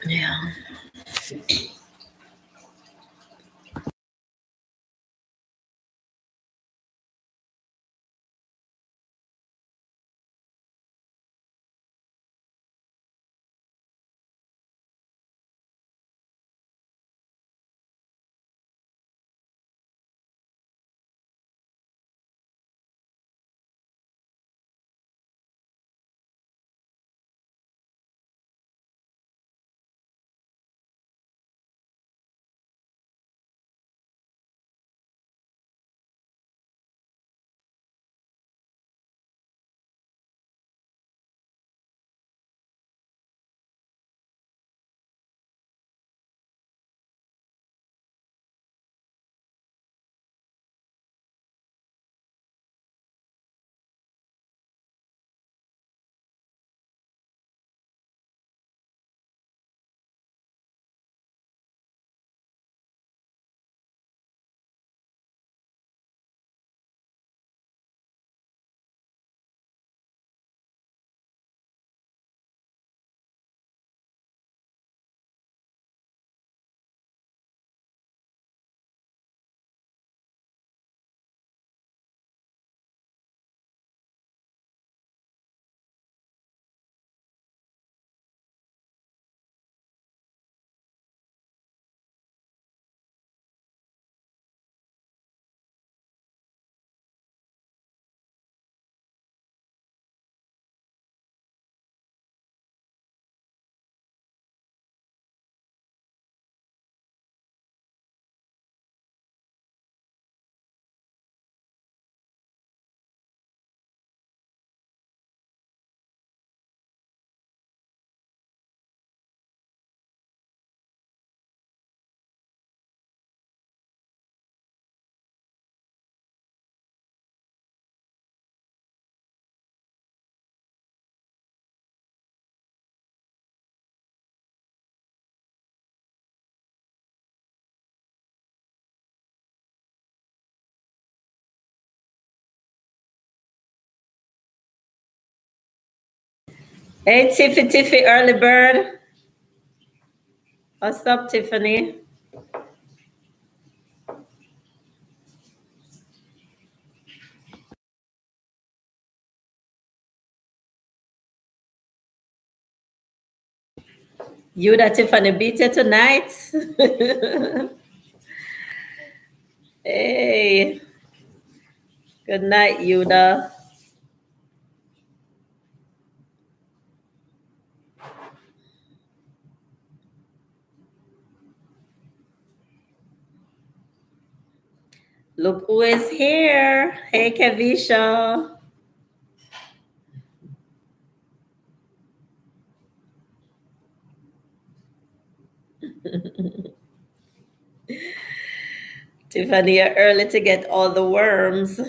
Yeah. Hey, Tiffy, early bird. What's up, Tiffany? You that Tiffany beat you tonight? Hey, good night, Yuda. Look who is here. Hey, Kavisha. Tiffany, you're early to get all the worms.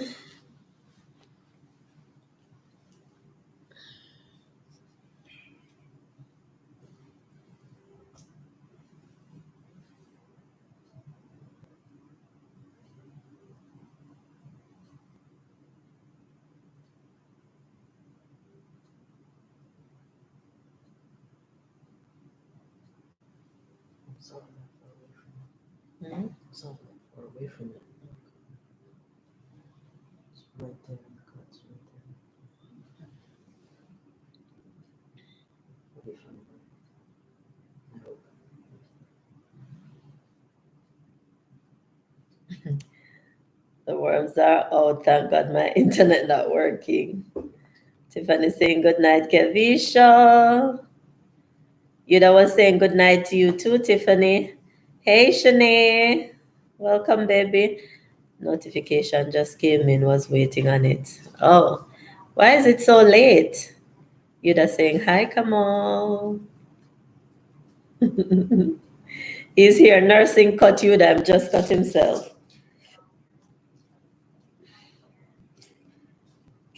Hmm? Far away from it. It's right there. It's right there. Away from it. I hope. The worms are out. Thank God my internet not working. Tiffany saying good night, Kavisha. Yuda was saying good night to you too, Tiffany. Hey, Shanae. Welcome, baby. Notification just came in, was waiting on it. Oh, why is it so late? Yuda saying hi, Kamal. He's here nursing cut Yuda, just cut himself.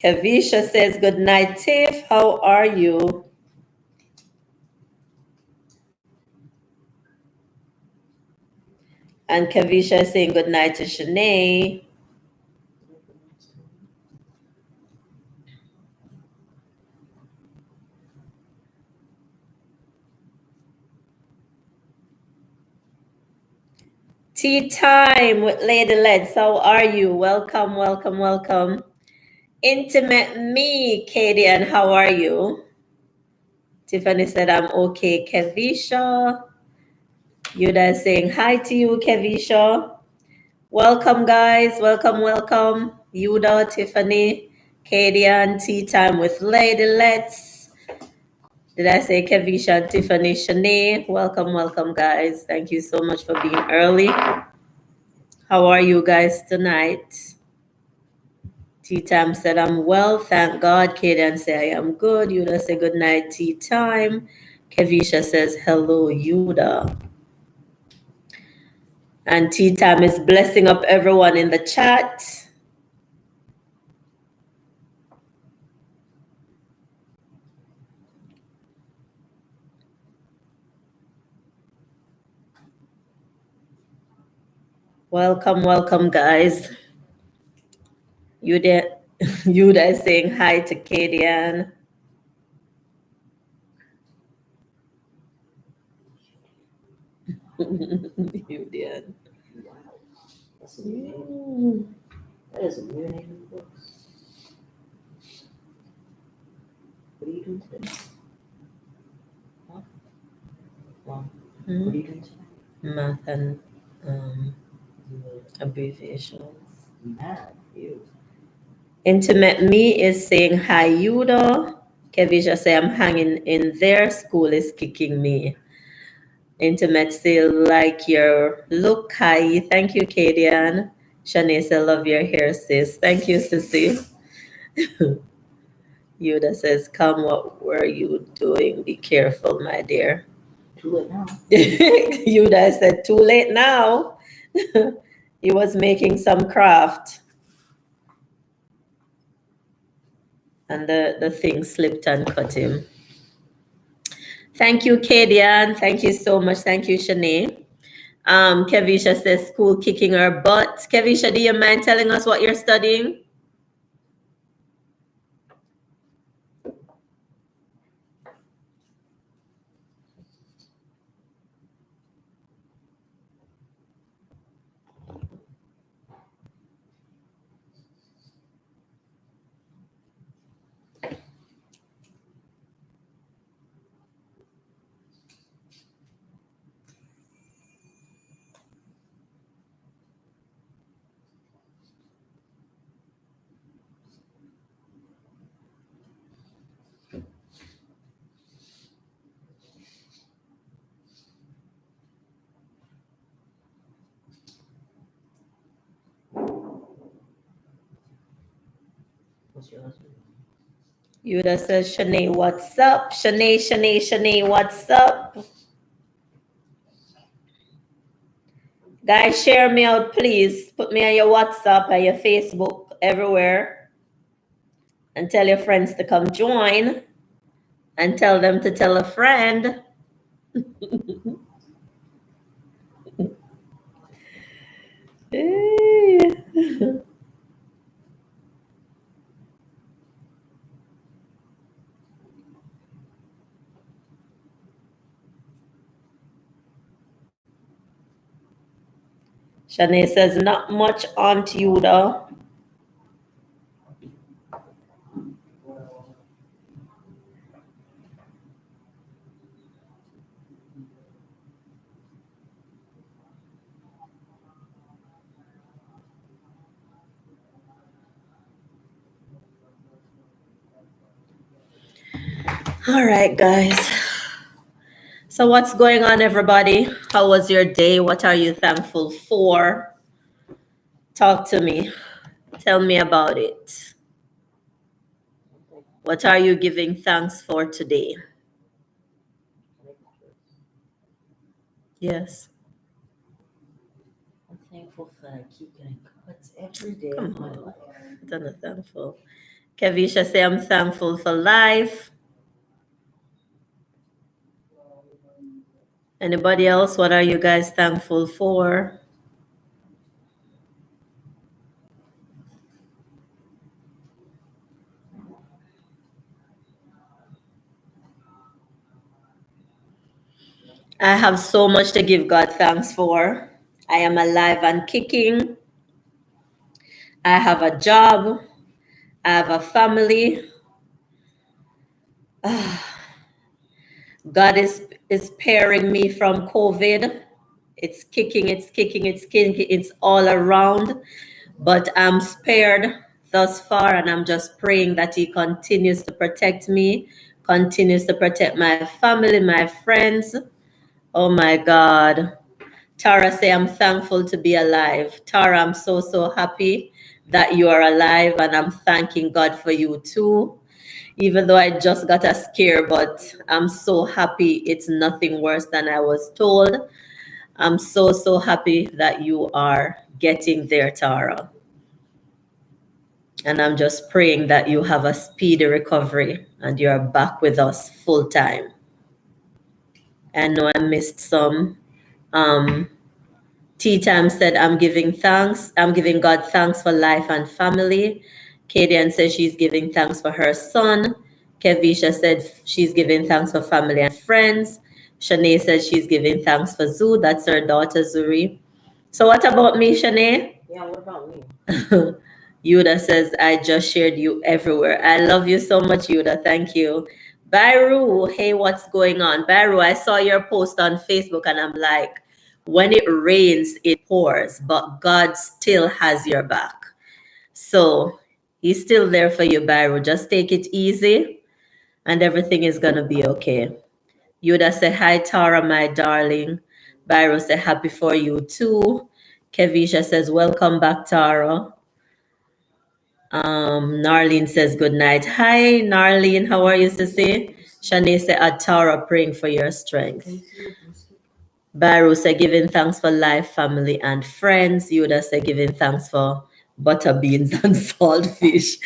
Kavisha says good night, Tiff. How are you? And Kavisha is saying good night to Shanae. Tea time with Lady Leds. How are you? Welcome, welcome, welcome. Intimate me, Katie, and how are you? Tiffany said, I'm okay. Kevisha. Yuda saying hi to you, Kevisha. Welcome, guys. Welcome, welcome. Yuda, Tiffany, Katie, and tea time with Lady Let's. Did I say Kevisha and Tiffany? Shanae, welcome, welcome, guys. Thank you so much for being early. How are you guys tonight? Tea time said, I'm well, thank God. Kaden say, I am good. Yuda say, good night, tea time. Kevisha says, hello, Yuda. And tea time is blessing up everyone in the chat. Welcome, welcome, guys. Yuda, Yuda is saying hi to Kadian. Yudian. Wow. That's a new name. That is a new name in the books. What are you doing today? Huh? Mom, what are you doing today? Math and You abbreviations. mad. You. Intimate me is saying hi, Yuda. Kevisha say I'm hanging in there. School is kicking me. Intimate say like your look, hi. Thank you, Kadian. Shanice, I love your hair, sis. Thank you, Sissy. Yuda says, come, what were you doing? Be careful, my dear. Too late now. Yuda said, too late now. He was making some craft. And the thing slipped and cut him. Thank you, Kadian. Thank you so much. Thank you, Shanae. Kevisha says school kicking her butt. Kevisha, do you mind telling us what you're studying? What's your husband? Yuda says, Shanae, what's up? Shanae, Shanae, Shanae, what's up? Guys, share me out, please. Put me on your WhatsApp and your Facebook, everywhere. And tell your friends to come join. And tell them to tell a friend. Shanae says, not much, Aunt Yuda. All right, guys. So what's going on, everybody? How was your day? What are you thankful for? Talk to me. Tell me about it. What are you giving thanks for today? Yes. I'm thankful that I keep getting cuts every day Come of my on. life. I'm not thankful. Kevisha say I'm thankful for life. Anybody else? What are you guys thankful for? I have so much to give God thanks for. I am alive and kicking. I have a job. I have a family. God is sparing me from COVID. It's kicking, it's kicking, it's kicking, it's all around. But I'm spared thus far, and I'm just praying that He continues to protect me, continues to protect my family, my friends. Oh my God. Tara say, I'm thankful to be alive. Tara, I'm so, so happy that you are alive, and I'm thanking God for you too. Even though I just got a scare, but I'm so happy it's nothing worse than I was told. I'm so, so happy that you are getting there, Tara. And I'm just praying that you have a speedy recovery and you're back with us full time. I know I missed some. Tea Time said, I'm giving thanks. I'm giving God thanks for life and family. Kadian says she's giving thanks for her son. Kevisha said she's giving thanks for family and friends. Shanae says she's giving thanks for Zoo. That's her daughter, Zuri. So what about me, Shanae? Yeah, what about me? Yuda says, I just shared you everywhere. I love you so much, Yuda. Thank you. Byru, hey, what's going on? Byru, I saw your post on Facebook and I'm like, when it rains, it pours, but God still has your back. So He's still there for you, Byru. Just take it easy and everything is going to be okay. Yuda say, hi, Tara, my darling. Byru say, happy for you too. Kevisha says, welcome back, Tara. Narlene says good night. Hi, Narlene. How are you, sissy? Shanae said, Tara, praying for your strength. Baru said, giving thanks for life, family, and friends. Yuda said, giving thanks for butter beans and saltfish.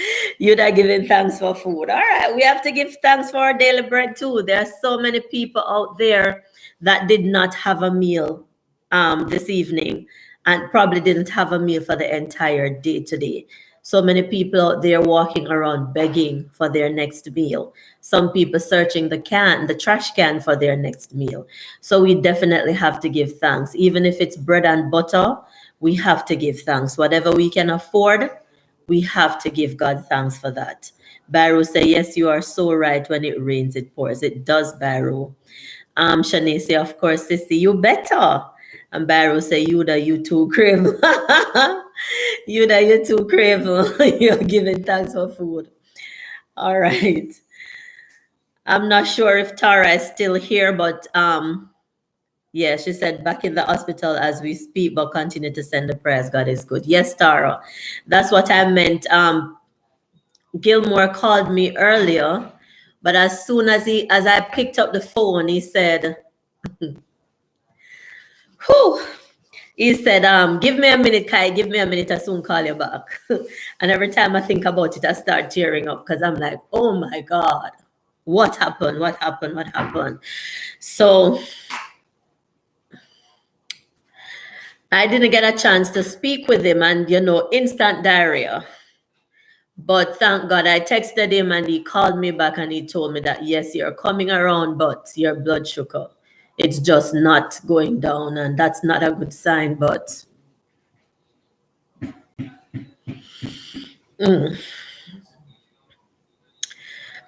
Yuda giving thanks for food. All right, we have to give thanks for our daily bread too. There are so many people out there that did not have a meal this evening and probably didn't have a meal for the entire day today. So many people out there walking around begging for their next meal. Some people searching the trash can for their next meal. So we definitely have to give thanks. Even if it's bread and butter, we have to give thanks. Whatever we can afford, we have to give God thanks for that. Baru say, yes, you are so right. When it rains, it pours. It does, Baru. Shanae say, of course, sissy, you better. And Baru say, Yuda, you too crave. Yuda, you too crave. You're giving thanks for food. All right. I'm not sure if Tara is still here, but yeah, she said back in the hospital as we speak, but continue to send the prayers. God is good. Yes, Tara. That's what I meant. Gilmore called me earlier, but as soon as I picked up the phone, he said, whew. He said, give me a minute, Kai, give me a minute, I soon call you back. And every time I think about it, I start tearing up because I'm like, oh my God, what happened? What happened? What happened? So I didn't get a chance to speak with him and, instant diarrhea. But thank God I texted him and he called me back and he told me that, yes, you're coming around, but your blood sugar, it's just not going down. And that's not a good sign, but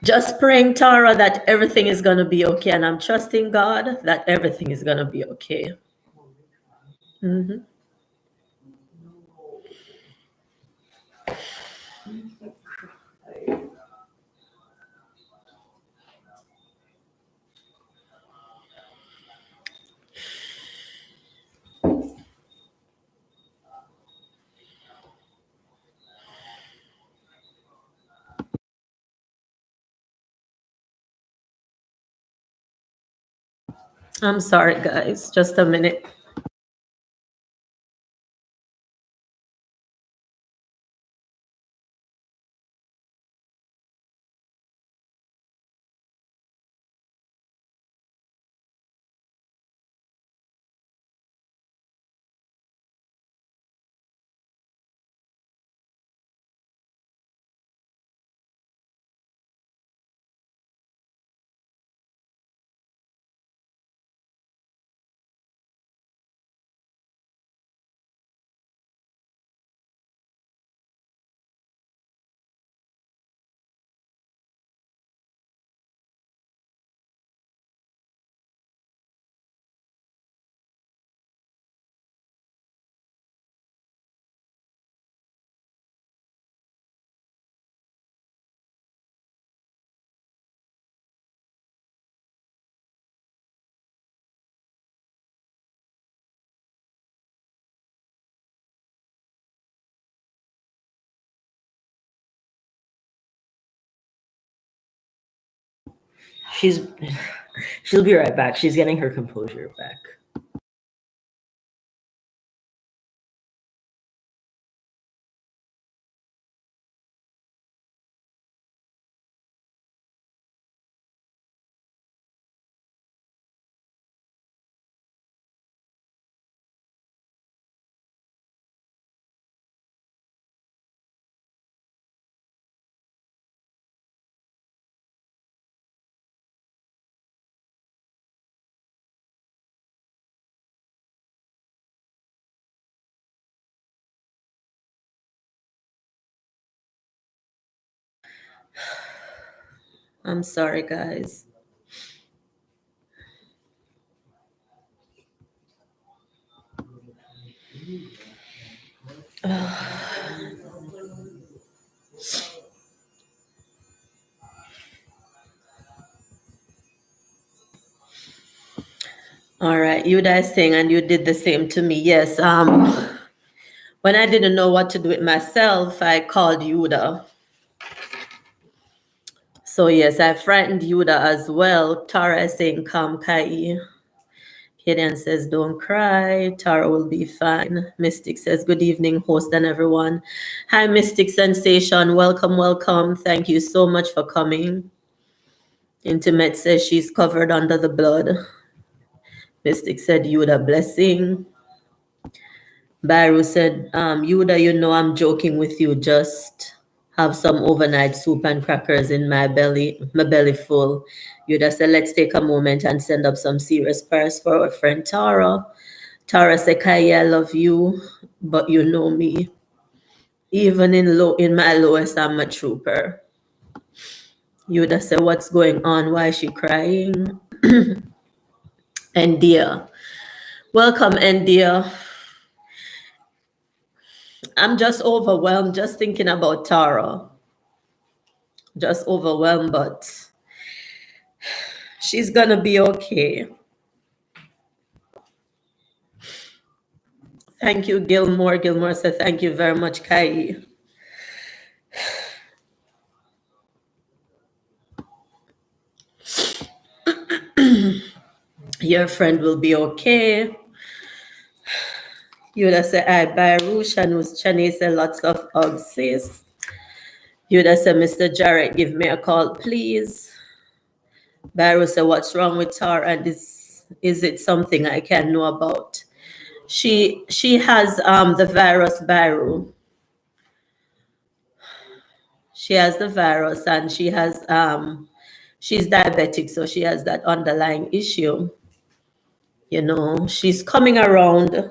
just praying, Tara, that everything is going to be okay. And I'm trusting God that everything is going to be okay. Mhm. I'm sorry, guys. Just a minute. She'll be right back. She's getting her composure back. I'm sorry, guys. All right, you guys saying, and you did the same to me. Yes. When I didn't know what to do with myself, I called Yuda. So yes, I frightened Yuda as well. Tara is saying, "Come, Kai." Gideon says, "Don't cry. Tara will be fine." Mystic says, "Good evening, host and everyone." Hi, Mystic Sensation. Welcome, welcome. Thank you so much for coming. Intimate says she's covered under the blood. Mystic said, "Yuda, blessing." Byru said, "Yuda, you know I'm joking with you. Just have some overnight soup and crackers in my belly full." Yuda said, "Let's take a moment and send up some serious prayers for our friend Tara." Tara said, "Kai, I love you, but you know me. Even in my lowest, I'm a trooper." Yuda said, "What's going on? Why is she crying?" And dear, welcome, and dear. I'm just overwhelmed just thinking about Tara. Just overwhelmed, but she's gonna be okay. Thank you, Gilmore. Gilmore said, "Thank you very much, Kai." Your friend will be okay. Yuda said, "I buy Rouge and Chani said, lots of hugs, sis." Yuda said, "Mr. Jarrett, give me a call, please." Baru said, "What's wrong with her? And is it something I can know about?" She has the virus, Baru. She has the virus, and she's diabetic, so she has that underlying issue. You know, she's coming around.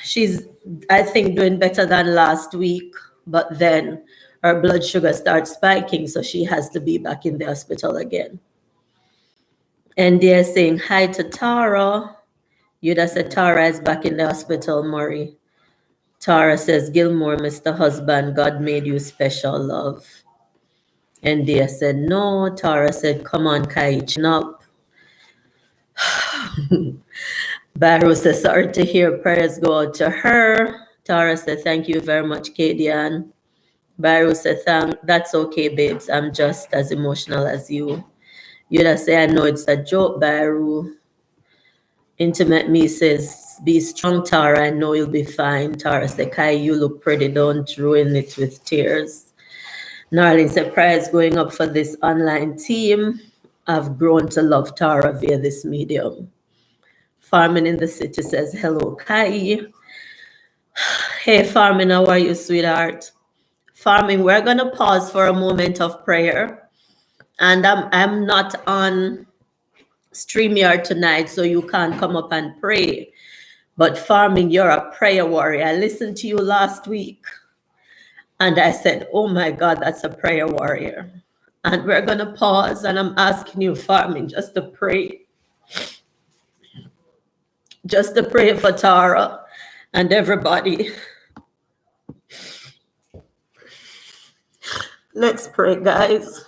She's, I think, doing better than last week, but then her blood sugar starts spiking, so she has to be back in the hospital again. And they're saying hi to Tara. Yuda said Tara is back in the hospital, Murray. Tara says, "Gilmore, Mr. Husband, God made you special, love." And they said, "No." Tara said, "Come on, Kai, chin up." Baru says, "Sorry to hear, prayers go out to her." Tara said, "Thank you very much, Kadian." Baru said, "That's okay, babes. I'm just as emotional as you." Yuda say, "I know it's a joke, Baru." Intimate me says, "Be strong, Tara. I know you'll be fine." Tara said, "Kai, you look pretty. Don't ruin it with tears." Narlin said, "Prayers going up for this online team. I've grown to love Tara via this medium." Farming in the City says, "Hello, Kai." Hey, Farming, how are you, sweetheart? Farming, we're going to pause for a moment of prayer. And I'm not on StreamYard tonight, so you can't come up and pray. But Farming, you're a prayer warrior. I listened to you last week, and I said, "Oh my God, that's a prayer warrior." And we're going to pause, and I'm asking you, Farming, just to pray. Just to pray for Tara and everybody. Let's pray, guys.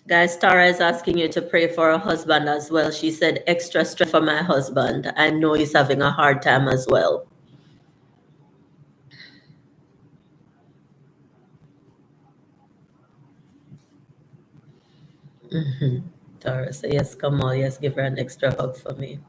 Guys, Tara is asking you to pray for her husband as well. She said, extra strength for my husband. I know he's having a hard time as well. Tara said, yes, come on. Yes, give her an extra hug for me.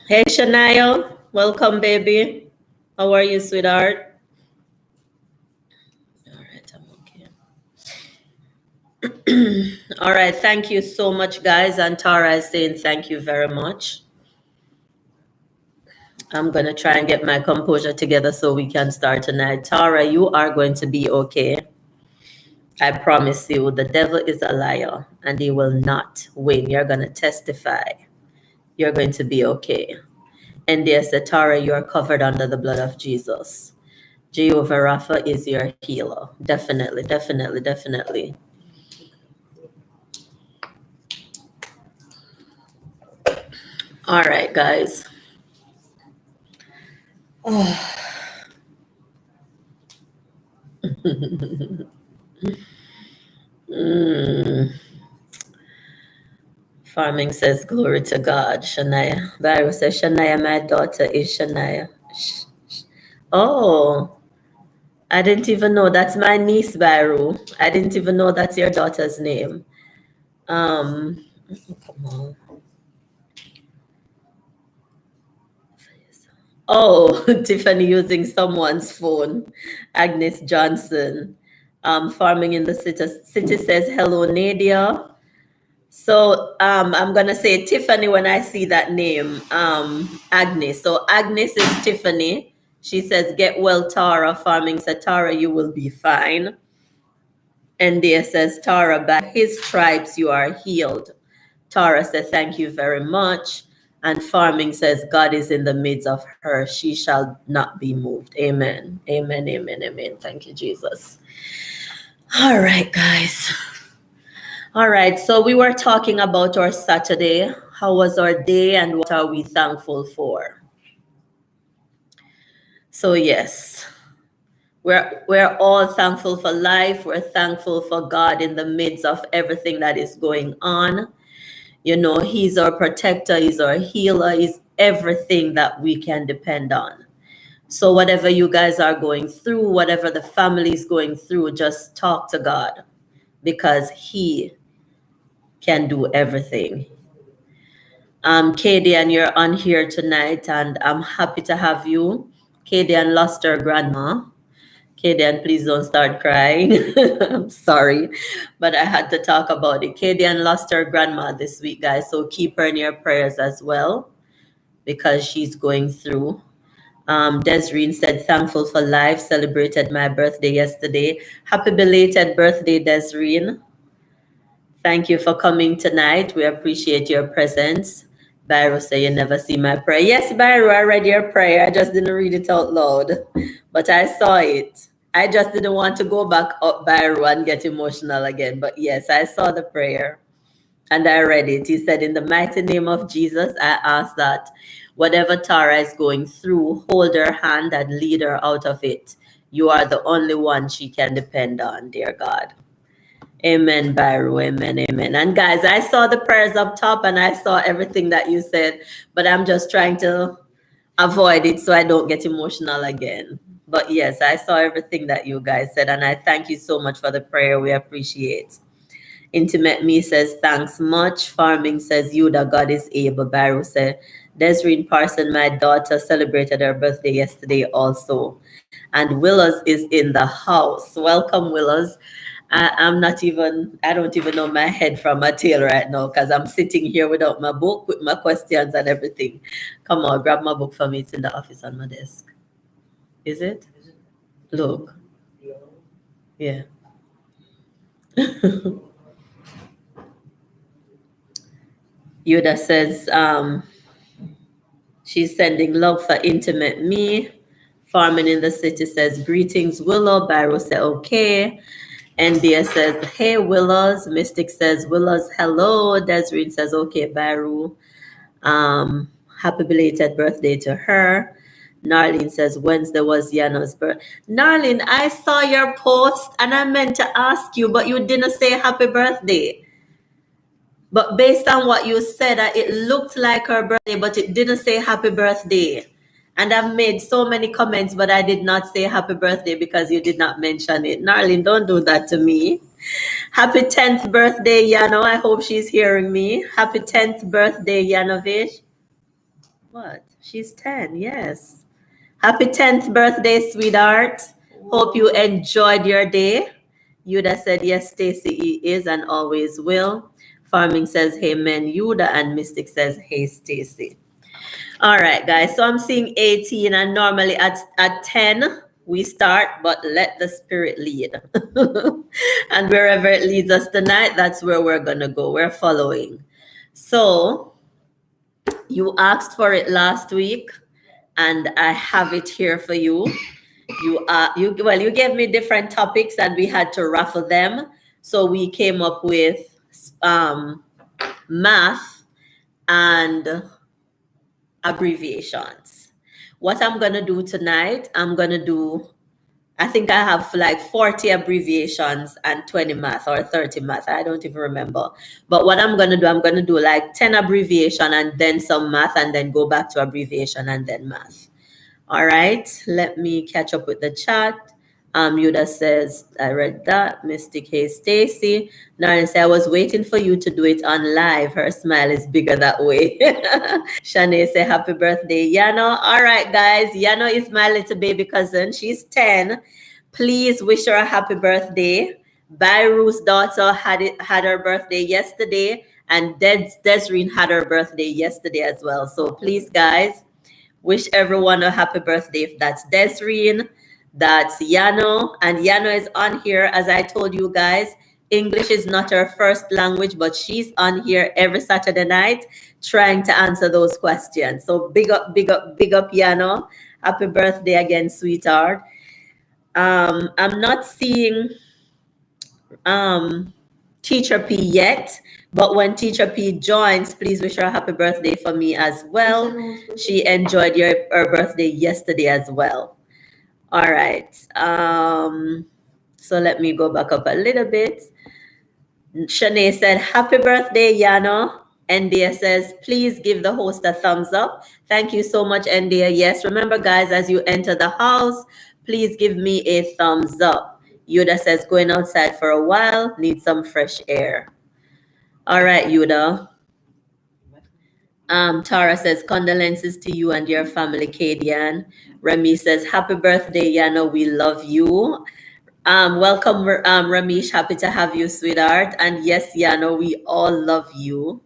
Hey, Shania. Welcome, baby. How are you, sweetheart? All right, I'm okay. All right, thank you so much, guys. And Tara is saying thank you very much. I'm going to try and get my composure together so we can start tonight. Tara, you are going to be okay. I promise you, the devil is a liar and he will not win. You're going to testify. You're going to be okay. And dear Tara, you are covered under the blood of Jesus. Jehovah Rapha is your healer. Definitely, definitely, definitely. All right, guys. Oh. Farming says, glory to God. Shania. Byron says, Shania, my daughter is Shania. Oh, I didn't even know that's my niece, Byron. I didn't even know that's your daughter's name. Come on. Oh, Tiffany using someone's phone. Agnes Johnson. Farming in the city says, hello, Nadia. So I'm gonna say Tiffany when I see that name, Agnes. So Agnes is Tiffany. She says, "Get well, Tara." Farming said, "Tara, you will be fine." And there says, "Tara, by His stripes you are healed." Tara said, "Thank you very much." And Farming says, "God is in the midst of her; she shall not be moved." Amen. Amen. Amen. Amen. Thank you, Jesus. All right, guys. All right, so we were talking about our Saturday. How was our day and what are we thankful for? So yes, we're all thankful for life. We're thankful for God in the midst of everything that is going on. You know, He's our protector, He's our healer, He's everything that we can depend on. So whatever you guys are going through, whatever the family is going through, just talk to God because He can do everything. Katie, and you're on here tonight, and I'm happy to have you. Katie and lost her grandma. Katie, and please don't start crying. I'm sorry, but I had to talk about it. Katie and lost her grandma this week, guys, so keep her in your prayers as well because she's going through. Desreen said, thankful for life, celebrated my birthday yesterday. Happy belated birthday, Desreen. Thank you for coming tonight. We appreciate your presence. Byro said, you never see my prayer. Yes, Byro, I read your prayer. I just didn't read it out loud, but I saw it. I just didn't want to go back up, Byro, and get emotional again. But yes, I saw the prayer and I read it. He said, in the mighty name of Jesus, I ask that whatever Tara is going through, hold her hand and lead her out of it. You are the only one she can depend on, dear God. Amen, Byro. Amen, amen. And guys, I saw the prayers up top and I saw everything that you said, but I'm just trying to avoid it so I don't get emotional again. But yes, I saw everything that you guys said, and I thank you so much for the prayer. We appreciate. Intimate Me says, thanks much. Farming says, Yuda, God is able. Byro said, Desreen Parson, my daughter, celebrated her birthday yesterday also. And Willows is in the house. Welcome, Willows. I don't even know my head from my tail right now because I'm sitting here without my book with my questions and everything. Come on, grab my book for me. It's in the office on my desk. Is it? Look. Yeah. Yuda says she's sending love for Intimate Me. Farming in the City says, greetings, Willow. Byro said, okay. India says, hey, Willows. Mystic says, Willows, hello. Desiree says, okay, Baru. Happy belated birthday to her. Narlene says, Wednesday was Yano's birthday. Narlene, I saw your post and I meant to ask you, but you didn't say happy birthday. But based on what you said, it looked like her birthday, but it didn't say happy birthday. And I've made so many comments, but I did not say happy birthday because you did not mention it. Narlene, don't do that to me. Happy 10th birthday, Yano. I hope she's hearing me. Happy 10th birthday, Yanovich. What? She's 10, yes. Happy 10th birthday, sweetheart. Hope you enjoyed your day. Yuda said, yes, Stacy, he is and always will. Farming says, hey, men, Yuda. And Mystic says, hey, Stacy. All right, guys. So I'm seeing 18, and normally at 10, we start, but let the spirit lead. And wherever it leads us tonight, that's where we're going to go. We're following. So you asked for it last week, and I have it here for you. You gave me different topics, and we had to raffle them. So we came up with math and abbreviations. What I'm gonna do tonight, I think I have like 40 abbreviations and 20 math or 30 math. I don't even remember. But what I'm gonna do like 10 abbreviation and then some math, and then go back to abbreviation and then math. All right, let me catch up with the chat. Yuda says, I read that. Mystic, hey, Stacy. Narnia says, I was waiting for you to do it on live. Her smile is bigger that way. Shanae say, happy birthday, Yano. All right, guys. Yano is my little baby cousin. She's 10. Please wish her a happy birthday. Byru's daughter had her birthday yesterday, and Desreen had her birthday yesterday as well. So please, guys, wish everyone a happy birthday. If that's Desreen, that's Yano, and Yano is on here. As I told you guys, English is not her first language, but she's on here every Saturday night trying to answer those questions. So big up, big up, big up, Yano. Happy birthday again, sweetheart. I'm not seeing Teacher P yet, but when Teacher P joins, please wish her a happy birthday for me as well. She enjoyed her birthday yesterday as well. All right. So let me go back up a little bit. Shanae said, happy birthday, Yano. Ndia says, please give the host a thumbs up. Thank you so much, Ndia. Yes, remember, guys, as you enter the house, please give me a thumbs up. Yuda says, going outside for a while, need some fresh air. All right, Yuda. Tara says, condolences to you and your family, Kadian. Remy says, happy birthday, Yano. We love you. Welcome, Ramesh. Happy to have you, sweetheart. And yes, Yano, we all love you.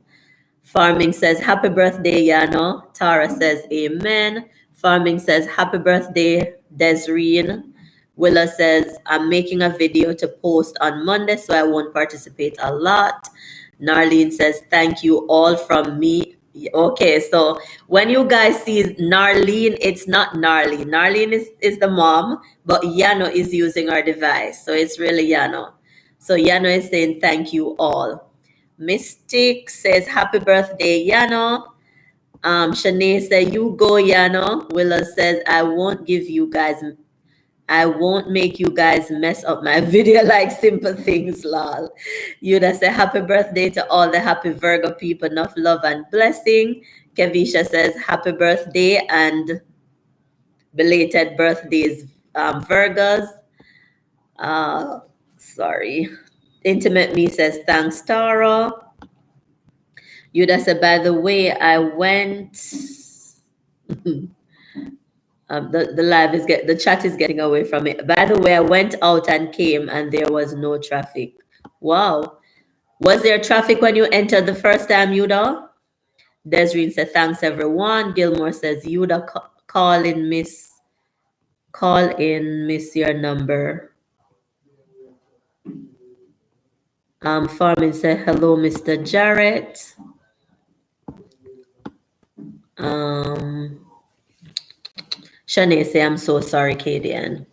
Farming says, happy birthday, Yano. Tara says, amen. Farming says, happy birthday, Desreen. Willa says, I'm making a video to post on Monday, so I won't participate a lot. Narlene says, thank you all from me. Okay, so when you guys see Narlene, it's not Narlene. Narlene is the mom, but Yano is using our device. So it's really Yano. So Yano is saying thank you all. Mystic says happy birthday, Yano. Shanae said, you go, Yano. Willa says, I won't make you guys mess up my video like simple things, lol. Yuda say happy birthday to all the happy Virgo people. Enough love and blessing. Kevisha says happy birthday and belated birthdays, Virgos. Sorry. Intimate Me says thanks, Tara. Yuda said, by the way, I went. The chat is getting away from it. By the way, I went out and came and there was no traffic. Wow. Was there traffic when you entered the first time, Yuda? Desreen said, thanks everyone. Gilmore says, Yuda, call in, miss your number. Farming said, hello, Mr. Jarrett. Shanae say, I'm so sorry, Kadian.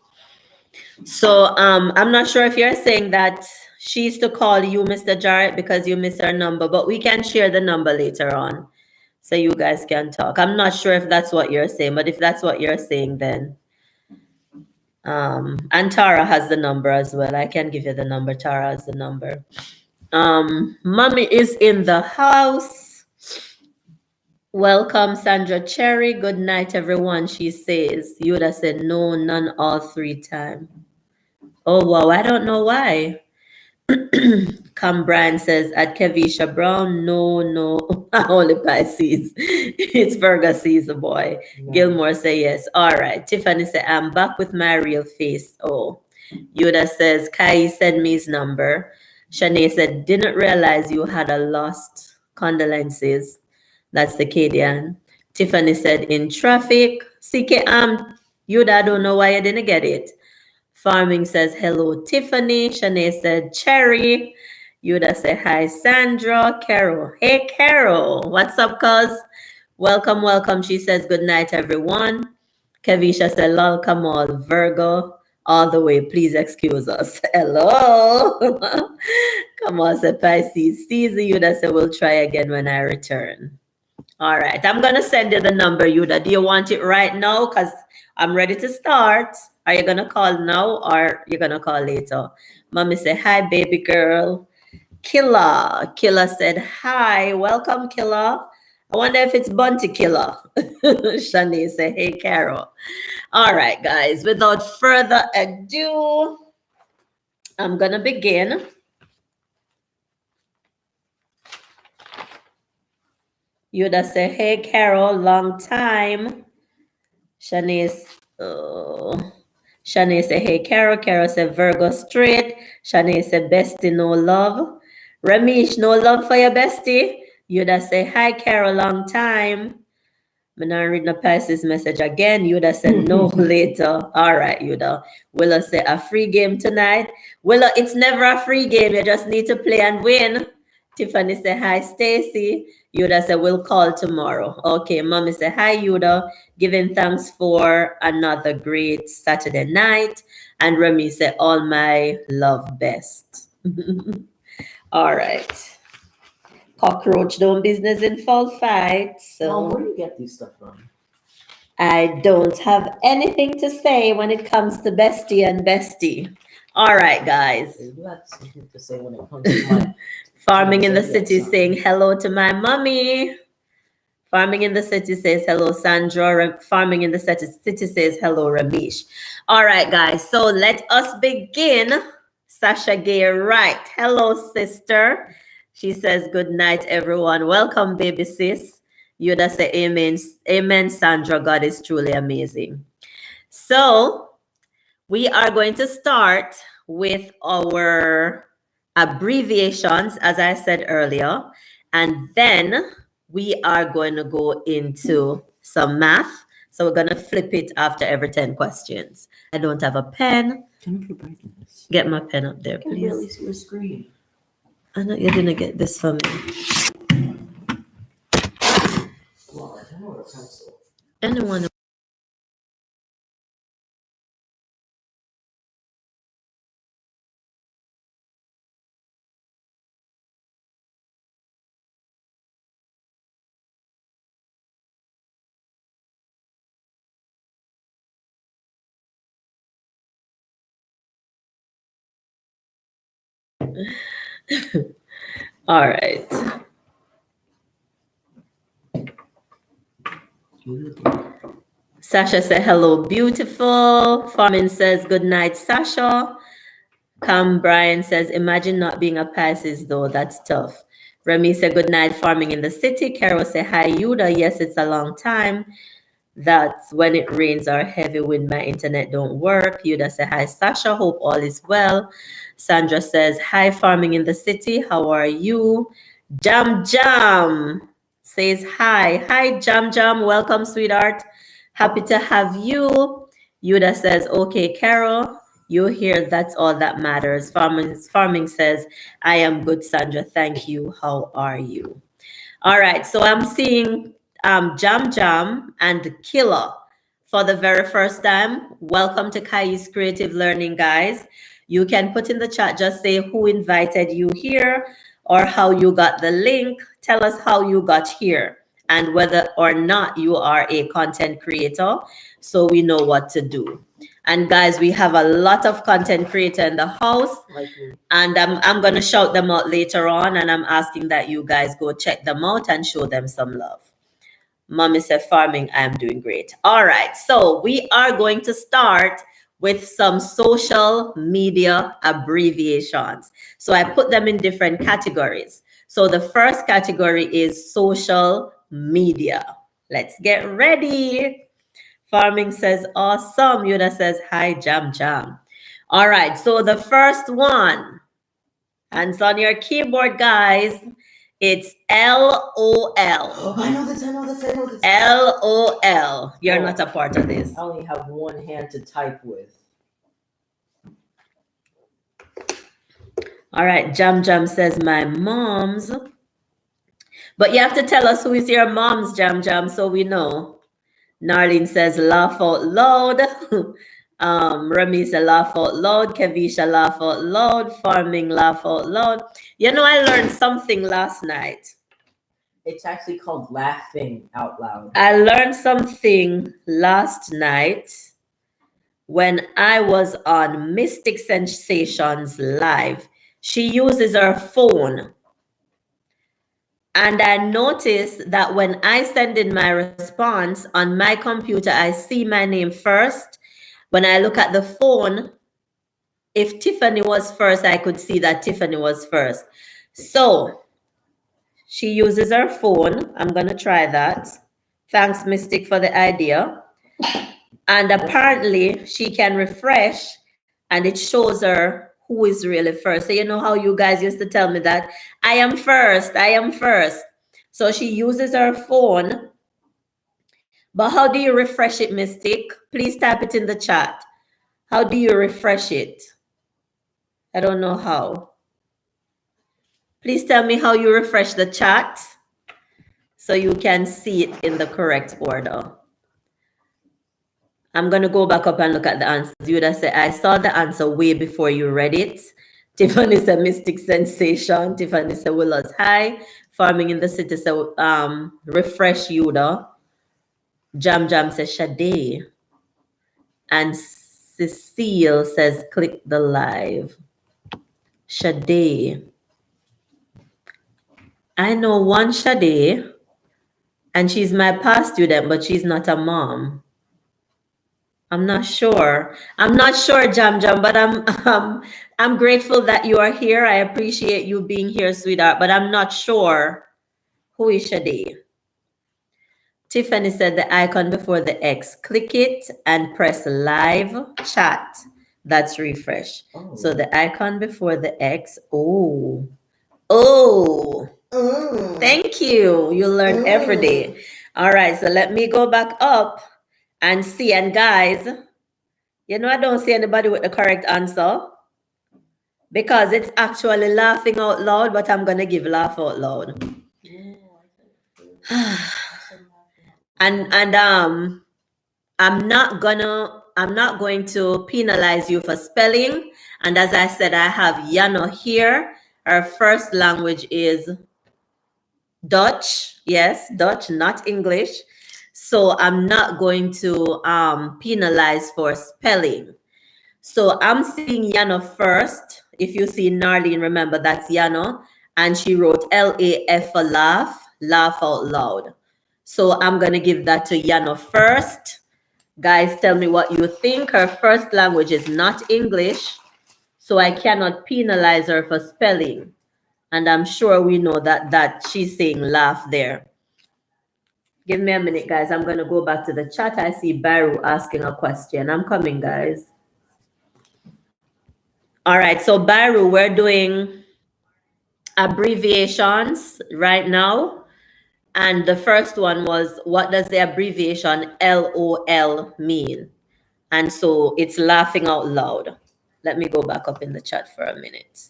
So I'm not sure if you're saying that she's to call you, Mr. Jarrett, because you missed her number, but we can share the number later on so you guys can talk. I'm not sure if that's what you're saying, but if that's what you're saying, then and Tara has the number as well. I can give you the number. Tara has the number. Mommy is in the house. Welcome, Sandra Cherry. Good night, everyone. She says you would have said no, none, all 3 times. Oh wow, I don't know why. Come Brian says at Kevisha Brown, no, only Pisces. It's Virgo season, boy. No. Gilmore say yes. All right. Tiffany say I'm back with my real face. Oh. Yuda says Kai sent me his number. Shanae said didn't realize you had a lost. Condolences. That's the Cadian. Tiffany said in traffic. CK Yuda, I don't know why I didn't get it. Farming says hello, Tiffany. Shanae said cherry. Yuda said hi, Sandra. Carol. Hey, Carol. What's up, cuz? Welcome, welcome. She says good night, everyone. Kevisha said lol, come on, Virgo. All the way. Please excuse us. Hello. Come on, said Pisces. Season. Yuda said we'll try again when I return. All right. I'm going to send you the number, Yuda. Do you want it right now? Because I'm ready to start. Are you going to call now or you're going to call later? Mommy said, hi, baby girl. Killa. Killa said, hi. Welcome, Killa. I wonder if it's Bunty Killer. Shani said, hey, Carol. All right, guys. Without further ado, I'm going to begin. Yuda said, hey, Carol, long time. Shanice said, hey, Carol. Carol said, Virgo straight. Shanice said, bestie, no love. Ramesh, no love for your bestie. Yuda say, hi, Carol, long time. I'm not reading the Pisces message again. Yuda said, no, later. All right, Yuda. Willow said, a free game tonight. Willow, it's never a free game. You just need to play and win. Tiffany said, hi, Stacy. Yuda said, we'll call tomorrow. Okay, Mommy said, hi, Yuda. Giving thanks for another great Saturday night. And Remy said, all my love best. All right. Cockroach doing business in fall fight. So Mom, where do you get these stuff from? I don't have anything to say when it comes to bestie and bestie. All right, guys. You have something to say when it comes to my Farming in the city saying hello to my mommy. Farming in the city says hello, Sandra. Farming in the city says hello, Ramesh. All right, guys. So let us begin. Sasha Gay, right. Hello, sister. She says, good night, everyone. Welcome, baby sis. Yuda say amen. Amen, Sandra. God is truly amazing. So we are going to start with our abbreviations, as I said earlier, and then we are going to go into some math. So we're going to flip it after every 10 questions. I don't have a pen. Can you keep breaking this? Get my pen up there, I can barely please. see your screen. I know you're going to get this for me. Well, I know a pencil. Anyone? All right. Sasha said, hello, beautiful. Farmin says, good night, Sasha. Cam Brian says, imagine not being a Pisces, though. That's tough. Remy said, good night, farming in the city. Carol said, hi, Yuda. Yes, it's a long time. That's when it rains or heavy wind, my internet don't work. Yuda said, hi, Sasha. Hope all is well. Sandra says, hi, farming in the city. How are you? Jam Jam says, hi. Hi, Jam Jam. Welcome, sweetheart. Happy to have you. Yuda says, okay, Carol, you're here. That's all that matters. Farming says, I am good, Sandra. Thank you. How are you? All right. So I'm seeing Jam Jam and Killer for the very first time, welcome to KAYIE'S Creative Learning, guys. You can put in the chat, just say who invited you here or how you got the link. Tell us how you got here and whether or not you are a content creator, so we know what to do. And guys, we have a lot of content creator in the house, and I'm going to shout them out later on, and I'm asking that you guys go check them out and show them some love. Mommy said, farming, I'm doing great. All right, so we are going to start with some social media abbreviations. So I put them in different categories. So the first category is social media. Let's get ready. Farming says, awesome. Yuda says, hi, Jam Jam. All right, so the first one, hands on your keyboard, guys. It's LOL. Oh, I know this. LOL. You're not a part of this. I only have one hand to type with. All right, Jam Jam says, my mom's. But you have to tell us who is your mom's, Jam Jam, so we know. Narlene says, laugh out loud. Remy says, laugh out loud. Kevisha, laugh out loud. Farming, laugh out loud. You know, I learned something last night. It's actually called laughing out loud. I learned something last night when I was on Mystic Sensations Live. She uses her phone. And I noticed that when I send in my response on my computer, I see my name first. When I look at the phone, if Tiffany was first, I could see that Tiffany was first. So she uses her phone. I'm going to try that. Thanks, Mystic, for the idea. And apparently she can refresh and it shows her who is really first. So you know how you guys used to tell me that I am first. So she uses her phone. But how do you refresh it, Mystic? Please type it in the chat. How do you refresh it? I don't know how. Please tell me how you refresh the chat so you can see it in the correct order. I'm going to go back up and look at the answers. You would have said, I saw the answer way before you read it. Tiffany said, Mystic Sensation. Tiffany said, Willows, hi. Farming in the City said, refresh Yuda. Jam Jam says, Sade. And Cecile says, click the live. Sade. I know one Sade, and she's my past student, but she's not a mom. I'm not sure. Jam Jam, but I'm grateful that you are here. I appreciate you being here, sweetheart, but I'm not sure who is Sade. Tiffany said the icon before the X. Click it and press live chat. That's refresh. Oh. So the icon before the X. Oh. Thank you. You learn every day. All right, so let me go back up and see. And guys, you know, I don't see anybody with the correct answer because it's actually laughing out loud, but I'm going to give laugh out loud. And I'm not going to penalize you for spelling. And as I said, I have Yano here. Her first language is Dutch. Yes, Dutch, not English. So I'm not going to penalize for spelling. So I'm seeing Yano first. If you see Narlene, remember that's Yano. And she wrote L-A-F for laugh out loud. So I'm going to give that to Yano first. Guys, tell me what you think. Her first language is not English. So I cannot penalize her for spelling. And I'm sure we know that she's saying laugh there. Give me a minute, guys. I'm going to go back to the chat. I see Baru asking a question. I'm coming, guys. All right. So, Baru, we're doing abbreviations right now. And the first one was, what does the abbreviation LOL mean? And so it's laughing out loud. Let me go back up in the chat for a minute.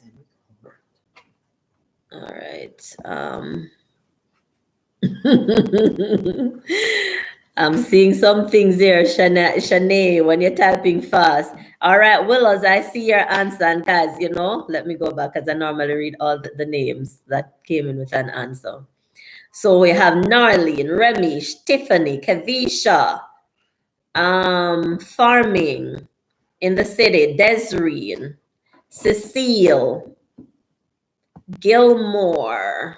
All right. I'm seeing some things there, Shanae, when you're typing fast. All right, Willows, I see your answer. And guys, you know, let me go back because I normally read all the names that came in with an answer. So we have Narlene, Remish, Tiffany, Kavisha, Farming in the City, Desireen, Cecile, Gilmore,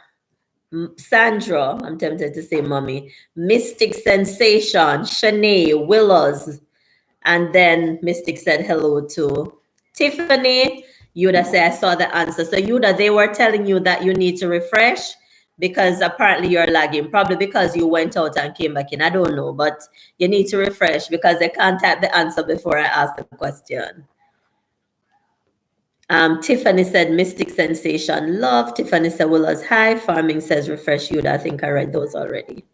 Sandra, I'm tempted to say mommy, Mystic Sensation, Shanae, Willows, and then Mystic said hello to Tiffany. Yuda said, I saw the answer. So Yuda, they were telling you that you need to refresh because apparently you're lagging, probably because you went out and came back in. I don't know, but you need to refresh because they can't type the answer before I ask the question. Tiffany said Mystic Sensation, love. Tiffany said Willows, hi. Farming says refresh Yuda. I think I read those already.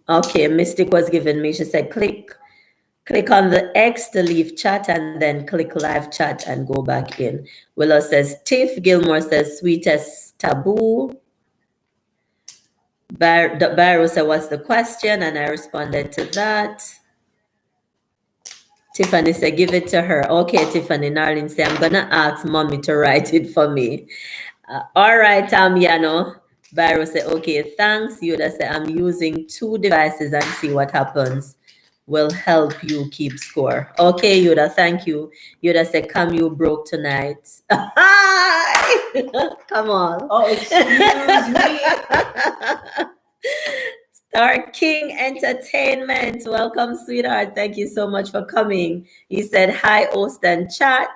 Okay, Mystic was giving me, she said click on the X to leave chat and then click live chat and go back in. Willow says Tiff. Gilmore says sweetest taboo. Barrow said what's the question, and I responded to that. Tiffany said give it to her. Okay, Tiffany. Narlene said I'm gonna ask mommy to write it for me. All right, Yano. Barrow said okay, thanks. Yuda said I'm using 2 devices and see what happens. Will help you keep score. Okay, Yuda, thank you. Yuda said, come, you broke tonight. Come on. Oh, excuse me. Star King Entertainment. Welcome, sweetheart. Thank you so much for coming. He said, hi, host and chat.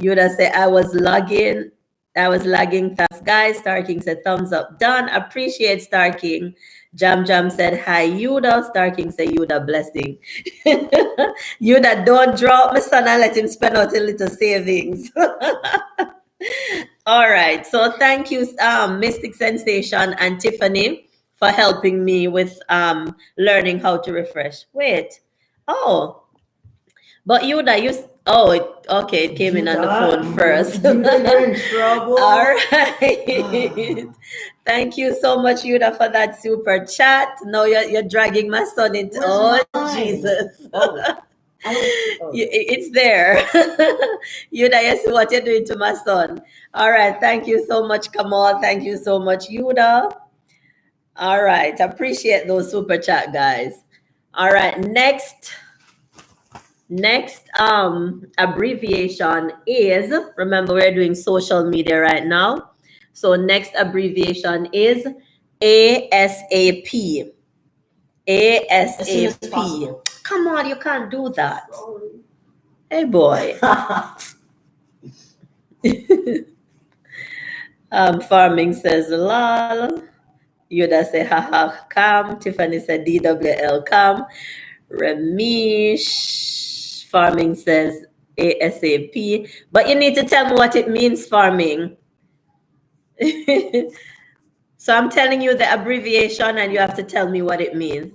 Yuda said, I was lagging. Thanks, guys. Star King said, thumbs up. Done. Appreciate Star King. Jam said, hi, Yuda. Star King said, Yuda, blessing. Yuda, don't drop my son and let him spend out a little savings. All right. So thank you, Mystic Sensation and Tiffany, for helping me with learning how to refresh. Wait. Oh. But Yuda, okay, it came in on the phone first. You're in trouble. All right. Thank you so much, Yuda, for that super chat. Now you're dragging my son into. Jesus. It's there. Yuda, you see what you're doing to my son. All right. Thank you so much, Kamal. Thank you so much, Yuda. All right. Appreciate those super chat, guys. All right. Next abbreviation is, remember we're doing social media right now. So next abbreviation is ASAP. ASAP. Come on, you can't do that. Sorry. Hey boy. Farming says lol. Yuda say haha cam. Tiffany said DWL cam. Remish. Farming says ASAP. But you need to tell me what it means, Farming. So I'm telling you the abbreviation and you have to tell me what it means.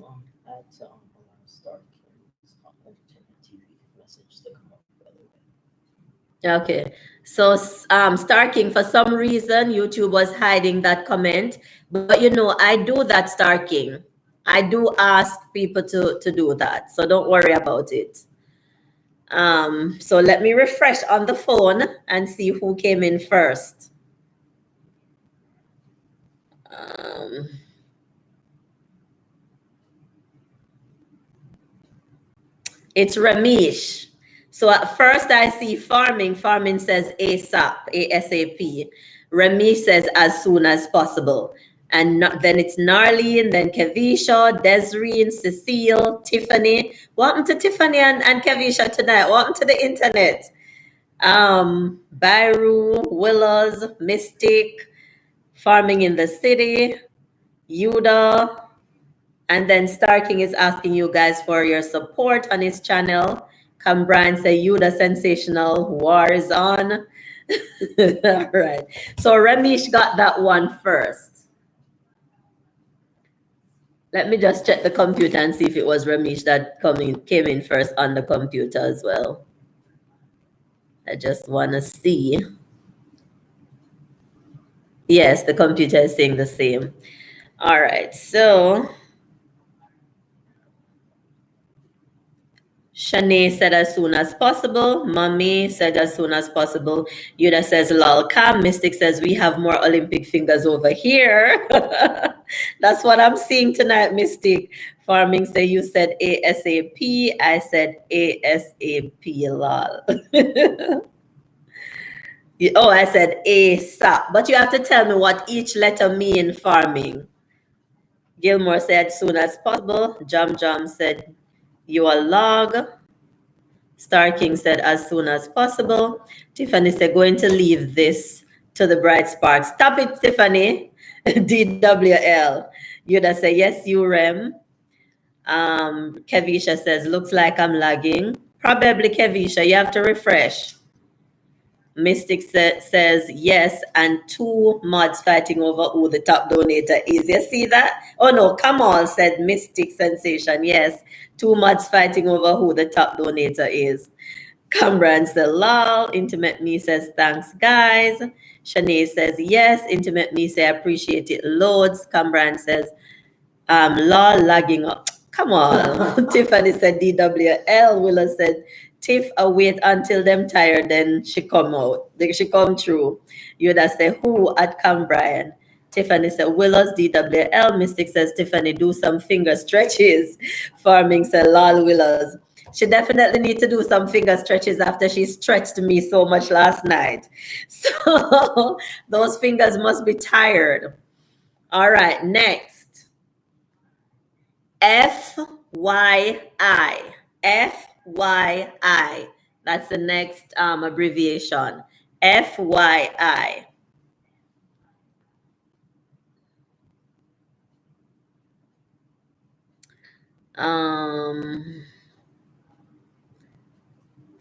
Okay. So Star King, for some reason, YouTube was hiding that comment. But you know, I do that, Star King. I do ask people to do that. So don't worry about it. So let me refresh on the phone and see who came in first. It's Ramesh. So at first I see farming. Farming says ASAP, ASAP. Ramesh says as soon as possible. And then it's Narlene, then Kavisha, Desireen, Cecile, Tiffany. What happened to Tiffany and Kavisha tonight? What happened to the internet? Byru, Willows, Mystic, Farming in the City, Yuda, and then Star King is asking you guys for your support on his channel. Come Brian say Yuda sensational, war is on. All right. So Ramesh got that one first. Let me just check the computer and see if it was Ramesh that came in first on the computer as well. I just want to see. Yes, the computer is saying the same. All right, so Shanae said as soon as possible. Mommy said as soon as possible. Yuda says lol cam. Mystic says we have more Olympic fingers over here. That's what I'm seeing tonight, Mystic. Farming say you said ASAP. I said ASAP lol. Oh, I said ASAP. But you have to tell me what each letter mean, farming. Gilmore said soon as possible. Jam Jam said you are log. Star King said as soon as possible. Tiffany said going to leave this to the bright spark. Stop it, Tiffany. DWL. Yuda said yes, you Rem. Kevisha says looks like I'm lagging. Probably Kevisha. You have to refresh. Mystic says yes, and two mods fighting over who the top donator is. You see that? Oh no, Kamal said Mystic Sensation. Yes, two mods fighting over who the top donator is. Camran said lol. Intimate Me says thanks, guys. Shanae says yes. Intimate Me say appreciate it loads. Camran says lol lagging up. Come on. Tiffany said DWL. Willa said Tiff, I wait until them tired, then she come out. Then she come through. Yoda say who at Cambrian? Tiffany said Willows DWL. Mystic says Tiffany do some finger stretches. Farming said lol Willows. She definitely need to do some finger stretches after she stretched me so much last night. So those fingers must be tired. All right, next. FYI. FYI. That's the next abbreviation. FYI.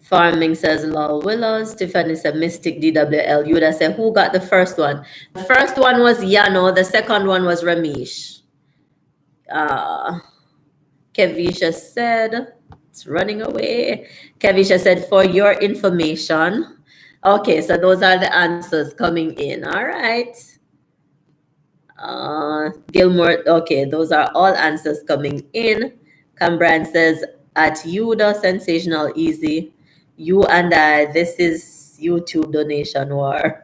Farming says lol Willows. Tiffany said Mystic DWL. Yuda said who got the first one? The first one was Yano. The second one was Ramesh. Kevisha said it's running away. Kevisha said for your information. Okay, so those are the answers coming in. All right. Gilmore, okay, those are all answers coming in. Cambran says at Yuda, sensational easy. You and I, this is YouTube donation war.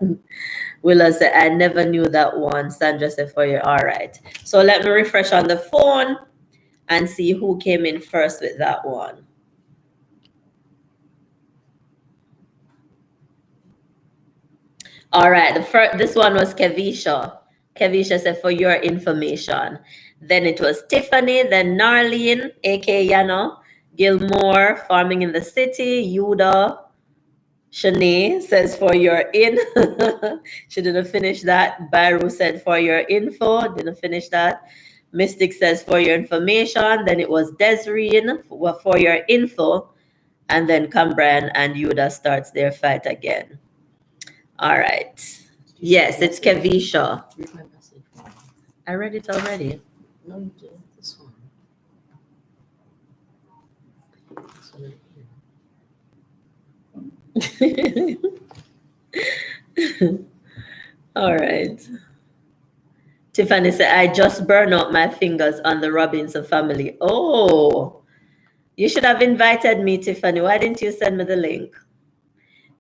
Willa said, I never knew that one. Sandra said for you. All right. So let me refresh on the phone and see who came in first with that one. All right, this one was Kevisha. Kevisha said for your information. Then it was Tiffany, then Narlene, aka Yano, Gilmore, Farming in the City, Yuda, Shanae says for your in. She didn't finish that. Byru said for your info, didn't finish that. Mystic says for your information. Then it was Desireen for your info. And then Cambran and Yuda starts their fight again. All right. Yes, it's Kevisha. Read my message. I read it already. No, you did. This one. This one right here. All right. Tiffany said, I just burned out my fingers on the Robinson family. Oh, you should have invited me, Tiffany. Why didn't you send me the link?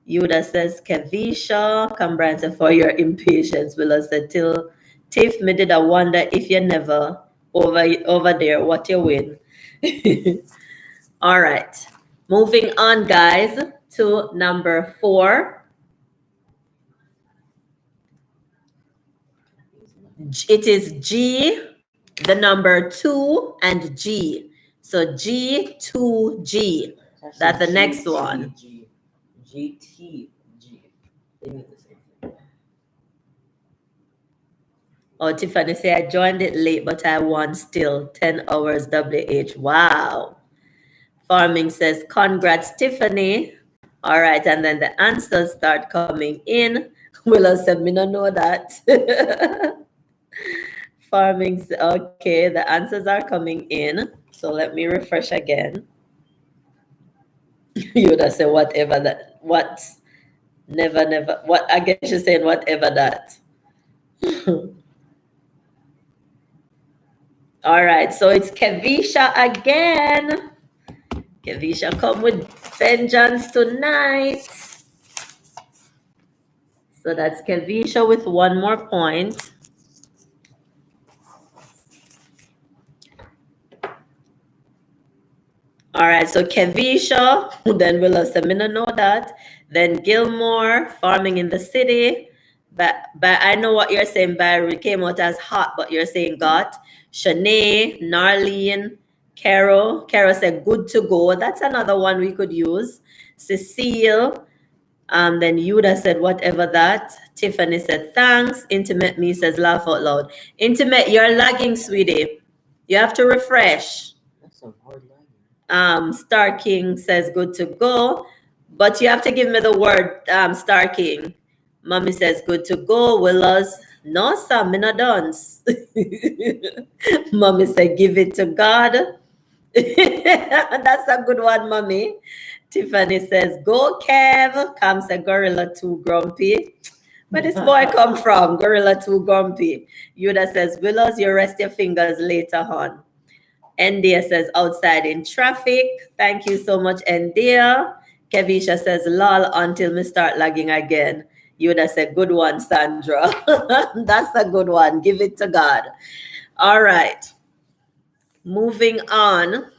Yuda says, Kevisha, Cambran said, for your impatience. Willa said, till Tiff, me did I wonder if you never over there, what you win. All right. Moving on, guys, to number 4. It is G, the number 2, and G. So G2G. That's the next one. GTG. They mean the same thing. Oh, Tiffany say I joined it late, but I won still. 10 hours WH. Wow. Farming says, congrats, Tiffany. All right, and then the answers start coming in. Willow said, me don't know that. Farming, okay, the answers are coming in. So let me refresh again. You would have said whatever that, what, never, what, I guess you're saying whatever that. All right, so it's Kevisha again. Kevisha come with vengeance tonight. So that's Kevisha with one more point. All right, so Kevisha, then we'll also know that. Then Gilmore, farming in the city. But I know what you're saying, Barry. Came out as hot, but you're saying got. Shanae, Narlene, Carol. Carol said good to go. That's another one we could use. Cecile. Then Yuda said whatever that. Tiffany said thanks. Intimate me says laugh out loud. Intimate, you're lagging, sweetie. You have to refresh. That's some hard language. Star King says good to go, but you have to give me the word Star King. Mommy says good to go. Willows, no sir, me no dance. Mommy said give it to God. That's a good one, mommy. Tiffany says go Kev. Cam said gorilla too grumpy. Where this boy come from? Gorilla too grumpy. Yuda says Willows, you rest your fingers later on. India says outside in traffic. Thank you so much, India. Kevisha says lol until me start lagging again. Yuda said good one, Sandra. That's a good one. Give it to God. All right. Moving on.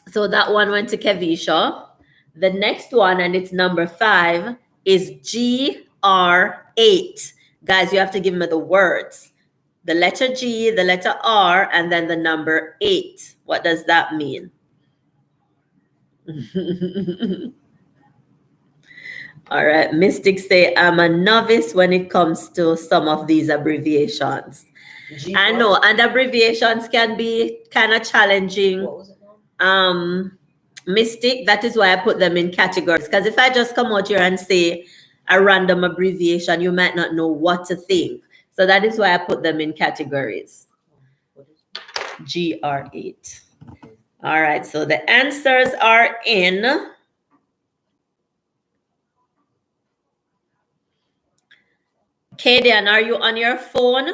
So that one went to Kevisha. The next one, and it's number 5, is GR8. Guys, you have to give me the words. The letter G, the letter R, and then the number 8. What does that mean? All right, mystics say I'm a novice when it comes to some of these abbreviations. I know, and abbreviations can be kind of challenging. What was it called? Mystic, that is why I put them in categories. Because if I just come out here and say a random abbreviation, you might not know what to think. So that is why I put them in categories. What is GR8. All right, so the answers are in. Kadian, are you on your phone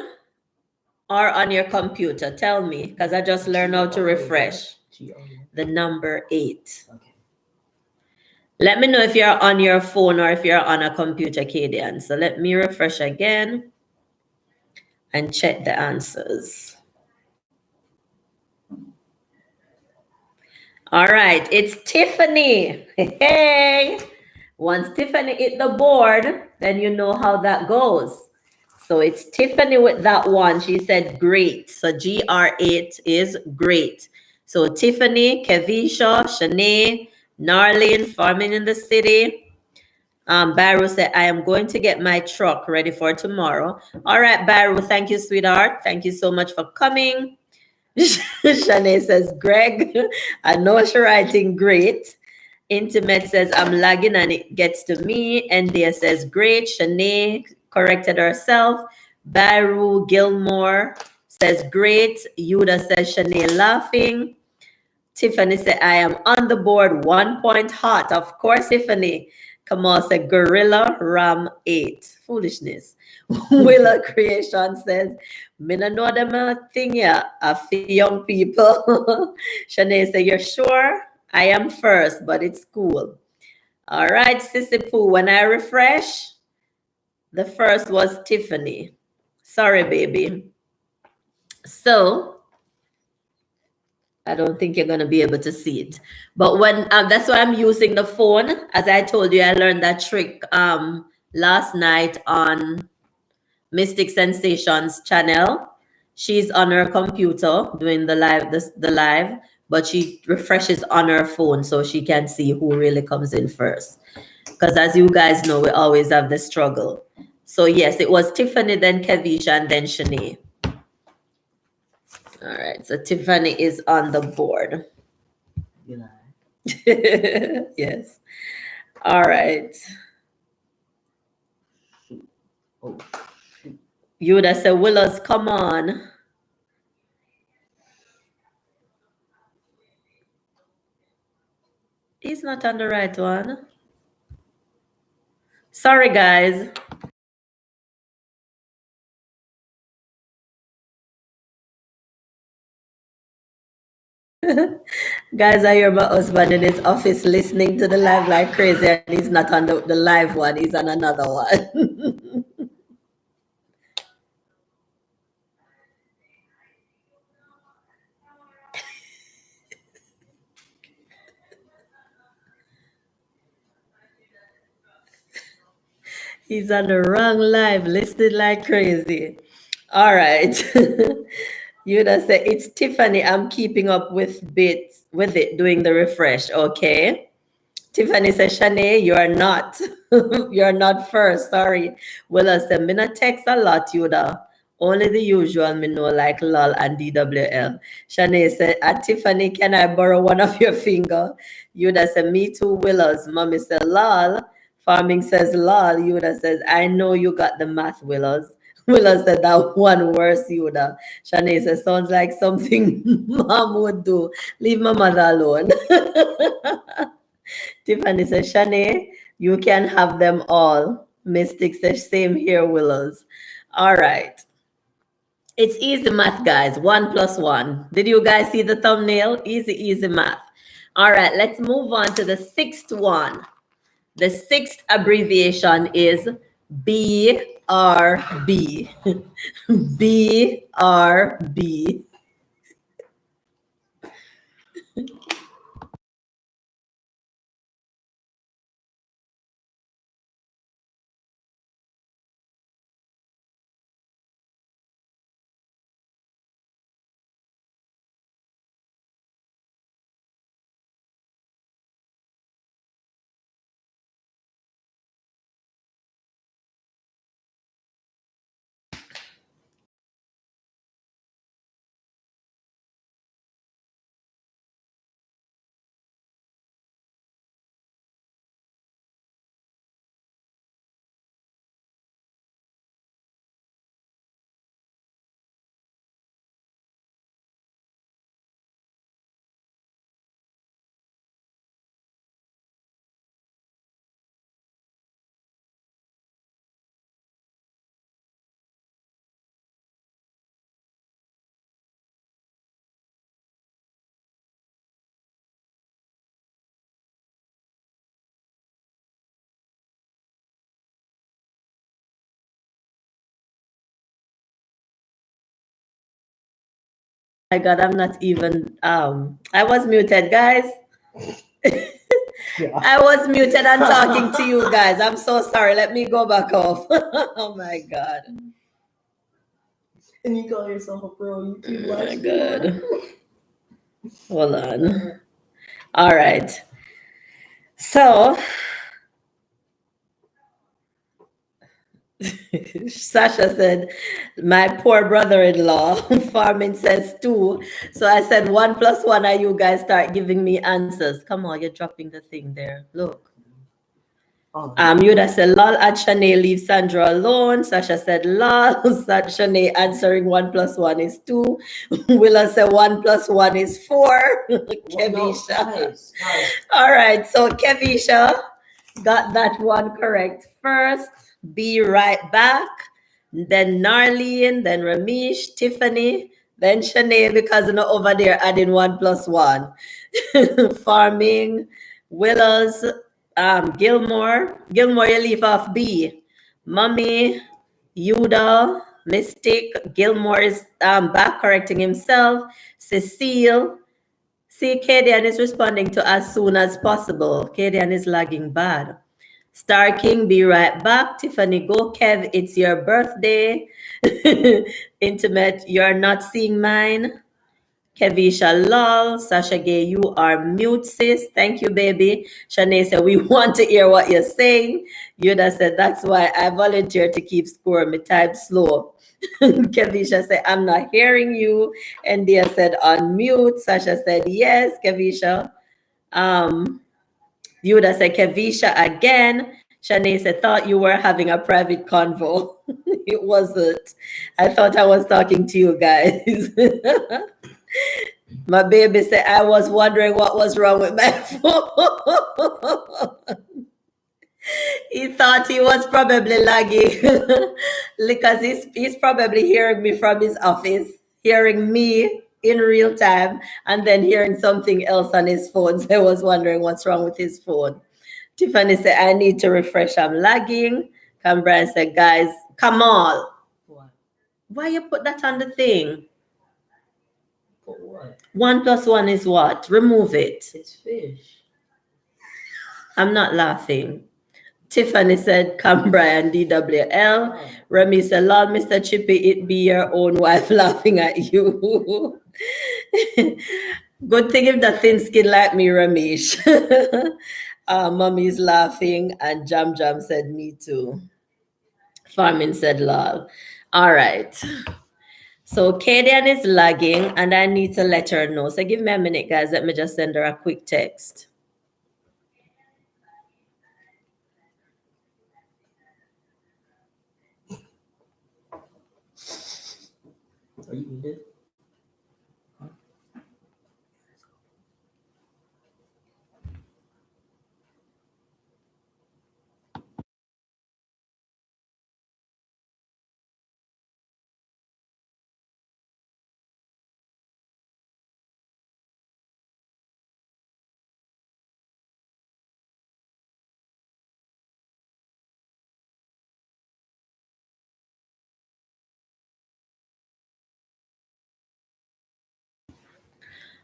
or on your computer? Tell me, because I just learned how to refresh. The number 8. Okay. Let me know if you're on your phone or if you're on a computer, Kadian. So let me refresh again and check the answers. All right, it's Tiffany. Hey, once Tiffany hit the board, then you know how that goes. So it's Tiffany with that one. She said great. So GR8 is great. So Tiffany, Kevisha, Shanae, Narlene, farming in the city. Baru said, I am going to get my truck ready for tomorrow. All right, Baru, thank you, sweetheart. Thank you so much for coming. Shanae says, Greg, I know she's writing great. Intimate says, I'm lagging and it gets to me. India says, great. Shanae corrected herself. Baru Gilmore says, great. Yuda says, Shanae laughing. Tiffany said, I am on the board, 1 point hot. Of course, Tiffany. Kamal said, Gorilla Ram 8. Foolishness. Willa Creation says, me no know them thing yeah, for young people. Shanae said, you're sure? I am first, but it's cool. All right, Sissy Pooh, when I refresh, the first was Tiffany. Sorry, baby. So, I don't think you're going to be able to see it. But when that's why I'm using the phone. As I told you, I learned that trick last night on Mystic Sensations channel. She's on her computer doing the live, but she refreshes on her phone so she can see who really comes in first. Because as you guys know, we always have the struggle. So yes, it was Tiffany, then Kevisha, and then Shanae. All right, so Tiffany is on the board. Yes. All right. Oh. Yuda said, Willows, come on. He's not on the right one. Sorry, guys. Guys, I hear my husband in his office listening to the live like crazy, and he's not on the live one, he's on another one. He's on the wrong live, listening like crazy. All right. You just say it's Tiffany. I'm keeping up with it, doing the refresh. Okay. Tiffany says, Shanae, you are not. You are not first. Sorry. Well, I said, me not text a lot, Yuda. Only the usual, me know, like LOL and DWL. Shanae said, Tiffany, can I borrow one of your finger? Yuda said, me too, Willows. Mommy said, lol. Farming says, lol. Yuda says, I know you got the math, Willows. Willows said, that one worse, Yuda. Shanae says, sounds like something mom would do. Leave my mother alone. Tiffany says, Shanae, you can have them all. Mystic says, same here, Willows. All right. It's easy math, guys. 1 plus 1. Did you guys see the thumbnail? Easy, easy math. All right, let's move on to the sixth one. The sixth abbreviation is BRB. BRB. My God, I'm not even, I was muted, guys. Yeah. I was muted and talking to you guys. I'm so sorry. Let me go back off. Oh my God. And you call yourself a pro YouTube Oh my live God. streamer? Hold on. All right. So, Sasha said, my poor brother-in-law. Farming says 2. So I said 1 plus 1, and you guys start giving me answers. Come on, you're dropping the thing there. Look. Yuda said, lol, at Shanae, leave Sandra alone. Sasha said, lol. Shanae answering 1 plus 1 is 2. Willa said 1 plus 1 is 4. Kevisha. Nice. All right, so Kevisha got that one correct first. Be right back. Then Narlene, then Ramesh, Tiffany, then Shanae, because you know over there adding 1 plus 1. Farming, Willows, Gilmore, you leave off B. Mummy, Yuda, Mystic, Gilmore is back correcting himself. Cecile, see, Kadian is responding to as soon as possible. Kadian is lagging bad. Star King, be right back. Tiffany, go. Kev, it's your birthday. Intimate, you're not seeing mine. Kevisha lol. Sasha Gay, you are mute, sis. Thank you, baby. Shanae said, we want to hear what you're saying. Yuda said, that's why I volunteered to keep score. Me type slow. Kevisha said, I'm not hearing you. And Dia said, unmute. Sasha said, yes, Kevisha. Yuda said, Kevisha again. Shanae said, thought you were having a private convo. It wasn't. I thought I was talking to you guys. My baby said, I was wondering what was wrong with my phone. He thought he was probably lagging because he's probably hearing me from his office, hearing me in real time and then hearing something else on his phone. So I was wondering what's wrong with his phone. Tiffany said, I need to refresh. I'm lagging. Brian said, guys, Kamal, What? why you put that on the thing? For what? 1 + 1 is what? Remove it. It's fish. I'm not laughing. Tiffany said, come Brian, DWL. Oh. Remy said, Lord, Mr. Chippy, it be your own wife laughing at you. Good thing if the thin skin like me, Ramesh. Mommy's laughing, and Jam Jam said, me too. Farming said, lol. All right. So Kadian is lagging, and I need to let her know. So give me a minute, guys. Let me just send her a quick text. Are you muted?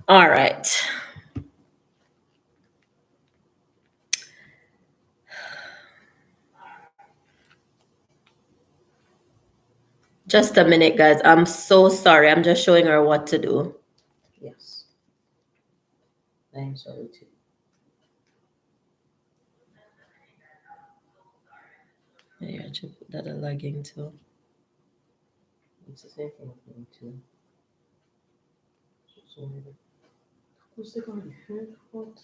All right. Just a minute, guys. I'm so sorry. I'm just showing her what to do. Yes. I am sorry too. Yeah, I should put that a lagging too. It's the same thing with me too. So, who's they gonna be here? What?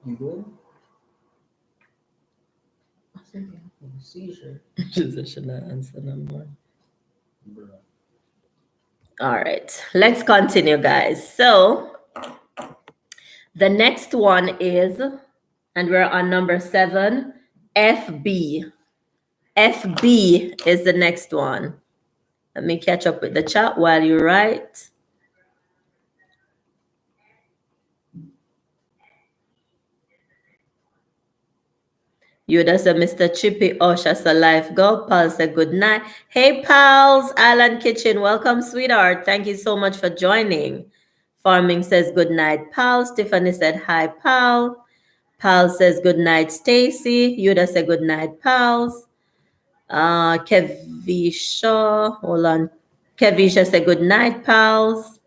You good? I think I'm having a seizure. She should not answer no more. Bruh. All right, let's continue, guys. So the next one is, and we're on number 7, FB. FB is the next one. Let me catch up with the chat while you write. Yoda said, Mr. Chippy Ushers a life go. Paul said, good night. Hey, pals. Island Kitchen. Welcome, sweetheart. Thank you so much for joining. Farming says, good night, pal. Tiffany said, hi, pal. Pal says, good night, Stacy. Yoda said, good night, pals. Kevisha. Hold on. Kevisha said, good night, pals.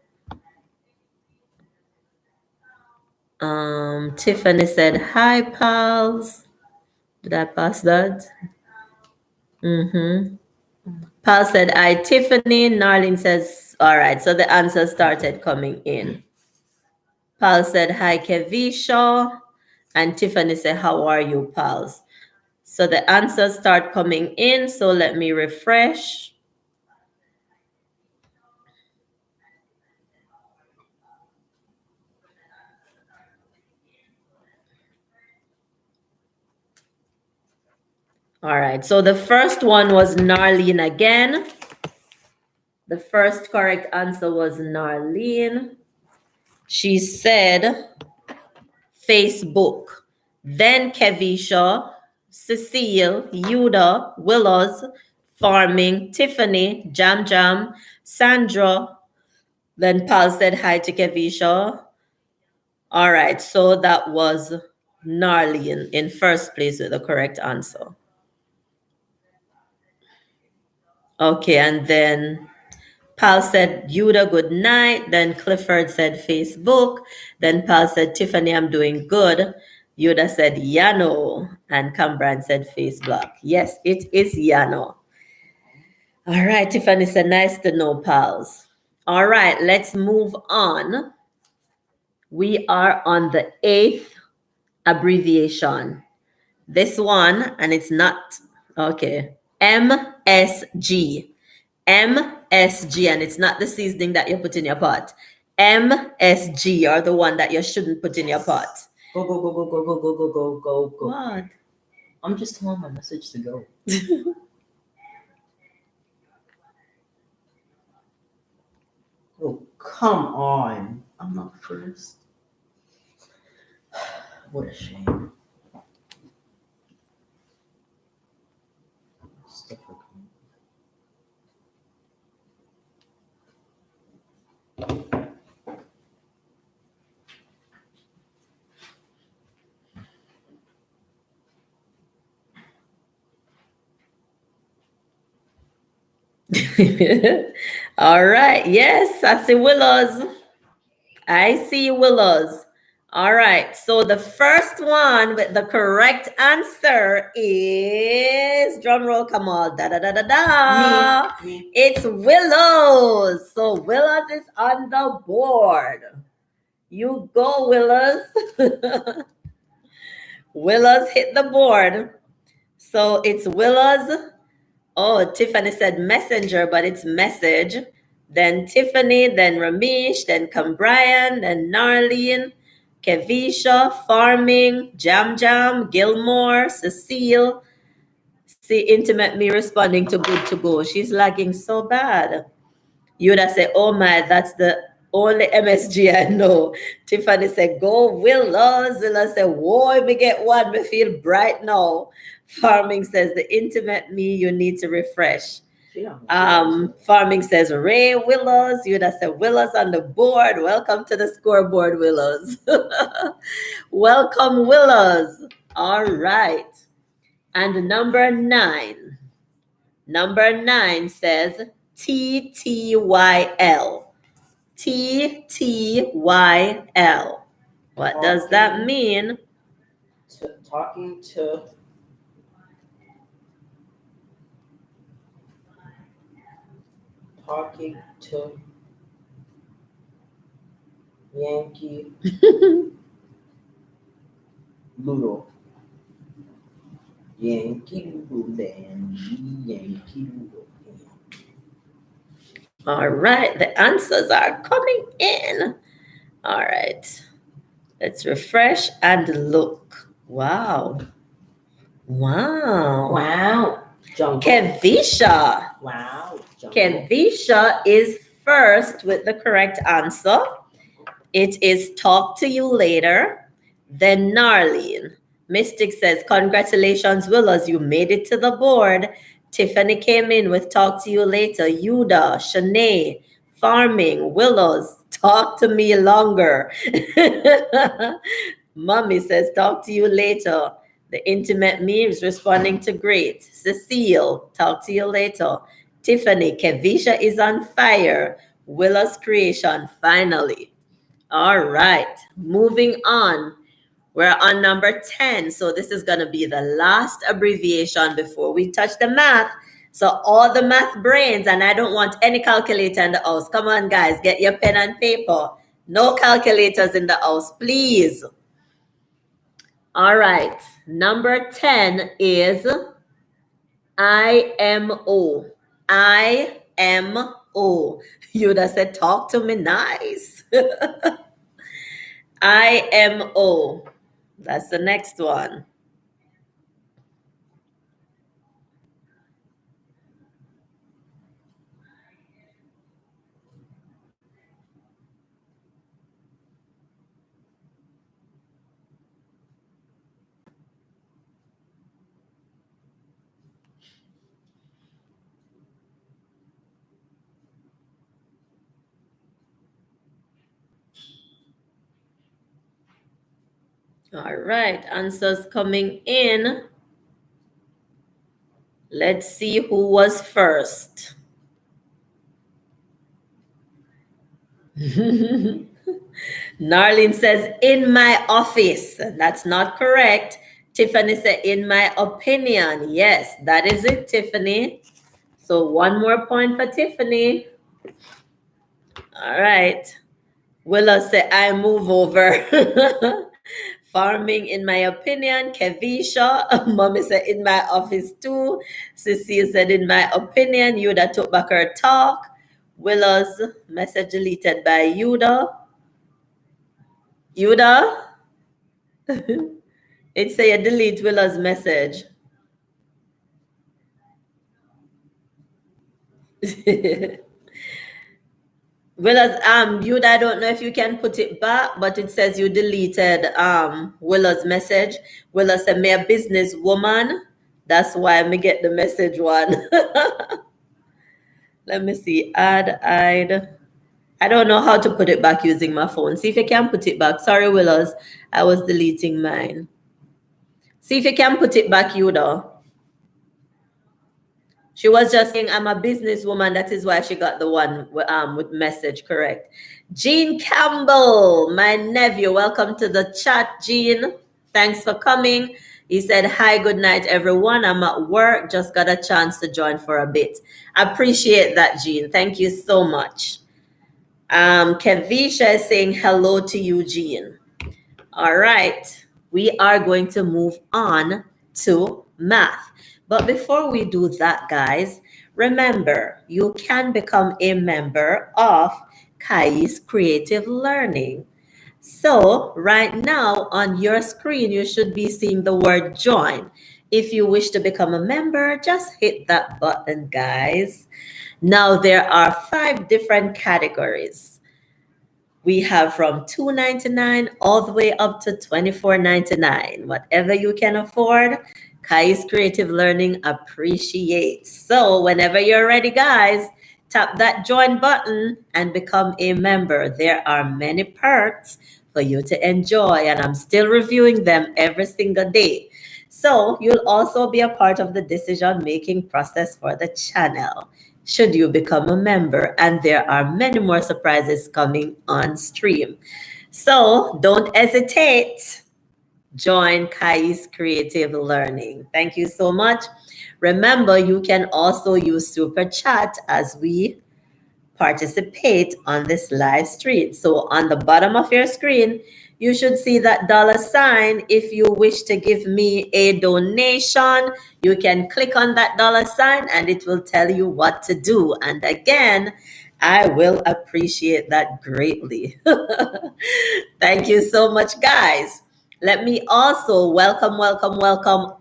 Tiffany said, hi, pals. Did I pass that? Paul said, hi, Tiffany. Narlene says, all right. So the answers started coming in. Paul said, hi, Kevisha. And Tiffany said, how are you, pals? So the answers start coming in. So let me refresh. All right. So the first one was Narlene again. The first correct answer was Narlene. She said Facebook. Then Kevisha, Cecile, Yuda, Willows, Farming, Tiffany, Jam Jam, Sandra. Then Paul said hi to Kevisha. All right, so that was Narlene in first place with the correct answer. Okay, and then Paul said, Yuda, good night. Then Clifford said, Facebook. Then Paul said, Tiffany, I'm doing good. Yuda said, Yano. And Cambran said, Facebook. Yes, it is Yano. All right, Tiffany said, nice to know, pals. All right, let's move on. We are on the 8th abbreviation. This one, and it's not, okay, MSG. MSG. MSG, and it's not the seasoning that you put in your pot. MSG are the one that you shouldn't put in your pot. Go, go, go, go, go, go, go, go, go, go, go. What? I'm just telling my message to go. Oh, come on. I'm not first. What a shame. Stuff like All right. Yes, I see Willows. I see Willows. All right. So the first one with the correct answer is drum roll, come on. Da da da da da. me. It's Willows. So Willows is on the board. You go, Willows. Willows hit the board. So it's Willows. Oh, Tiffany said messenger, but it's message. Then Tiffany, then Ramesh, then Cambrian, then Narlene, Kevisha, Farming, Jam Jam, Gilmore, Cecile. See Intimate Me responding to good to go. She's lagging so bad. You'd have said, oh my, that's the only MSG I know. Tiffany said, go Willows. Willows said, whoa, me get one. Me feel bright now. Farming says, the Intimate Me, you need to refresh. Farming says, Ray Willows. You'd have said, Willows on the board. Welcome to the scoreboard, Willows. Welcome, Willows. All right. And number 9. Number 9 says, TTYL. TTYL. What does that mean? Talking to Yankee Doodle. Yankee Doodle and Yankee Doodle. All right, the answers are coming in. All right, let's refresh and look. Wow. Wow. Wow. Kevisha. Wow. Kevisha is first with the correct answer. It is talk to you later. Then Narlene. Mystic says, congratulations, Willows. You made it to the board. Tiffany came in with talk to you later. Yuda, Shanae, Farming, Willows, talk to me longer. Mommy says, talk to you later. The Intimate Me is responding to great. Cecile, talk to you later. Tiffany, Kevisha is on fire. Willows creation, finally. All right, moving on. We're on number 10. So this is going to be the last abbreviation before we touch the math. So all the math brains, and I don't want any calculator in the house. Come on, guys, get your pen and paper. No calculators in the house, please. All right, number 10 is IMO. IMO. You'd have said, talk to me nice. IMO. That's the next one. All right, answers coming in. Let's see who was first. Narlene says, in my office. That's not correct. Tiffany said, in my opinion. Yes, that is it, Tiffany. So one more point for Tiffany. All right. Willow said, I move over. Farming, in my opinion. Kevisha, Mommy said, in my office too. Cecile said, in my opinion. Yuda took back her talk. Willow's message deleted by Yuda. Yuda? It say you delete Willow's message. Willow's Yuda, I don't know if you can put it back, but it says you deleted Willow's message. Willow said, me a business woman. That's why me get the message one. Let me see. I don't know how to put it back using my phone. See if you can put it back. Sorry, Willows. I was deleting mine. See if you can put it back, Yuda. She was just saying, I'm a businesswoman. That is why she got the one with message correct. Jean Campbell, my nephew. Welcome to the chat, Jean. Thanks for coming. He said, hi, good night, everyone. I'm at work. Just got a chance to join for a bit. I appreciate that, Jean. Thank you so much. Kevisha is saying hello to you, Jean. All right. We are going to move on to math. But before we do that, guys, remember, you can become a member of KAYIE'S Creative Learning. So right now on your screen, you should be seeing the word join. If you wish to become a member, just hit that button, guys. Now there are 5 different categories. We have from $2.99 all the way up to $24.99. Whatever you can afford, KAYIE'S Creative Learning appreciates. So whenever you're ready, guys, tap that join button and become a member. There are many perks for you to enjoy, and I'm still reviewing them every single day. So you'll also be a part of the decision-making process for the channel should you become a member, and there are many more surprises coming on stream. So don't hesitate. Join KAYIE'S Creative Learning. Thank you so much. Remember, you can also use Super Chat as we participate on this live stream. So on the bottom of your screen, you should see that $sign. If you wish to give me a donation, you can click on that $sign and it will tell you what to do. And again, I will appreciate that greatly. Thank you so much, guys. Let me also welcome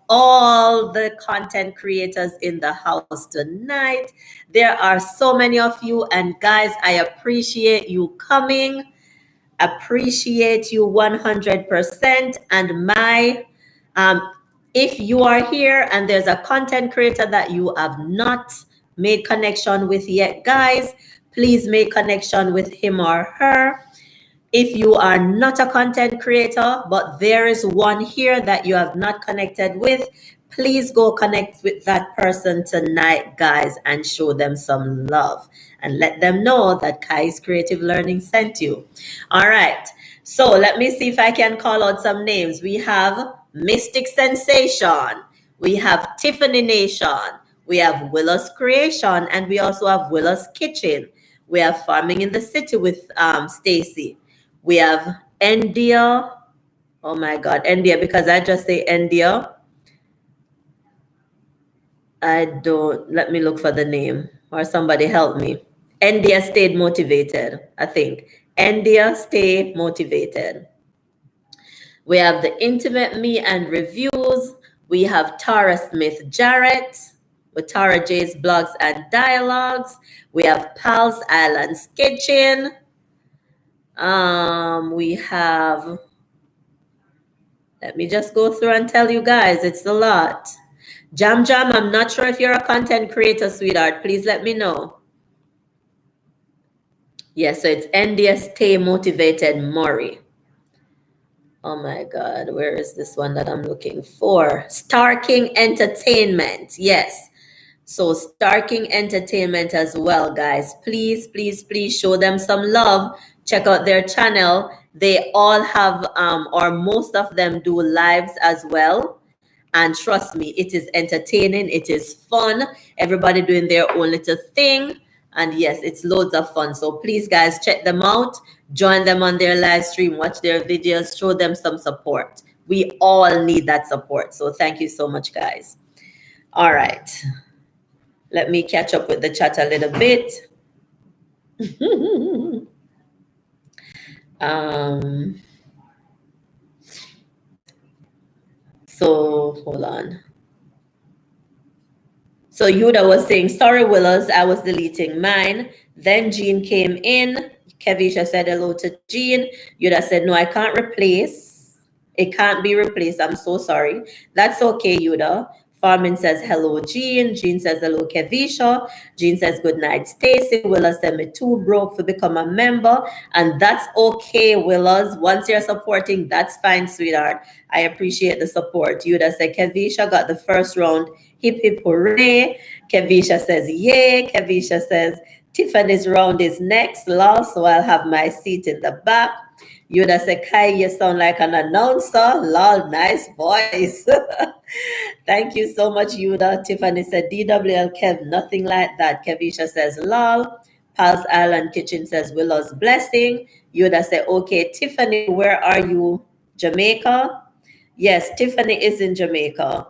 all the content creators in the house tonight. There are so many of you, and guys, I appreciate you coming. Appreciate you 100%. And if you are here and there's a content creator that you have not made connection with yet, guys, please make connection with him or her. If you are not a content creator, but there is one here that you have not connected with, please go connect with that person tonight, guys, and show them some love and let them know that KAYIE'S Creative Learning sent you. All right. So let me see if I can call out some names. We have Mystic Sensation. We have Tiffany Nation. We have Willow's Creation. And we also have Willow's Kitchen. We have Farming in the City with Stacy. We have India. Oh my God, India, because I just say India. Let me look for the name or somebody help me. India stayed motivated, I think. India stay motivated. We have the Intimate Me and Reviews. We have Tara Smith Jarrett with Tara J's Blogs and Dialogues. We have Pal's Island's Kitchen. We have, let me just go through and tell you guys, it's a lot. Jam, I'm not sure if you're a content creator, sweetheart. Please let me know. Yes, so it's India Stay Motivated Murray. Oh my God, where is this one that I'm looking for? Star King Entertainment. Yes. So Star King Entertainment as well, guys. Please, please, please show them some love. Check out their channel. They all have, or most of them do lives as well. And trust me, it is entertaining. It is fun. Everybody doing their own little thing. And yes, it's loads of fun. So please, guys, check them out. Join them on their live stream. Watch their videos. Show them some support. We all need that support. So thank you so much, guys. All right. Let me catch up with the chat a little bit. um, so hold on. So Yuda was saying, sorry, Willows, I was deleting mine. Then Jean came in. Kevisha said hello to Jean. Yuda said, no, I can't replace. It can't be replaced. I'm so sorry. That's okay, Yuda. Farman says, hello, Jean. Jean says, hello, Kevisha. Jean says, good night, Stacy. Willa said, me too broke to become a member. And that's okay, Willas. Once you're supporting, that's fine, sweetheart. I appreciate the support. Yuda said, Kevisha got the first round. Hip, hip, hooray. Kevisha says, yay. Kevisha says, Tiffany's round is next, lol, so I'll have my seat in the back. Yuda said, Kai, you sound like an announcer. Lol, nice voice. Thank you so much, Yuda. Tiffany said, DWL Kev, nothing like that. Kevisha says, lol. Pals Island Kitchen says, Willow's blessing. Yuda said, okay, Tiffany, where are you? Jamaica? Yes, Tiffany is in Jamaica.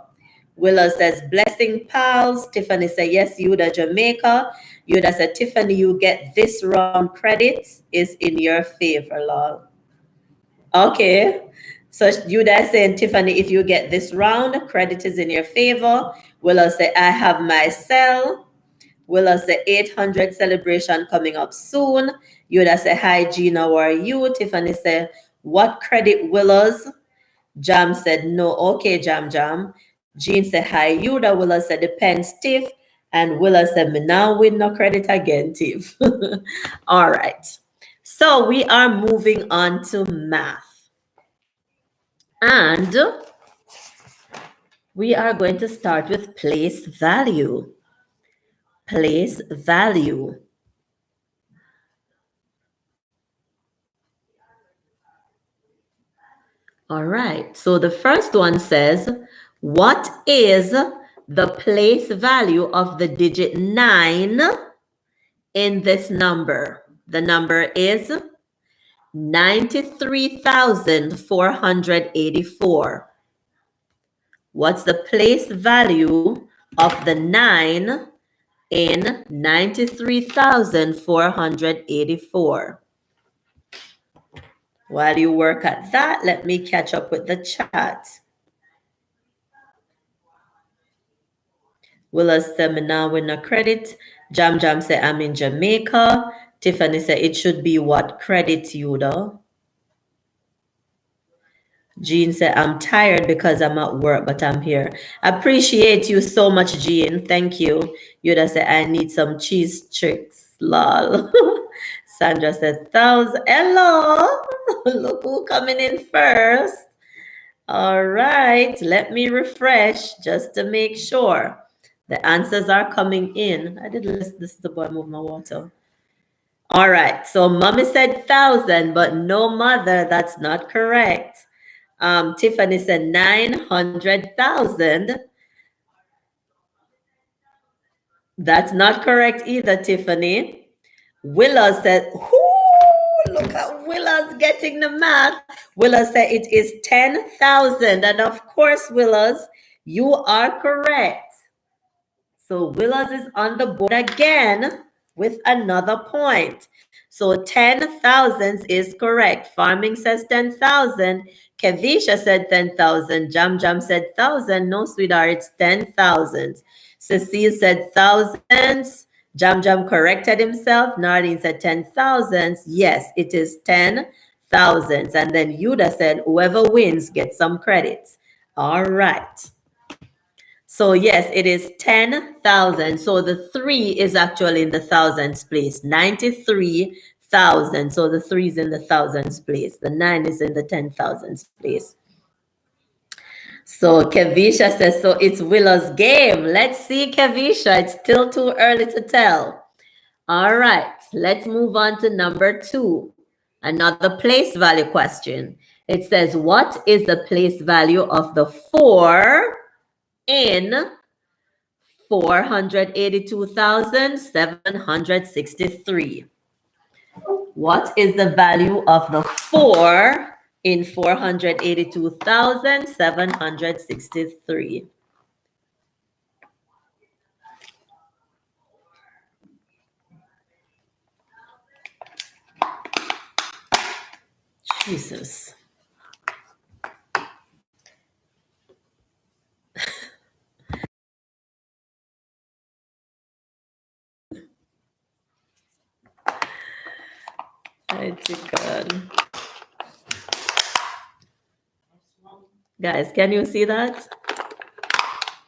Willow says, blessing pals. Tiffany said, yes, Yuda, Jamaica. Yuda said, Tiffany, you get this round credits is in your favor, lol. Okay. So Yuda saying, Tiffany, if you get this round, credit is in your favor. Willow say, I have my cell. Willow say, 800 celebration coming up soon. Yuda say, hi, Gina, how are you? Tiffany say, what credit, Willows? Jam said, no. Okay, Jam. Jean said, hi, Yuda. Willow said, depends, Tiff. And Willow said, me now win no credit again, Tiff. All right. So we are moving on to math. And we are going to start with place value. Place value. All right. So the first one says, what is the place value of the digit 9 in this number? The number is 93,484. What's the place value of the 9 in 93,484? While you work at that, let me catch up with the chat. Willis said, me now win a credit. Jam said, I'm in Jamaica. Tiffany said, it should be what credit, Yuda? Jean said, I'm tired because I'm at work, but I'm here. Appreciate you so much, Jean. Thank you. Yuda said, I need some cheese tricks. Lol. Sandra said, 1,000. Hello. Look who coming in first. All right. Let me refresh just to make sure. The answers are coming in. I did list this the boy move my water. All right. So mommy said 1,000, but no mother. That's not correct. Tiffany said 900,000. That's not correct either, Tiffany. Willa said, look at Willa's getting the math. Willa said it is 10,000. And of course, Willa's, you are correct. So Willows is on the board again with another point. So 10,000 is correct. Farming says 10,000. Kevisha said 10,000. Jam said 1,000. No, sweetheart, it's 10,000. Cecile said thousands. Jam corrected himself. Nardine said 10,000. Yes, it is 10,000. And then Yuda said whoever wins gets some credits. All right. So yes, it is 10,000. So the 3 is actually in the thousands place. 93,000. So the 3 is in the thousands place. The 9 is in the 10,000s place. So Kevisha says, so it's Willow's game. Let's see, Kevisha. It's still too early to tell. All right, let's move on to number 2. Another place value question. It says, what is the place value of the 4 in 482,763? What is the value of the 4 in 482,763? Jesus. Mighty God. Guys, can you see that?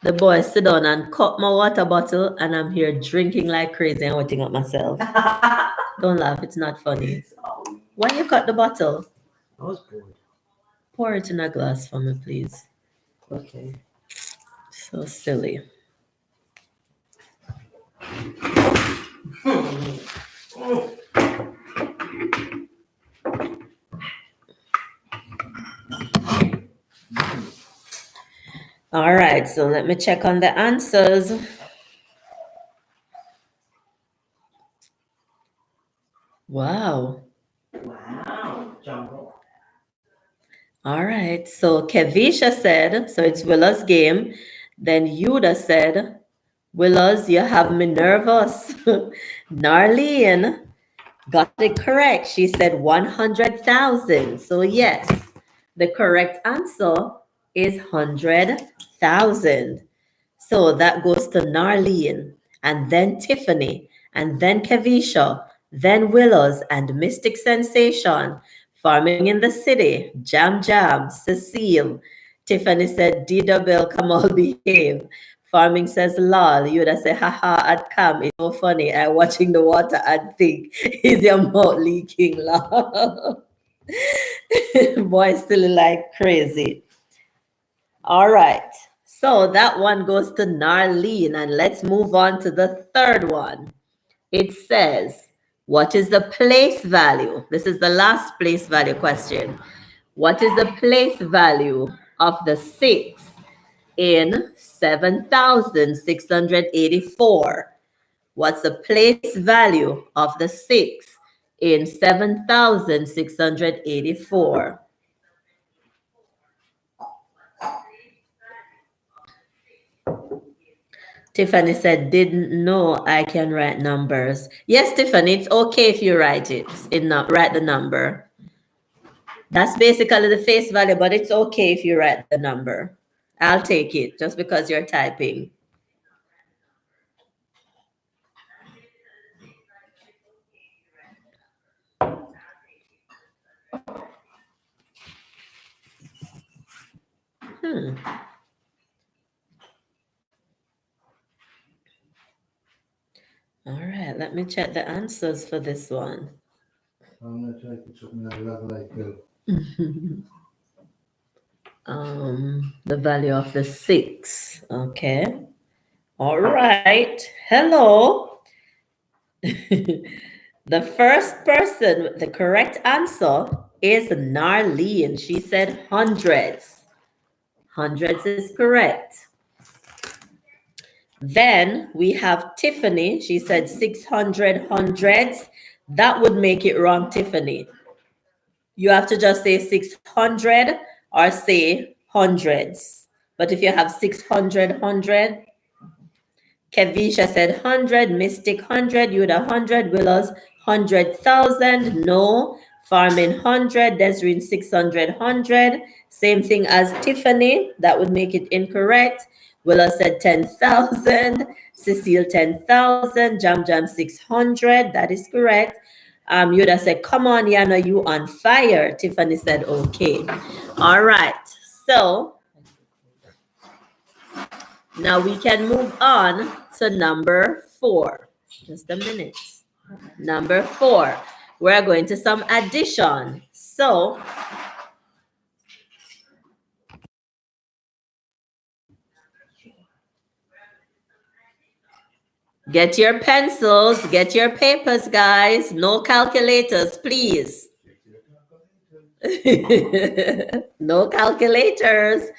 The boy sit down and cut my water bottle, and I'm here drinking like crazy and wetting up myself. Don't laugh, it's not funny. Why you cut the bottle? I was bored. Pour it in a glass for me, please. Okay. So silly. All right, so let me check on the answers. Wow. Wow, jungle. All right, so Kevisha said, so it's Willa's game. Then Yuda said, Willows, you have me nervous. Narlene got it correct. She said 100,000. So yes, the correct answer is 100,000. So that goes to Narlene, and then Tiffany, and then Kevisha, then Willows and Mystic Sensation. Farming in the City, Jam Jam, Cecile. Tiffany said, DW, come all behave. Farming says, lol. You'd say, haha, at Cam. It's so funny. I watching the water and think, is your mouth leaking? Lol. Boy, still like crazy. All right. So that one goes to Narlene. And let's move on to the third one. It says, what is the place value? This is the last place value question. What is the place value of the 6 in 7,684? What's the place value of the 6 in 7,684? Tiffany said, didn't know I can write numbers. Yes, Tiffany, it's okay if you write it, write the number. That's basically the face value, but it's okay if you write the number. I'll take it just because you're typing. All right, let me check the answers for this one. I'm going to take it something at level A2. The value of the 6. Okay. All right. Hello. The first person with the correct answer is Narlene. She said hundreds. Hundreds is correct. Then we have Tiffany. She said 600 hundreds. That would make it wrong, Tiffany. You have to just say 600 or say hundreds. But if you have 600 hundred, Kevisha said 100, Mystic 100, Yuda 100, Willows 100,000, no. Farming 100, Desiree 600 100. Same thing as Tiffany, that would make it incorrect. Willow said 10,000, Cecile 10,000, Jam Jam 600, that is correct. Yuda said, come on, Yana, you on fire. Tiffany said, okay. All right, so now we can move on to number 4. Just a minute. Number 4. We're going to some addition. So get your pencils, get your papers, guys. No calculators, please. No calculators.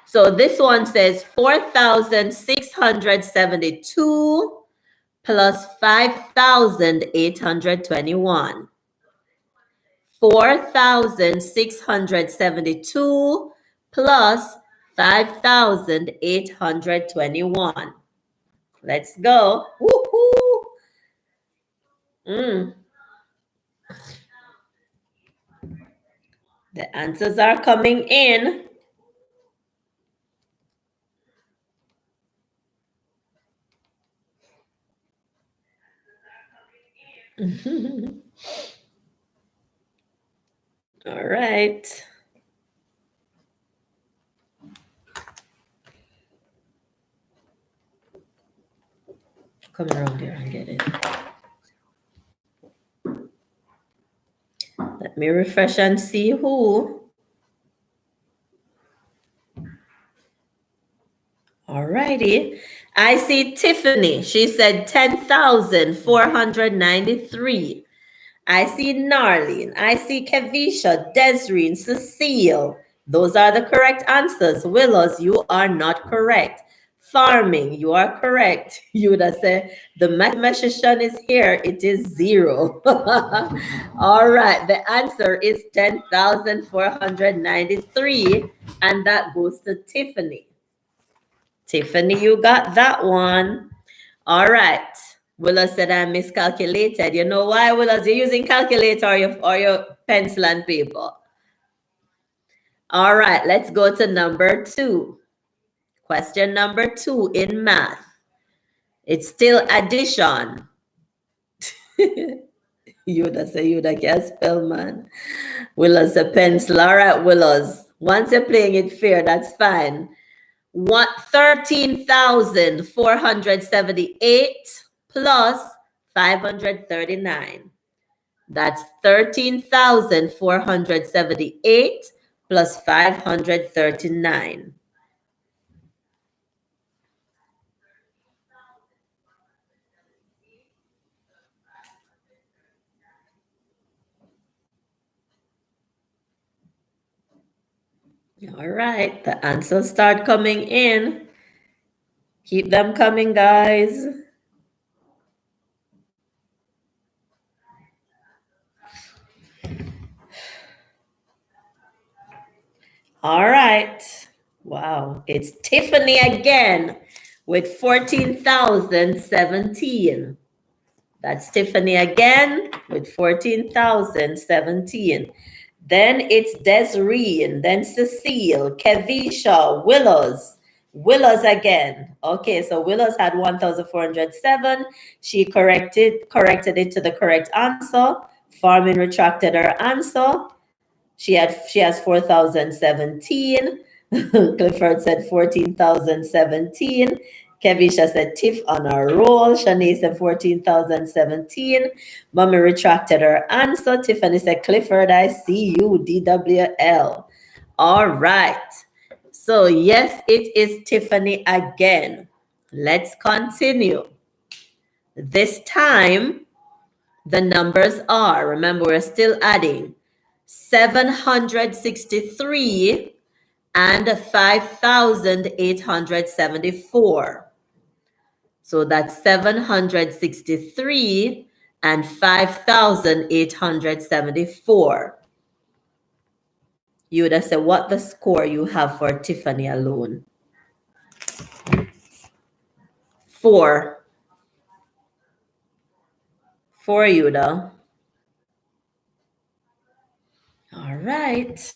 So this one says 4,672 plus 5,821. 4,672 plus 5,821. Let's go. Woohoo! The answers are coming in. All right. Come around here and get it. Let me refresh and see who. All righty. I see Tiffany. She said 10,493. I see Narlene. I see Kavisha, Desreen, Cecile. Those are the correct answers. Willows, you are not correct. Farming, you are correct. You would have said the mathematician is here. It is 0. All right. The answer is 10,493. And that goes to Tiffany. Tiffany, you got that one. All right. Willow said I miscalculated. You know why, Willow? You're using calculator or your pencil and paper. All right, let's go to number 2. Question number 2 in math. It's still addition. You'd say you'd can't spell, man. Willow's a pencil. All right, Willows. Once you're playing it fair, that's fine. 13,478 plus 539. That's 13,478 plus 539. All right, the answers start coming in. Keep them coming, guys. All right. Wow, it's Tiffany again with 14,017. That's Tiffany again with 14,017. Then it's Desreen, then Cecile, Kavisha, Willows. Willows again. Okay, so Willows had 1,407. She corrected it to the correct answer. Farming retracted her answer. She has 4,017. Clifford said 14,017. Kevisha said Tiff on a roll. Shanae said 14,017. Mommy retracted her answer. Tiffany said Clifford, I see you. DWL. All right. So yes, it is Tiffany again. Let's continue. This time, the numbers are, remember, we're still adding 763 and 5,874. So that's 763 and 5,874. You would have said what the score you have for Tiffany alone. 4. 4, Yuda. All right.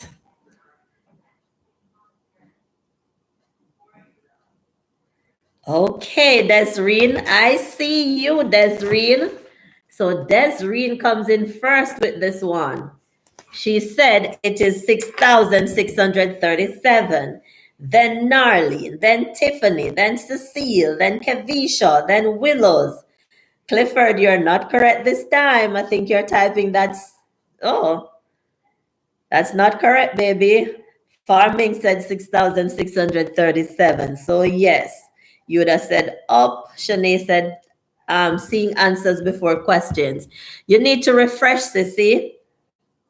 Okay, Desreen, I see you, Desreen. So Desreen comes in first with this one. She said it is 6,637. Then Narlene, then Tiffany, then Cecile, then Kavisha, then Willows. Clifford, you're not correct this time. I think you're typing that's not correct, baby. Farming said 6,637. So yes, you would have said up. Shanae said seeing answers before questions. You need to refresh, Sissy.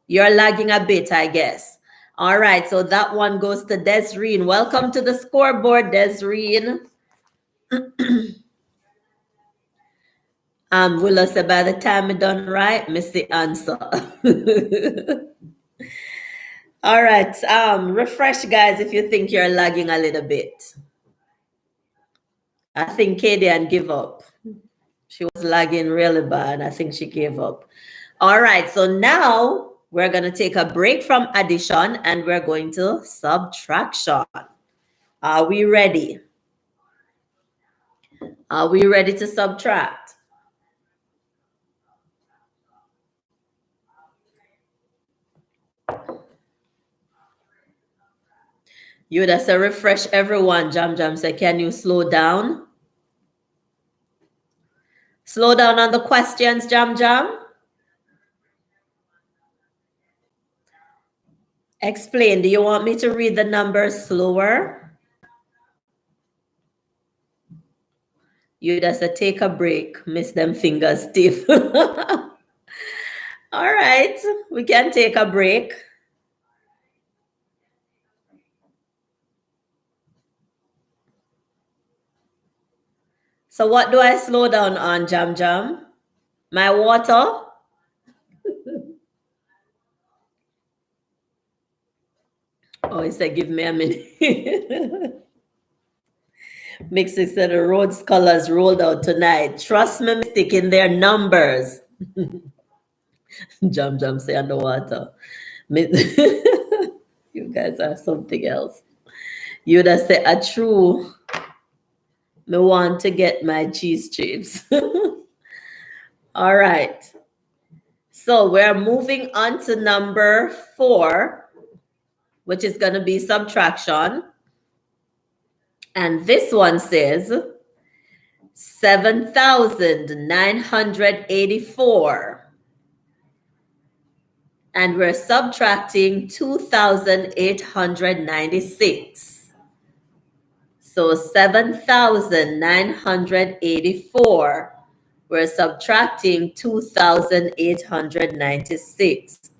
You're lagging a bit, I guess. All right, so that one goes to Desreen. Welcome to the scoreboard, Desreen. Willow said by the time we done right, miss the answer. All right, refresh, guys, if you think you're lagging a little bit. I think Katie and give up. She was lagging really bad. I think she gave up. All right, so now We're going to take a break from addition and we're going to subtraction. Are we ready? Are we ready to subtract? You would have to refresh everyone. Jam Jam said, can you slow down? Slow down on the questions, Jam Jam. Explain. Do you want me to read the numbers slower? You just take a break. Miss them fingers stiff. All right. We can take a break. So what do I slow down on, Jam Jam? My water? Oh, he said, give me a minute. Mixing said the road scholars rolled out tonight. Trust me, stick in their numbers. Jam Jam say underwater. You guys are something else. You'd have said a true. Me want to get my cheese chips. All right. So we're moving on to number 4, which is going to be subtraction. And this one says 7,984. And we're subtracting 2,896. So 7,984. We're subtracting 2,896.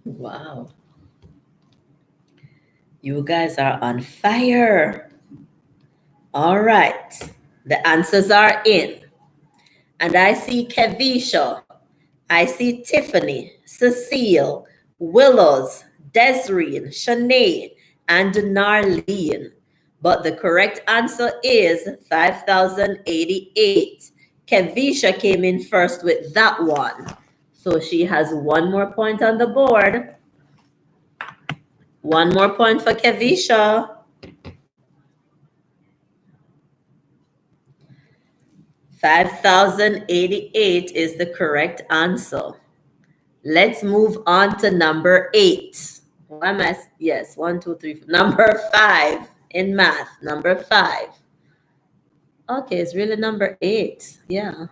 Wow. You guys are on fire. All right. The answers are in. And I see Kevisha. I see Tiffany, Cecile, Willows, Desireen, Shanae, and Narlene. But the correct answer is 5,088. Kevisha came in first with that one. So she has 1 more point on the board. 1 more point for Kevisha. 5,088 is the correct answer. Let's move on to number 8. Why am I? Yes, 1, 2, 3. Number 5 in math. Number 5. Okay, it's really number 8. Yeah.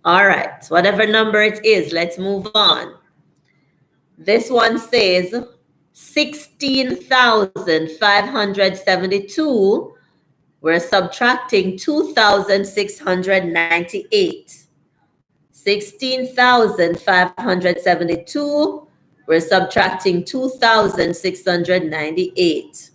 All right. Whatever number it is, let's move on. This one says 16,572. We're subtracting 2,698. 16,572. We're subtracting 2,698.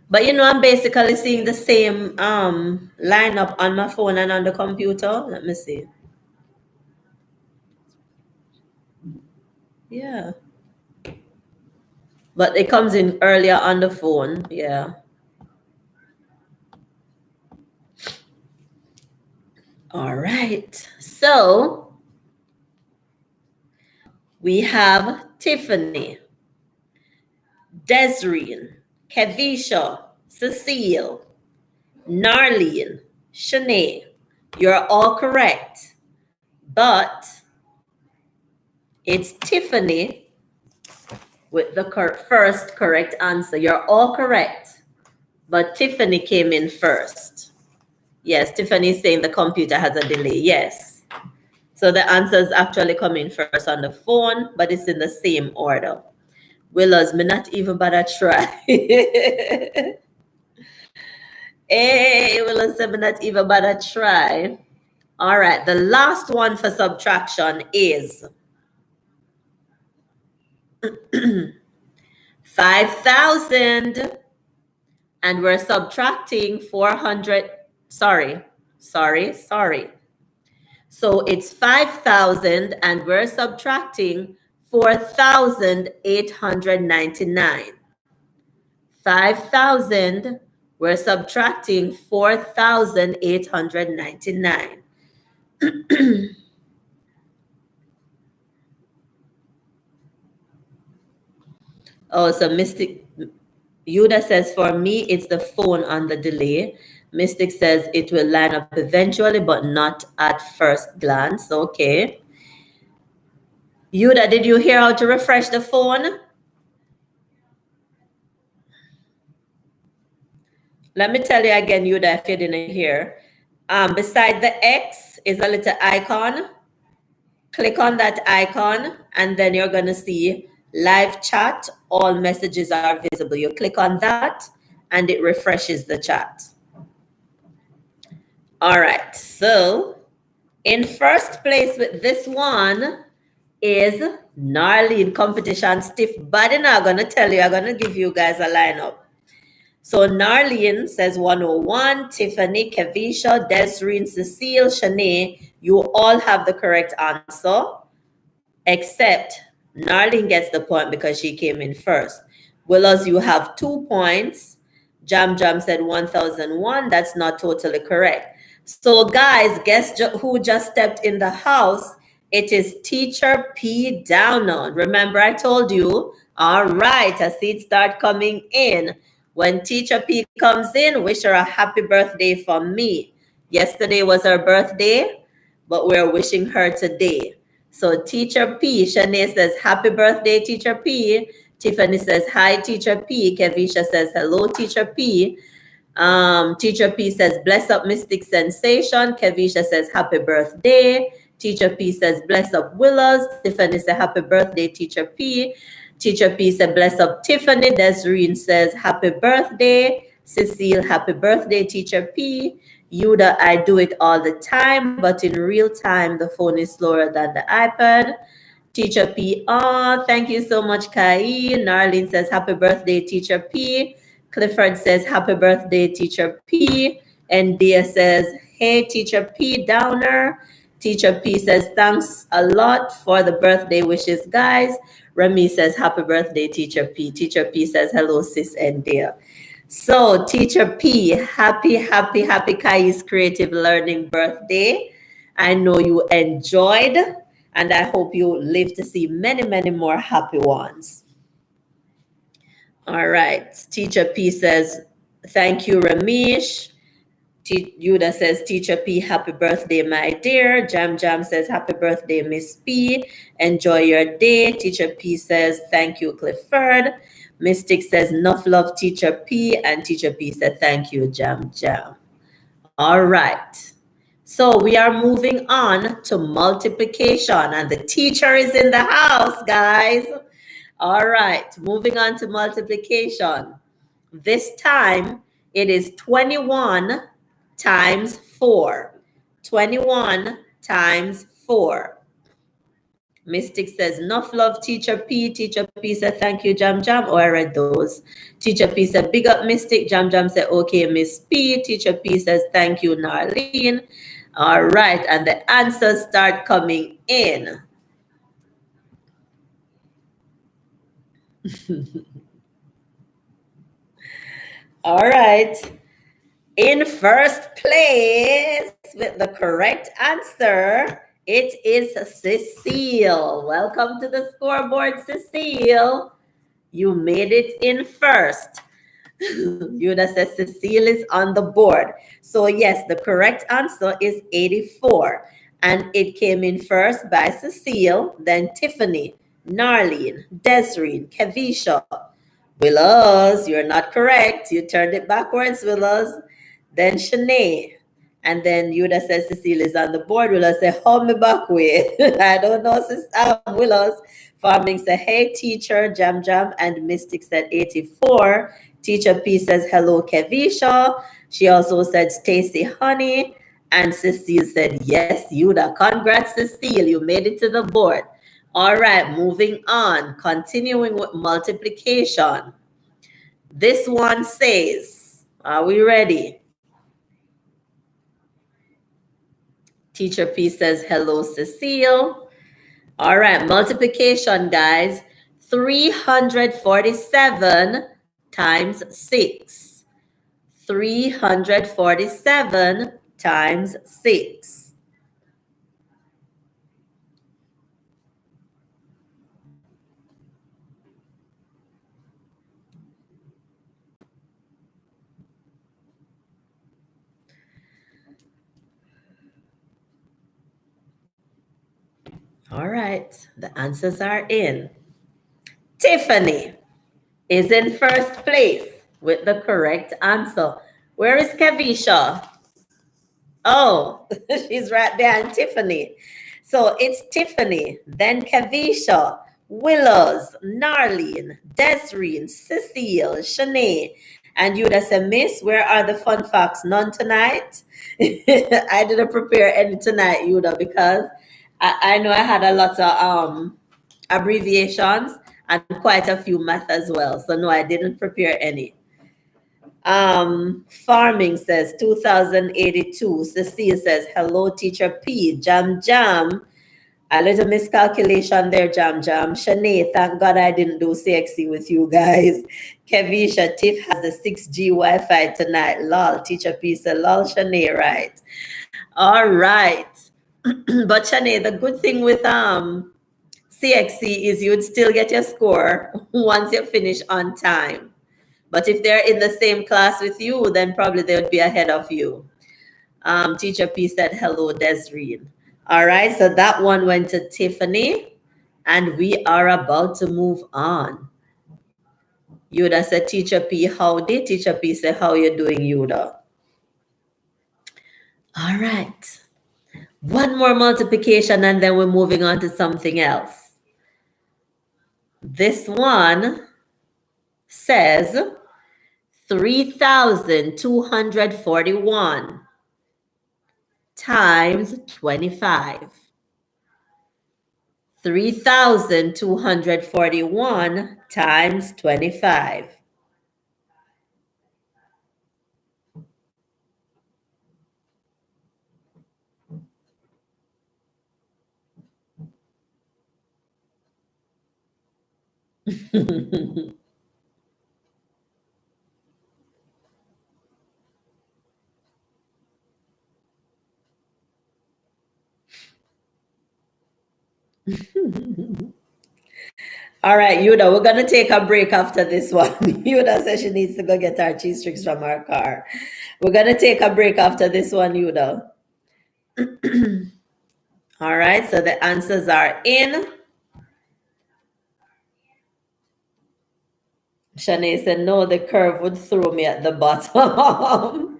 But you know, I'm basically seeing the same lineup on my phone and on the computer. Let me see. Yeah. But it comes in earlier on the phone. Yeah. All right. So we have Tiffany, Desireen, Kevisha, Cecile, Narlene, Shanae. You're all correct. But it's Tiffany with the first correct answer. You're all correct. But Tiffany came in first. Yes, Tiffany is saying the computer has a delay. Yes. So the answer is actually coming first on the phone, but it's in the same order. Willows, me not even bother try. Hey, Willows said me not even bother try. All right, the last one for subtraction is 5,000. And we're subtracting 400. Sorry. So it's 5,000 and we're subtracting 4,899. 5,000, we're subtracting 4,899. Oh, so Mystic Yuda says, for me, it's the phone on the delay. Mystic says it will line up eventually, but not at first glance. Okay. Yuda, did you hear how to refresh the phone? Let me tell you again, Yuda, if you didn't hear. Beside the X is a little icon. Click on that icon, and then you're going to see live chat. All messages are visible. You click on that, and it refreshes the chat. All right. So in first place with this one is Narlene Competition Stiff Body. Now I'm going to tell you, I'm going to give you guys a lineup. So Narlene says 101, Tiffany, Kavisha, Desireen, Cecile, Shanae, you all have the correct answer, except Narlene gets the point because she came in first. Willows, you have 2 points. Jam Jam said 1001. That's not totally correct. So guys, guess who just stepped in the house? It is Teacher P Downer. Remember I told you? All right, I see it start coming in. When Teacher P comes in, wish her a happy birthday from me. Yesterday was her birthday, but we're wishing her today. So Teacher P, Shanae says, happy birthday, Teacher P. Tiffany says, hi, Teacher P. Kevisha says, hello, Teacher P. Teacher P says, bless up Mystic Sensation. Kevisha says, happy birthday. Teacher P says, bless up Willows. Tiffany says, happy birthday, Teacher P. Teacher P said, bless up Tiffany. Desireen says, happy birthday. Cecile, happy birthday, Teacher P. Yuda, I do it all the time, but in real time, the phone is slower than the iPad. Teacher P, oh, thank you so much, Kai. Narlene says, happy birthday, Teacher P. Clifford says, happy birthday, Teacher P. And Dia says, hey, Teacher P, Downer. Teacher P says, thanks a lot for the birthday wishes, guys. Remy says, happy birthday, Teacher P. Teacher P says, hello, sis and Dia. So, Teacher P, happy KAYIE'S Creative Learning birthday. I know you enjoyed, and I hope you live to see many, many more happy ones. All right. Teacher P says, thank you, Ramesh. Yuda says, Teacher P, happy birthday, my dear. Jam Jam says, happy birthday, Miss P. Enjoy your day. Teacher P says, thank you, Clifford. Mystic says, enough love, Teacher P. And Teacher P said, thank you, Jam Jam. All right. So we are moving on to multiplication. And the teacher is in the house, guys. All right. Moving on to multiplication. This time, it is 21 times 4. 21 times 4. Mystic says, enough love, Teacher P. Teacher P said, thank you, Jam Jam. Oh, I read those. Teacher P said, big up, Mystic. Jam Jam said, okay, Miss P. Teacher P says, thank you, Narlene. All right, and the answers start coming in. All right. In first place with the correct answer, it is Cecile. Welcome to the scoreboard, Cecile. You made it in first. Yuda says Cecile is on the board. So yes, the correct answer is 84. And it came in first by Cecile, then Tiffany, Narlene, Desireen, Kavisha. Willows, you're not correct. You turned it backwards, Willows. Then Shanae. And then Yuda says Cecile is on the board. Willows say, hold me back way. I don't know, Willows. Farming said, hey, teacher, Jam Jam. And Mystic said 84. Teacher P says, hello, Kevisha. She also said, Stacy, honey. And Cecile said, yes, Yuda. Congrats, Cecile. You made it to the board. All right, moving on. Continuing with multiplication. This one says, are we ready? Teacher P says, hello, Cecile. All right, multiplication, guys. 347 times 6. 347 times 6. All right, the answers are in. Tiffany is in first place with the correct answer. Where is Kavisha? Oh, she's right behind Tiffany. So it's Tiffany, then Kavisha, Willows, Narlene, Desreen, Cecile, Shanae, and you'd have said, Miss, where are the fun facts? None tonight? I didn't prepare any tonight, Yuda, because I know I had a lot of abbreviations and quite a few math as well. So no, I didn't prepare any. Farming says 2082. Cecile says, hello, teacher P. Jam Jam. A little miscalculation there, Jam Jam. Shanae, thank God I didn't do CXC with you guys. Kevisha, Tiff has the 6G Wi-Fi tonight. Lol, teacher P said, lol, Shanae, right. All right. But Shanae, the good thing with CXC is you'd still get your score once you finish on time. But if they're in the same class with you, then probably they would be ahead of you. Teacher P said, hello, Desreen. All right, so that one went to Tiffany, and we are about to move on. Yuda said, Teacher P, howdy. Teacher P said, how you doing, Yuda? All right. One more multiplication, and then we're moving on to something else. This one says 3,241 times 25. 3,241 times 25. All right, Yuda, we're going to take a break after this one. Yuda says she needs to go get our cheese sticks from our car. We're going to take a break after this one, Yuda. All right, so the answers are in. Shanae said, no, the curve would throw me at the bottom.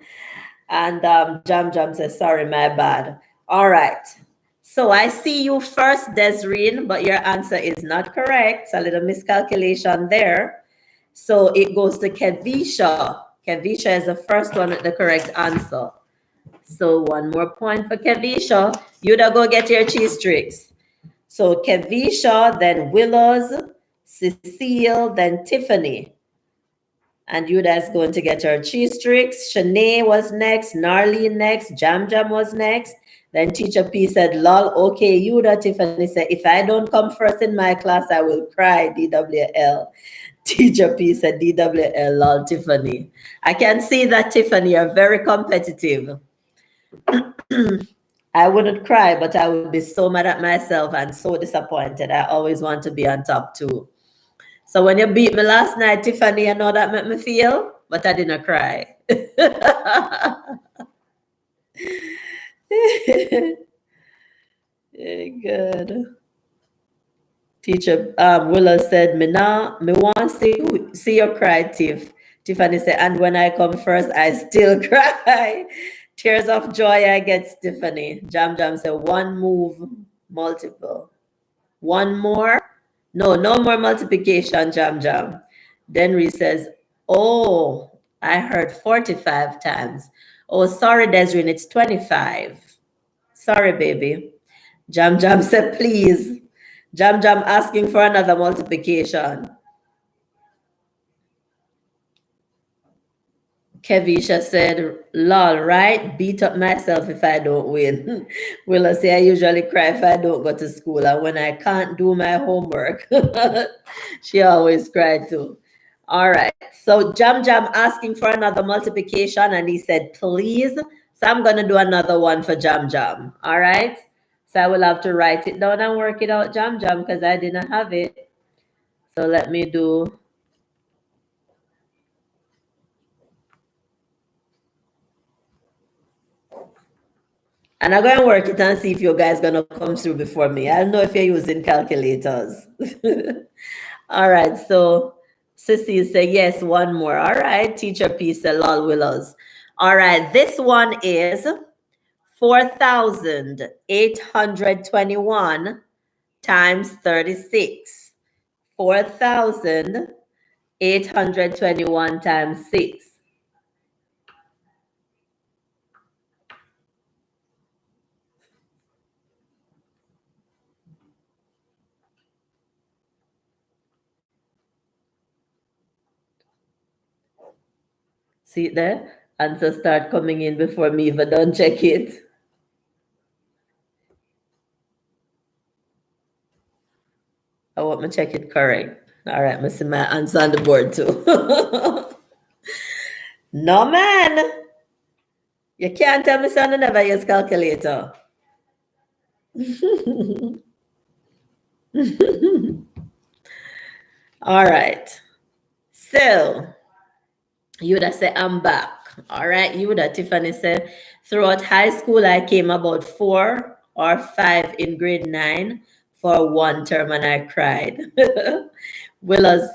And Jam Jam says, sorry, my bad. All right. So I see you first, Desreen, but your answer is not correct. It's a little miscalculation there. So it goes to Kevisha. Kevisha is the first one with the correct answer. So one more point for Kevisha. You'd go get your cheese tricks. So Kevisha, then Willows, Cecile, then Tiffany. And Yuda's going to get her cheese tricks. Shanae was next. Narlene next. Jam Jam was next. Then Teacher P said, lol, okay, Yuda. Tiffany said, if I don't come first in my class, I will cry, DWL. Teacher P said, DWL, lol, Tiffany. I can see that, Tiffany, you're very competitive. I wouldn't cry, but I would be so mad at myself and so disappointed. I always want to be on top too. So when you beat me last night, Tiffany, I know that made me feel, but I didn't cry. Good. Teacher Willow said, me want to see you cry, Tiff. Tiffany said, and when I come first, I still cry. Tears of joy I get, Tiffany. Jam Jam said, one move, multiple. One more? No more multiplication, Jam Jam. Denry says, oh, I heard 45 times. Oh, sorry, Desiree, it's 25. Sorry, baby. Jam Jam said, please. Jam Jam asking for another multiplication. Kevisha said, lol, right? Beat up myself if I don't win. Willa say, I usually cry if I don't go to school. And when I can't do my homework, she always cried too. All right. So Jam Jam asking for another multiplication. And he said, please. So I'm going to do another one for Jam Jam. All right. So I will have to write it down and work it out, Jam Jam, because I didn't have it. So let me do. And I'm going to work it and see if you guys going to come through before me. I don't know if you're using calculators. All right. So Sissy say, yes, one more. All right. Teacher P said, lol, willows. All right. This one is 4,821 times 36. 4,821 times 6. See it there? Answers start coming in before me even don't check it. I want me to check it correct. All right, I see my answer on the board too. No, man. You can't tell me son never use calculator. All right. So, you would have said, I'm back. All right. You would have, Tiffany said, throughout high school, I came about 4 or 5 in grade 9 for one term and I cried. Willows,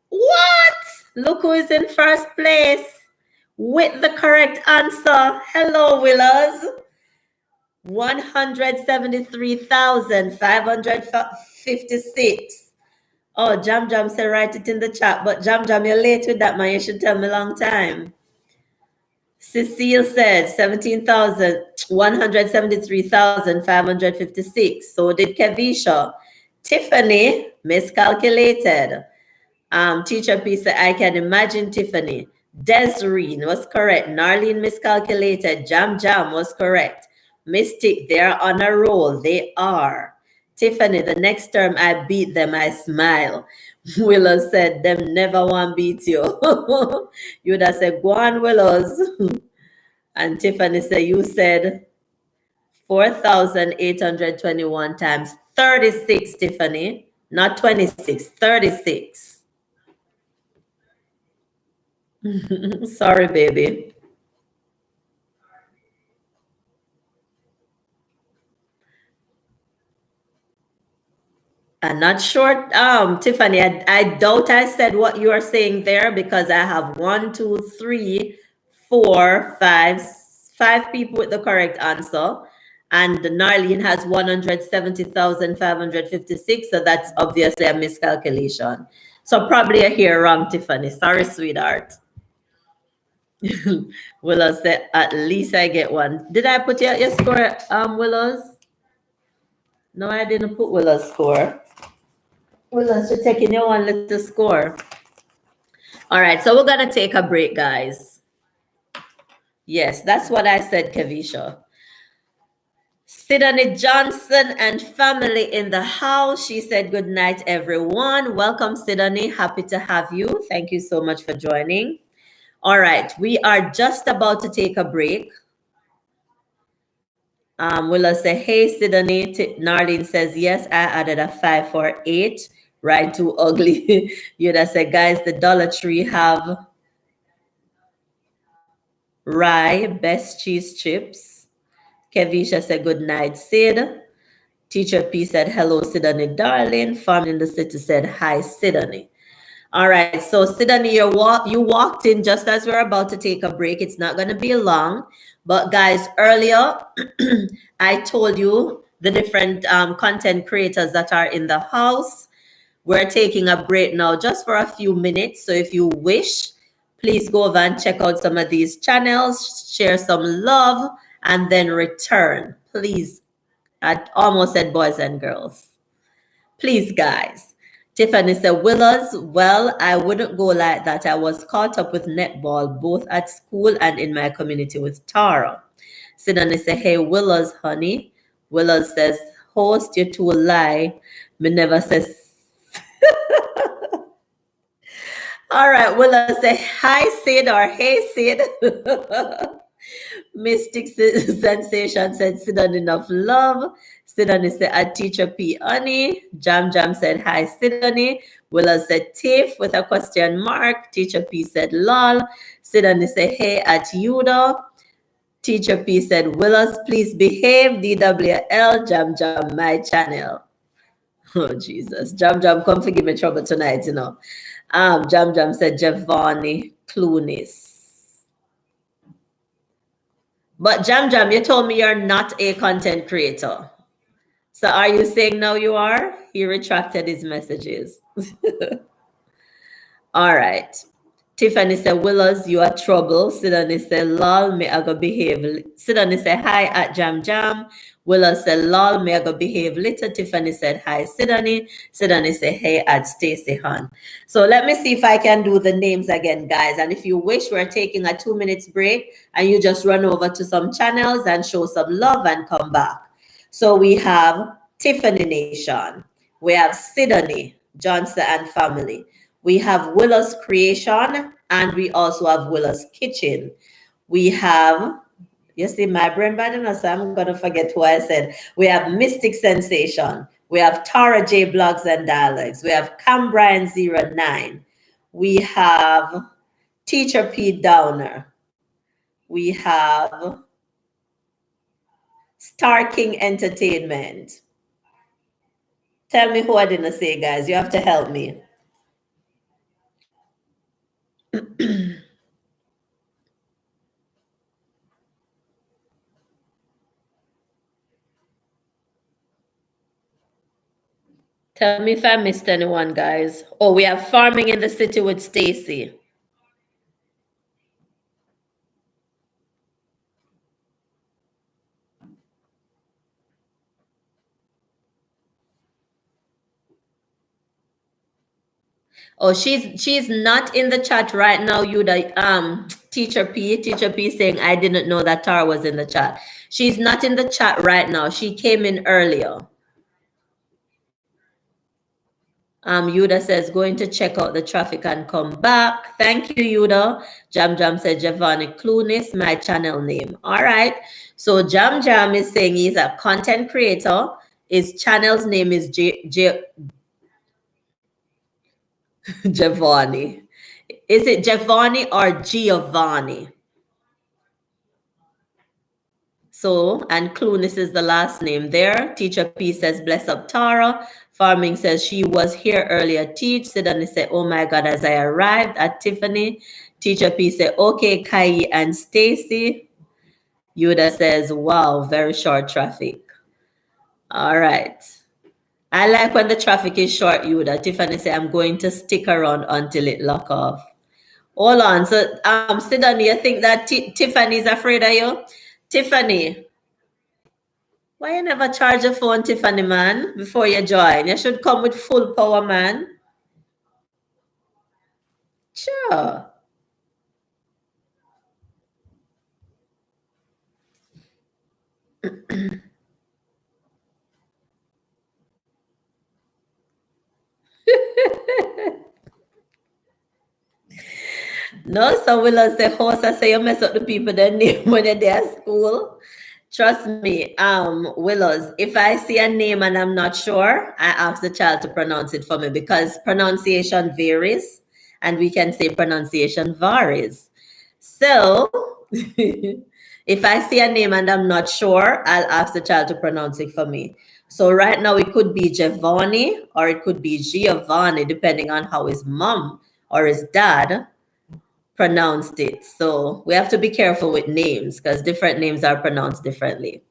what? Look who is in first place with the correct answer. Hello, Willows. 173,556. Oh, Jam Jam said write it in the chat, but Jam Jam, you're late with that, man. You should tell me a long time. Cecile said 173,556. So did Kevisha. Tiffany miscalculated. Teacher P said, I can imagine Tiffany. Desreen was correct. Narlene miscalculated. Jam Jam was correct. Mystic, they're on a roll. They are. Tiffany, the next term I beat them, I smile. Willow said, them never want beat you. You would have said, go on, Willows. And Tiffany said, you said 4,821 times 36, Tiffany. Not 26, 36. Sorry, baby. I'm not sure, Tiffany. I doubt I said what you are saying there because I have 1, 2, 3, 4, 5 people with the correct answer. And Narlene has 170,556. So that's obviously a miscalculation. So probably I hear wrong, Tiffany. Sorry, sweetheart. Willow said, at least I get one. Did I put your score, Willows? No, I didn't put Willow's score. Willow's, you're taking your one little score. All right, so we're going to take a break, guys. Yes, that's what I said, Kevisha. Sidney Johnson and family in the house. She said, good night, everyone. Welcome, Sidney. Happy to have you. Thank you so much for joining. All right, we are just about to take a break. Willow say, hey, Sidney. Narlene says, yes, I added a 5 for 8. Right, too ugly. Yoda said, guys, the Dollar Tree have rye, best cheese chips. Kevisha said, good night, Sid. Teacher P said, hello, Sidney, darling. Farm in the city said, hi, Sidney. All right, so Sidney, you walked in just as we're about to take a break. It's not going to be long. But guys, earlier, I told you the different content creators that are in the house. We're taking a break now just for a few minutes. So if you wish, please go over and check out some of these channels, share some love, and then return. Please, I almost said boys and girls. Please, guys. Tiffany said, Willows, well, I wouldn't go like that. I was caught up with netball, both at school and in my community with Tara. Sidonie said, hey, Willows, honey. Willows says, host, you two lie. Me never says. All right, Willows say, hi, Sid, or hey, Sid. Mystic Sensation said, Sidonie, enough love. Sidonie said, at Teacher P. Honey. Jam Jam said, hi, Sidonie. Willow said, Tiff with a question mark. Teacher P said, lol. Sidonie said, hey, at Yudo. Teacher P said, Willows, please behave. DWL, Jam Jam, my channel. Oh, Jesus. Jam Jam, come for give me trouble tonight, you know. Jam Jam said, Giovanni Clunis. But Jam Jam, you told me you're not a content creator. So are you saying now you are? He retracted his messages. All right. Tiffany said, Willows, you are trouble. Sidonie said, lol, me I go behave. Sidonie said, hi at Jam Jam. Willows said, lol, me I go behave little. Tiffany said, hi, Sidonie. Sidonie said, hey at Stacy Han. So let me see if I can do the names again, guys. And if you wish, we're taking a 2 minutes break and you just run over to some channels and show some love and come back. So we have Tiffany Nation. We have Sidonie, Johnson and family. We have Willow's Creation, and we also have Willow's Kitchen. We have, you see, my brain bad, so I'm going to forget who I said. We have Mystic Sensation. We have Tara J Blogs and Dialogues. We have Cambrian09. We have Teacher P Downer. We have Star King Entertainment. Tell me who I didn't say, guys. You have to help me. Tell me if I missed anyone, guys. Oh, we have Farming in the City with Stacy. Oh, she's not in the chat right now. You the Teacher P saying I didn't know that Tara was in the chat. She's not in the chat right now. She came in earlier. Yuda says going to check out the traffic and come back. Thank you, Yuda. Jam Jam said Giovanni Clunis, my channel name. All right. So Jam Jam is saying he's a content creator. His channel's name is Giovanni. Is it Giovanni or Giovanni? So, and Clunis is the last name there. Teacher P says, bless up Tara. Farming says, she was here earlier, teach. Sidonie said, oh my God, as I arrived at Tiffany. Teacher P said, okay, KAYIE and Stacy. Yuda says, wow, very short traffic. All right. I like when the traffic is short, Yuda. Tiffany said, I'm going to stick around until it lock off. Hold on. So, Sidonie, you think that Tiffany's afraid of you? Tiffany, why you never charge your phone, Tiffany, man, before you join? You should come with full power, man. Sure. No, so Willow say, host, I say you mess up the people that name when they're there at school. Trust me, Willows, if I see a name and I'm not sure, I ask the child to pronounce it for me because pronunciation varies and we can say pronunciation varies. So if I see a name and I'm not sure, I'll ask the child to pronounce it for me. So right now it could be Giovanni or it could be Giovanni, depending on how his mom or his dad pronounced it. So we have to be careful with names because different names are pronounced differently.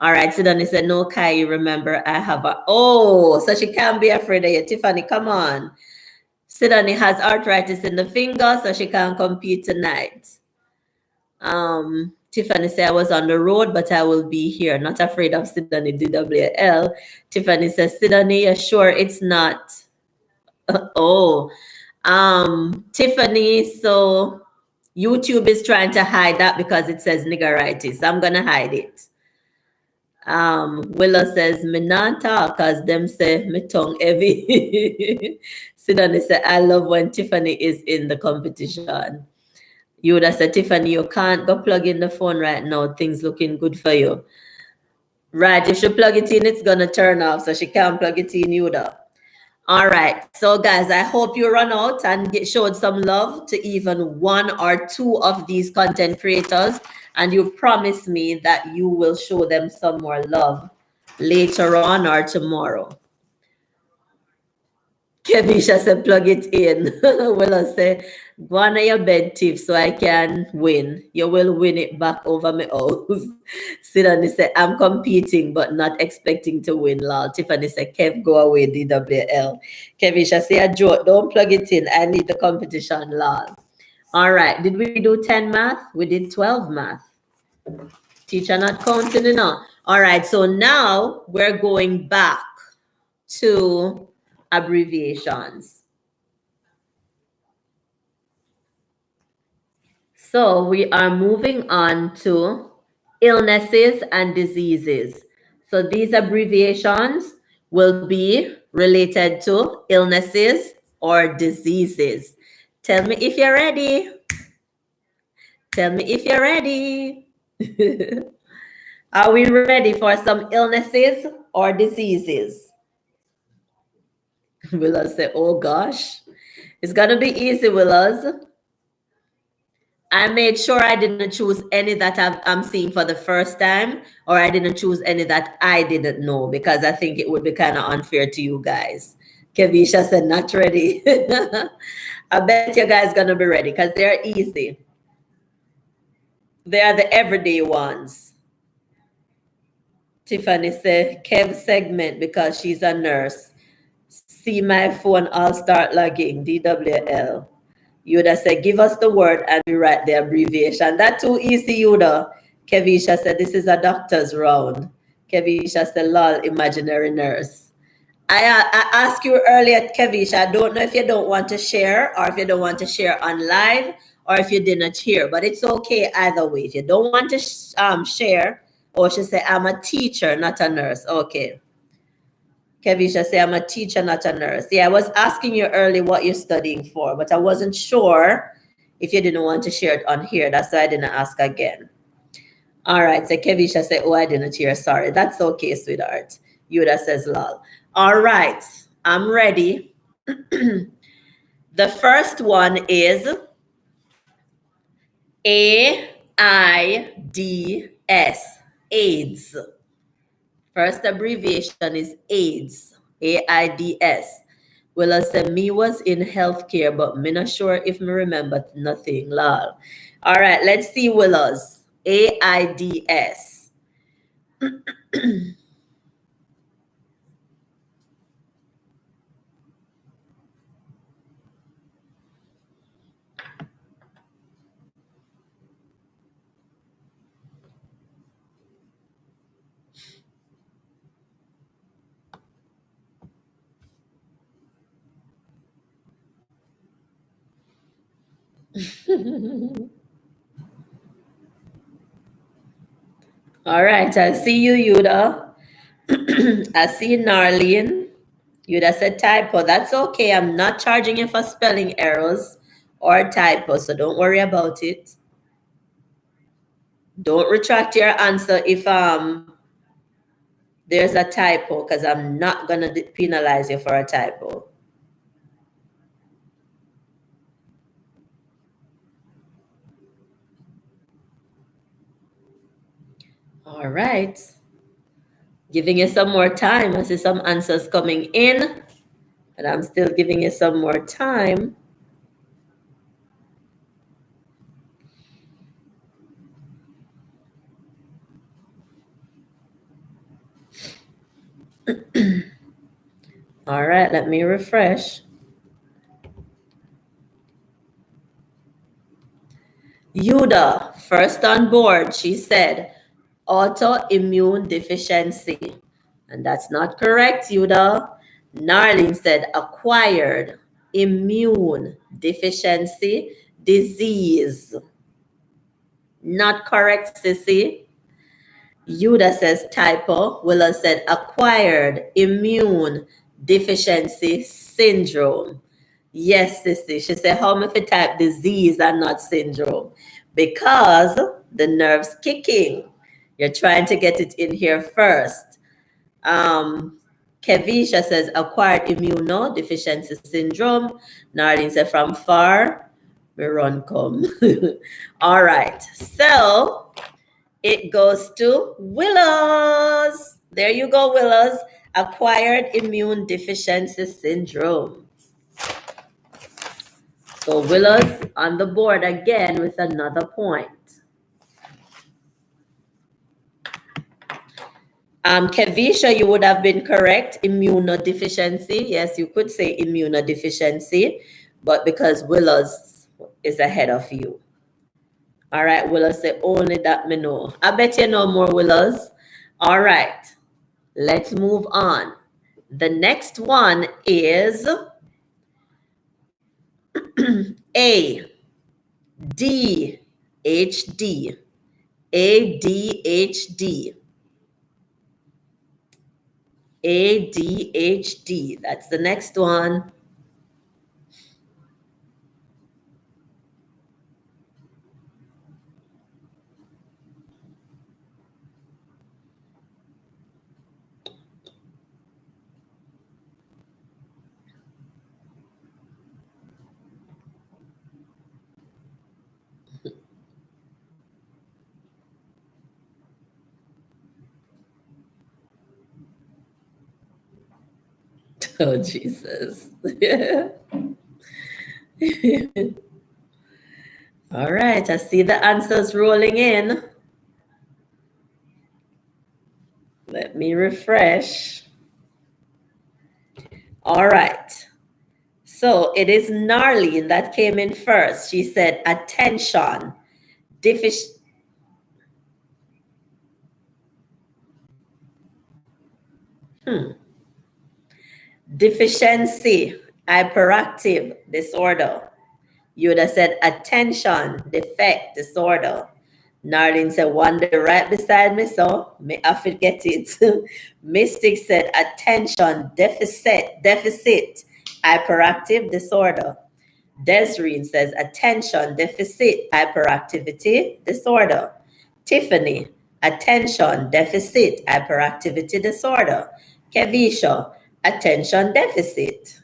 All right, Sidonie said, no, KAYIE, remember I have a, oh, so she can't be afraid of you. Tiffany, come on. Sidonie has arthritis in the finger, so she can't compete tonight. Tiffany said, I was on the road, but I will be here. Not afraid of Sidonie, DWL. Tiffany says, Sidonie, you're sure it's not Oh, Tiffany, so YouTube is trying to hide that because it says niggeritis. I'm gonna hide it. Willow says, me not talk cause them say me tongue heavy. Sidani say, I love when Tiffany is in the competition. You would have said, Tiffany, you can't go plug in the phone right now. Things looking good for you. Right, if she plug it in, it's gonna turn off, so she can't plug it in, Yuda. All right, so guys, I hope you run out and showed some love to even one or two of these content creators, and you promise me that you will show them some more love later on or tomorrow. Kevisha said, plug it in. Will I say, go on your bed, Tiff, so I can win. You will win it back over my house. Sidani said, I'm competing, but not expecting to win, lol. Tiffany said, Kev, go away, DWL. Kevisha said, a joke, don't plug it in. I need the competition, lol. All right, did we do 10 math? We did 12 math. Teacher not counting enough. All right, so now we're going back to abbreviations. So we are moving on to illnesses and diseases. So these abbreviations will be related to illnesses or diseases. Tell me if you're ready. Tell me if you're ready. Are we ready for some illnesses or diseases? Willows say, oh gosh. It's gonna be easy, Willows. I made sure I didn't choose any that I'm seeing for the first time, or I didn't choose any that I didn't know, because I think it would be kind of unfair to you guys. Kevisha said, not ready. I bet you guys gonna be ready because they're easy. They are the everyday ones. Tiffany said, Kev segment because she's a nurse. See my phone, I'll start logging, DWL. Yuda said, give us the word and we write the abbreviation. That too easy, Yuda. Kevisha said, this is a doctor's round. Kevisha said, lol, imaginary nurse. I asked you earlier, Kevisha, I don't know if you don't want to share or if you don't want to share on live or if you didn't hear, but it's okay either way. If you don't want to share, or she said, I'm a teacher, not a nurse. Okay. Kevisha say, I'm a teacher, not a nurse. Yeah, I was asking you earlier what you're studying for, but I wasn't sure if you didn't want to share it on here. That's why I didn't ask again. All right, so Kevisha say, oh, I didn't hear. Sorry. That's okay, sweetheart. Yuda says, lol. All right, I'm ready. The first one is AIDS. AIDS. First abbreviation is AIDS. AIDS. Well, I said me was in healthcare, but me not sure if me remember nothing. Lol. All right, let's see Willows. AIDS. All right, I see you, Yuda. I see Narlene. Yuda said typo. That's okay. I'm not charging you for spelling errors or typo, so don't worry about it. Don't retract your answer if there's a typo, because I'm not gonna penalize you for a typo. All right. Giving you some more time. I see some answers coming in, but I'm still giving you some more time. All right, let me refresh. Yuda, first on board, she said autoimmune deficiency. And that's not correct, Yuda. Narlene said acquired immune deficiency disease. Not correct, Sissy. Yuda says typo. Willow said acquired immune deficiency syndrome. Yes, Sissy. She said home if you type disease and not syndrome. Because the nerve's kicking. You're trying to get it in here first. Kevisha says acquired immunodeficiency syndrome. Narlene said from far, we run come. All right. So it goes to Willows. There you go, Willows. Acquired immune deficiency syndrome. So Willows on the board again with another point. Kevisha, you would have been correct. Immunodeficiency. Yes, you could say immunodeficiency, but because Willows is ahead of you. All right, Willows say only that me know. I bet you know more, Willows. All right, let's move on. The next one is ADHD. ADHD. ADHD. That's the next one. Oh, Jesus. All right, I see the answers rolling in. Let me refresh. All right. So it is Narlene that came in first. She said, attention, deficiency, hyperactive disorder. You would have said attention, defect, disorder. Narlene said, one day right beside me, so me I forget it. Mystic said, attention, deficit, hyperactive disorder. Desreen says, attention, deficit, hyperactivity disorder. Tiffany, attention, deficit, hyperactivity disorder. Kevisha, attention deficit.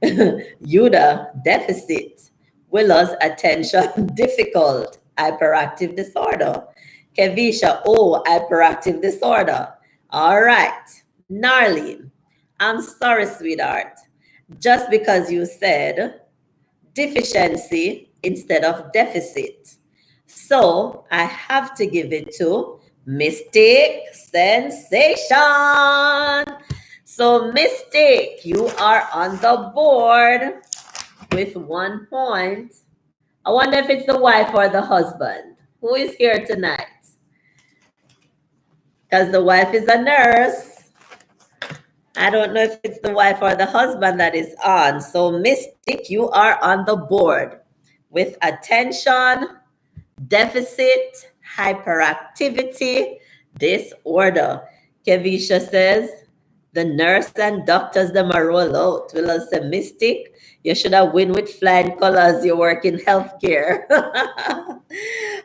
Yuda, deficit. Willows, attention, difficult, hyperactive disorder. Kevisha, oh, hyperactive disorder. All right. Narlene, I'm sorry, sweetheart. Just because you said deficiency instead of deficit. So I have to give it to Mystic Sensation. So Mystic, you are on the board with 1 point. I wonder if it's the wife or the husband. Who is here tonight? Because the wife is a nurse. I don't know if it's the wife or the husband that is on. So Mystic, you are on the board with attention, deficit, hyperactivity, disorder. Kevisha says, the nurse and doctors, them are roll out. Willow say, Mystic, you should have win with flying colors. You work in healthcare.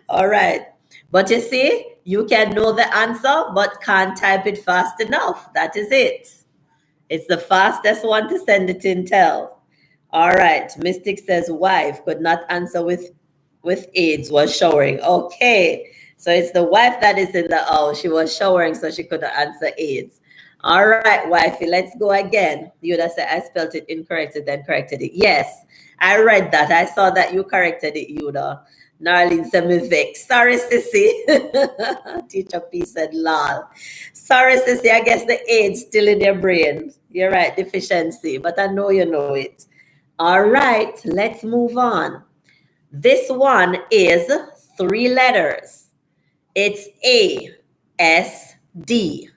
All right. But you see, you can know the answer, but can't type it fast enough. That is it. It's the fastest one to send it in tell. All right. Mystic says, wife could not answer with AIDS, was showering. Okay. So it's the wife that is in the house. She was showering, so she couldn't answer AIDS. All right, wifey, let's go again. Yuda said, I spelled it incorrectly, then corrected it. Yes, I read that. I saw that you corrected it, Yuda. Narlene said, me vex. Sorry, sissy. Teacher P said, lol. Sorry, sissy, I guess the AIDS still in your brain. You're right, deficiency, but I know you know it. All right, let's move on. This one is 3 letters. It's A-S-D.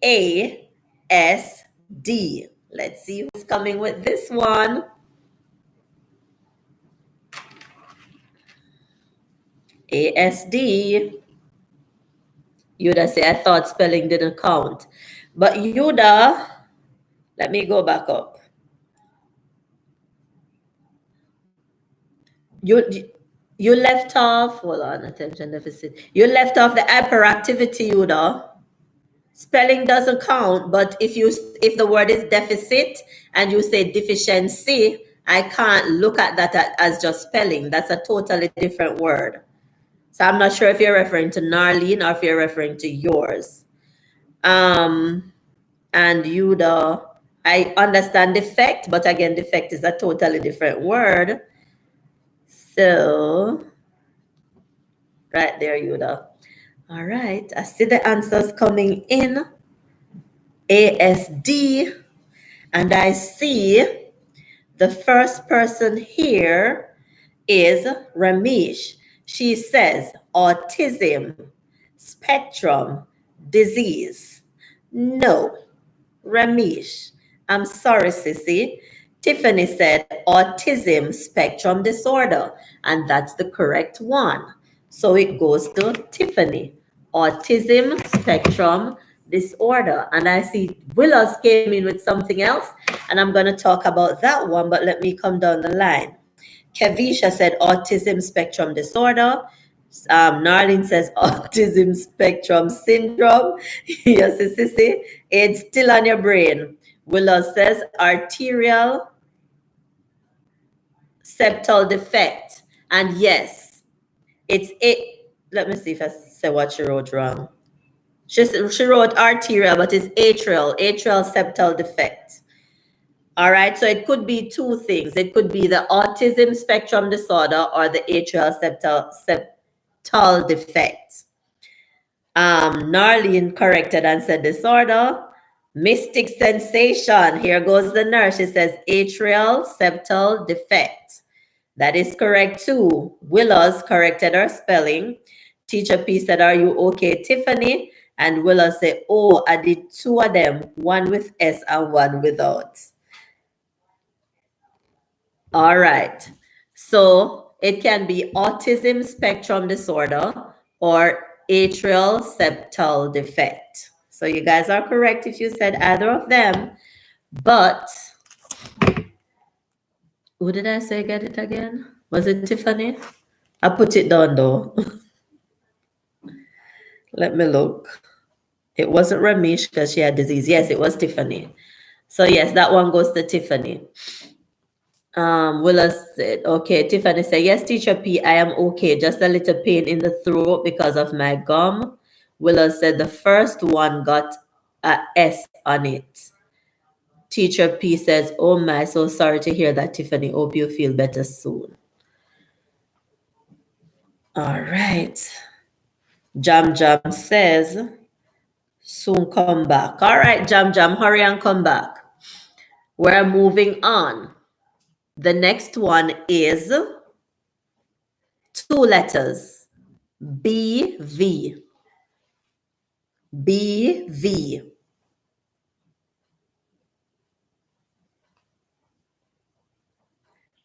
A-S-D. D. Let's see who's coming with this one. ASD. Yuda say, I thought spelling didn't count. But Yuda, let me go back up. You left off, hold on, attention deficit. You left off the hyperactivity, Yuda. Spelling doesn't count, but if the word is deficit and you say deficiency, I can't look at that as just spelling. That's a totally different word. So I'm not sure if you're referring to Narlene or if you're referring to yours. And Yuda, I understand defect, but again, defect is a totally different word. So, right there, Yuda. All right, I see the answers coming in. ASD, and I see the first person here is Ramesh. She says autism, spectrum, disease. No, Ramesh. I'm sorry, Sissy. Tiffany said autism spectrum disorder, and that's the correct one. So it goes to Tiffany. Autism spectrum disorder. And I see Willis came in with something else, and I'm going to talk about that one, but let me come down the line. Kevisha said autism spectrum disorder. Narlene says autism spectrum syndrome. Yes, Sissy. It's still on your brain. Willow says arterial septal defect. And yes, it's it. Let me see if I say what she wrote wrong. She wrote arterial, but it's atrial septal defect. All right, so it could be two things. It could be the autism spectrum disorder or the atrial septal defect. Narlene corrected and said disorder. Mystic sensation. Here goes the nurse. She says atrial septal defect. That is correct too. Willows corrected her spelling. Teacher P said, are you okay, Tiffany? And Willows said, oh, I did two of them, one with S and one without. All right. So it can be autism spectrum disorder or atrial septal defect. So you guys are correct if you said either of them. But who did I say get it again? Was it Tiffany? I put it down though. Let me look. It wasn't Ramesh because she had disease. Yes, it was Tiffany. So yes, that one goes to Tiffany. Willis said, okay. Tiffany said, yes, Teacher P, I am okay. Just a little pain in the throat because of my gum. Willis said the first one got a S on it. Teacher P says, oh my, so sorry to hear that, Tiffany. Hope you feel better soon. All right. Jam Jam says, soon come back. All right, Jam Jam, hurry and come back. We're moving on. The next one is 2 letters. BV. BV.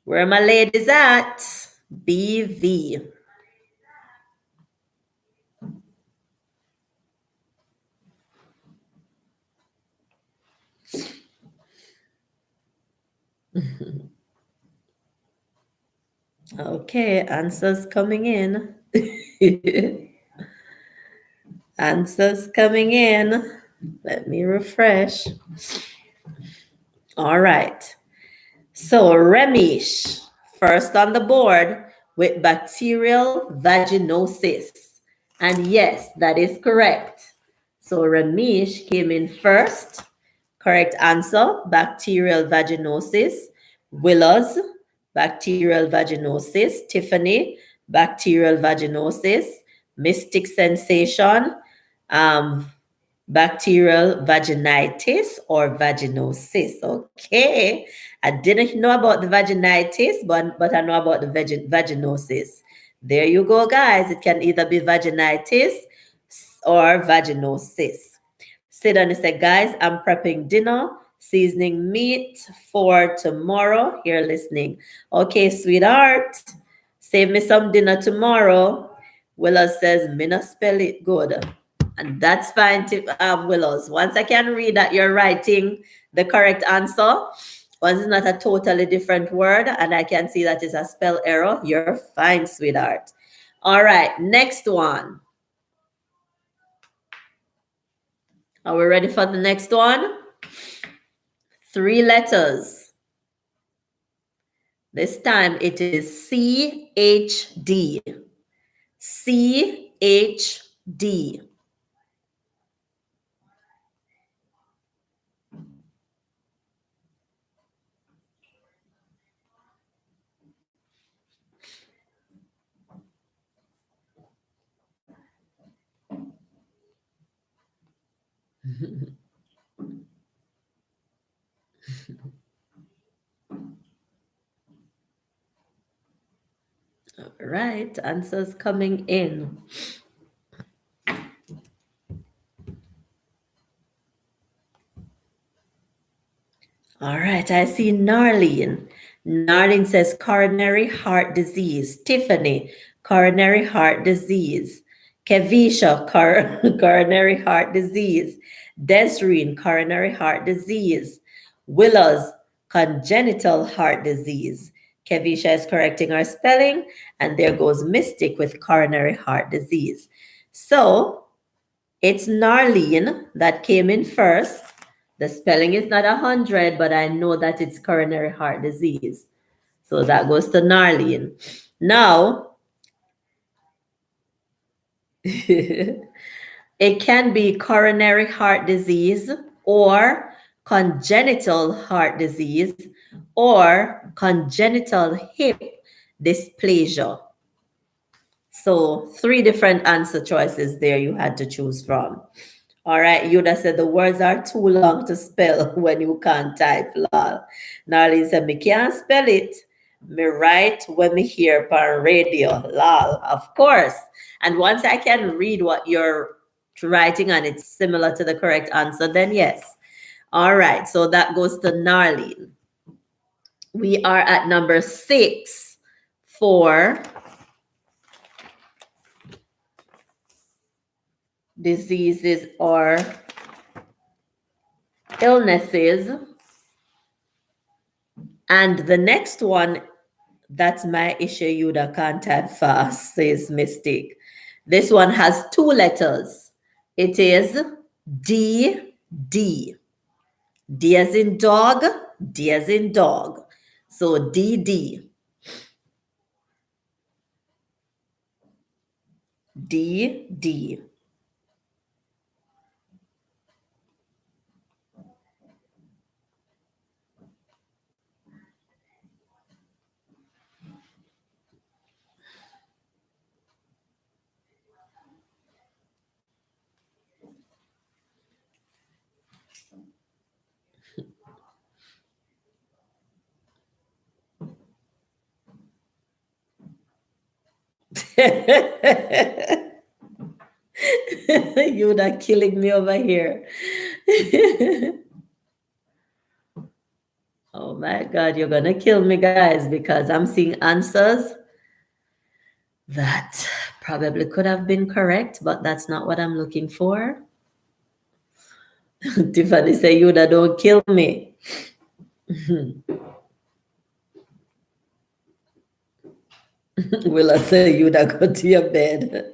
Where are my ladies at? BV. Okay, answers coming in. Answers coming in. Let me refresh. All right. So Ramesh, first on the board with bacterial vaginosis. And yes, that is correct. So Ramesh came in first. Correct answer, bacterial vaginosis. Willows, bacterial vaginosis. Tiffany, bacterial vaginosis. Mystic sensation, bacterial vaginitis or vaginosis. Okay, I didn't know about the vaginitis, but I know about the vaginosis. There you go, guys. It can either be vaginitis or vaginosis. Sit down and say, guys, I'm prepping dinner. seasoning meat for tomorrow. Here listening. Okay, sweetheart. Save me some dinner tomorrow. Willows says, me not spell it good. And that's fine, Willows. Once I can read that you're writing the correct answer, once it's not a totally different word, and I can see that it's a spell error, you're fine, sweetheart. All right, next one. Are we ready for the next one? 3 letters. This time it is CHD. CHD. All right, answers coming in. All right, I see Narlene. Narlene says coronary heart disease. Tiffany, coronary heart disease. Kevisha, coronary heart disease. Desreen, coronary heart disease. Willows, congenital heart disease. Kevisha is correcting our spelling, and there goes Mystic with coronary heart disease. So it's Narlene that came in first. The spelling is not 100, but I know that it's coronary heart disease. So that goes to Narlene. Now, it can be coronary heart disease or congenital heart disease or congenital hip dysplasia. So 3 different answer choices there you had to choose from. All right, Yuda said the words are too long to spell when you can't type, lol. Narlene said, me can't spell it. Me write when me hear on radio, lol. Of course. And once I can read what you're writing and it's similar to the correct answer, then yes. All right, so that goes to Narlene. We are at number 6 for diseases or illnesses. And the next one, that's my issue, Yuda can't type fast, says Mystic. This one has 2 letters. It is D, D. D as in dog, D as in dog. So D, D. D, D. Yuda killing me over here. Oh my God, you're gonna kill me, guys, because I'm seeing answers that probably could have been correct, but that's not what I'm looking for. Tiffany say, Yuda, don't kill me. Will I say, Yuda, go to your bed?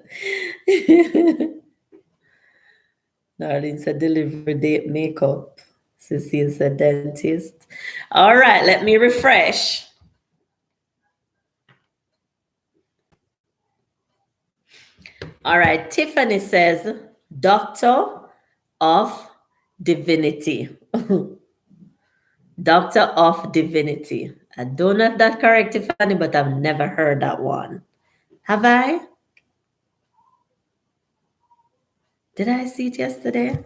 Darlene said, delivery date makeup. Cecile said, dentist. All right, let me refresh. All right, Tiffany says, Doctor of Divinity. Doctor of Divinity. I don't know if that's correct, Tiffany, but I've never heard that one. Have I? Did I see it yesterday?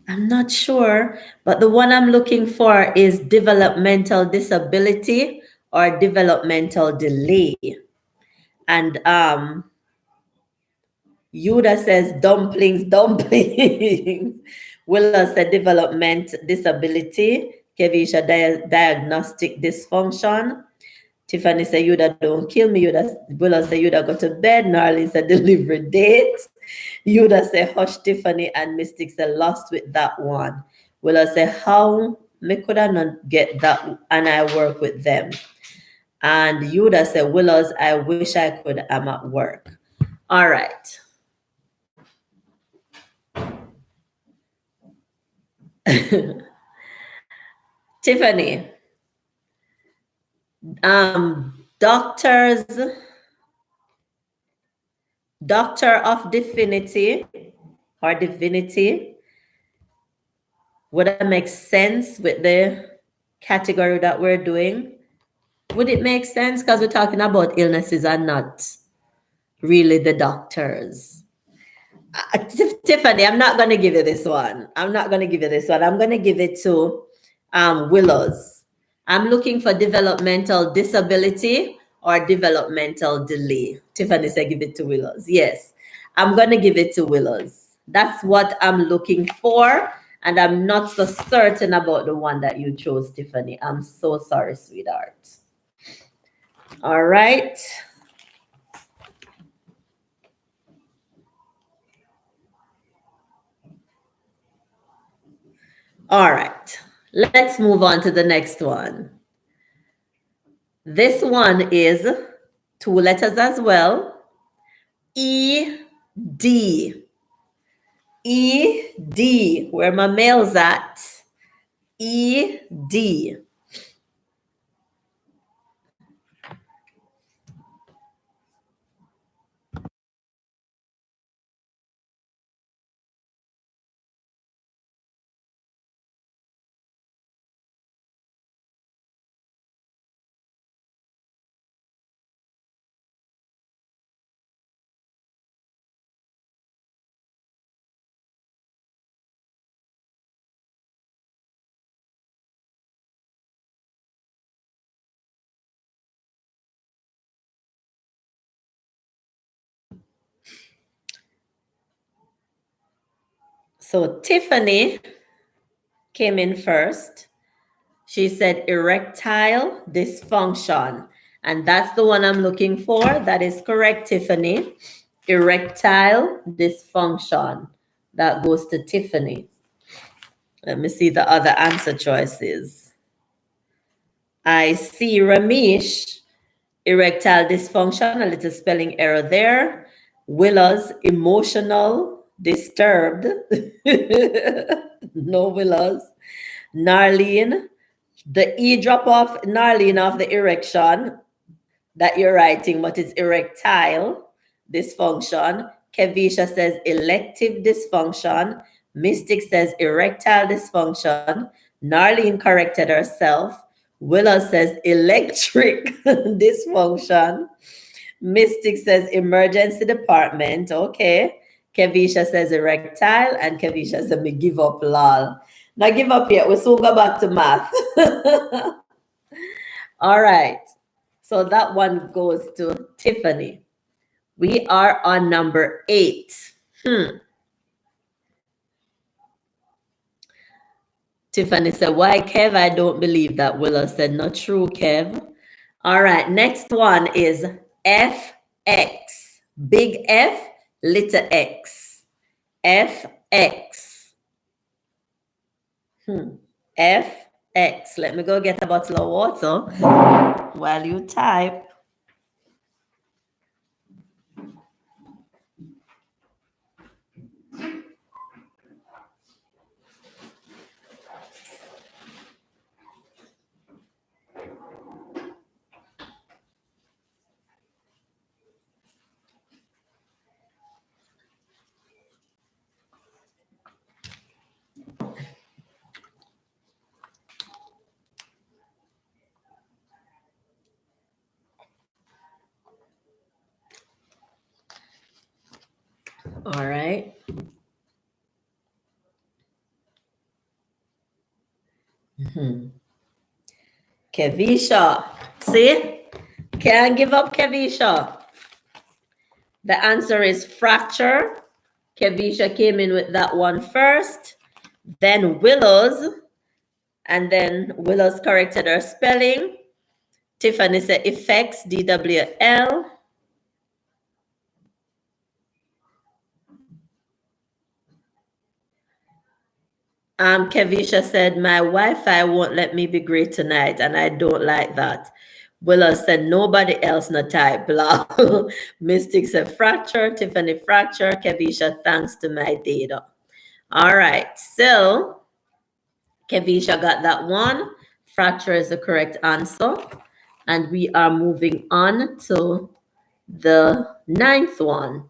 I'm not sure, but the one I'm looking for is developmental disability or developmental delay. And Yuda says dumplings, dumplings. Willa said development disability. Kevisha, diagnostic dysfunction. Tiffany said, Yuda, don't kill me. Willow said, Yuda, go to bed. Narlene said, delivery date. Yuda said, hush, Tiffany. And Mystic said, lost with that one. Willow said, how me could I not get that? And I work with them. And Yuda said, Willows, I wish I could. I'm at work. All right. Tiffany, Doctor of Divinity or Divinity, would that make sense with the category that we're doing? Would it make sense? Because we're talking about illnesses and not really the doctors. Tiffany, I'm not going to give you this one. I'm going to give it to Willows. I'm looking for developmental disability or developmental delay. Tiffany said give it to Willows. Yes, I'm going to give it to Willows. That's what I'm looking for. And I'm not so certain about the one that you chose, Tiffany. I'm so sorry, sweetheart. All right. All right. Let's move on to the next one. This one is 2 letters as well. E-D. E-D. Where my male's at? E-D. So Tiffany came in first. She said erectile dysfunction. And that's the one I'm looking for. That is correct, Tiffany. Erectile dysfunction. That goes to Tiffany. Let me see the other answer choices. I see Ramesh, erectile dysfunction, a little spelling error there. Willows, emotional, disturbed. No Willows. Narlene, the E drop off, Narlene, of the erection that you're writing, but it's erectile dysfunction. Kevisha says elective dysfunction. Mystic says erectile dysfunction. Narlene corrected herself. Willow says electric dysfunction. Mystic says emergency department. Okay. Kevisha says erectile, and Kevisha says me give up, lol. Now give up yet. We soon go back to math. All right. So that one goes to Tiffany. We are on number 8. Tiffany said, why, Kev? I don't believe that. Willow said, not true, Kev. All right. Next one is FX. Big F, little X. FX. FX. Let me go get a bottle of water while you type. All right. Kevisha. See? Can't give up, Kevisha. The answer is fracture. Kevisha came in with that one first. Then Willows. And then Willow's corrected her spelling. Tiffany said effects, DWL. Kevisha said, my Wi-Fi won't let me be great tonight, and I don't like that. Willow said, nobody else no type. Blah. Mystic said, fracture. Tiffany, fracture. Kevisha, thanks to my data. All right. So, Kevisha got that one. Fracture is the correct answer. And we are moving on to the 9th one.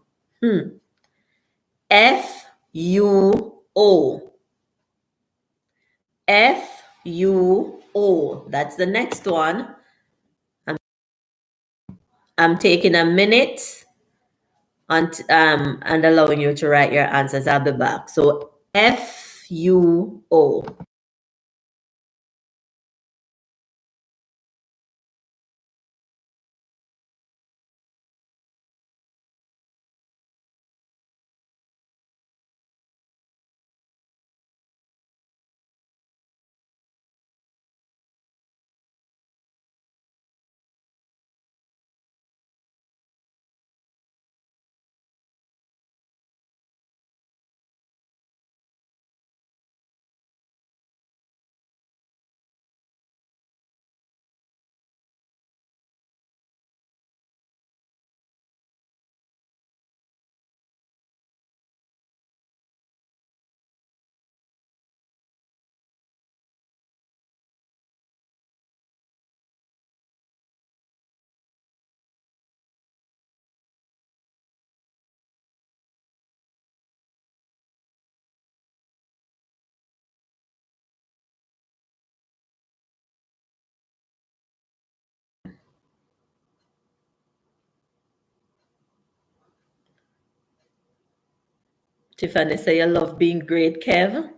F-U-O. F-U-O. That's the next one. I'm taking a minute and allowing you to write your answers. I'll be back. So F-U-O. Tiffany say you love being great, Kev.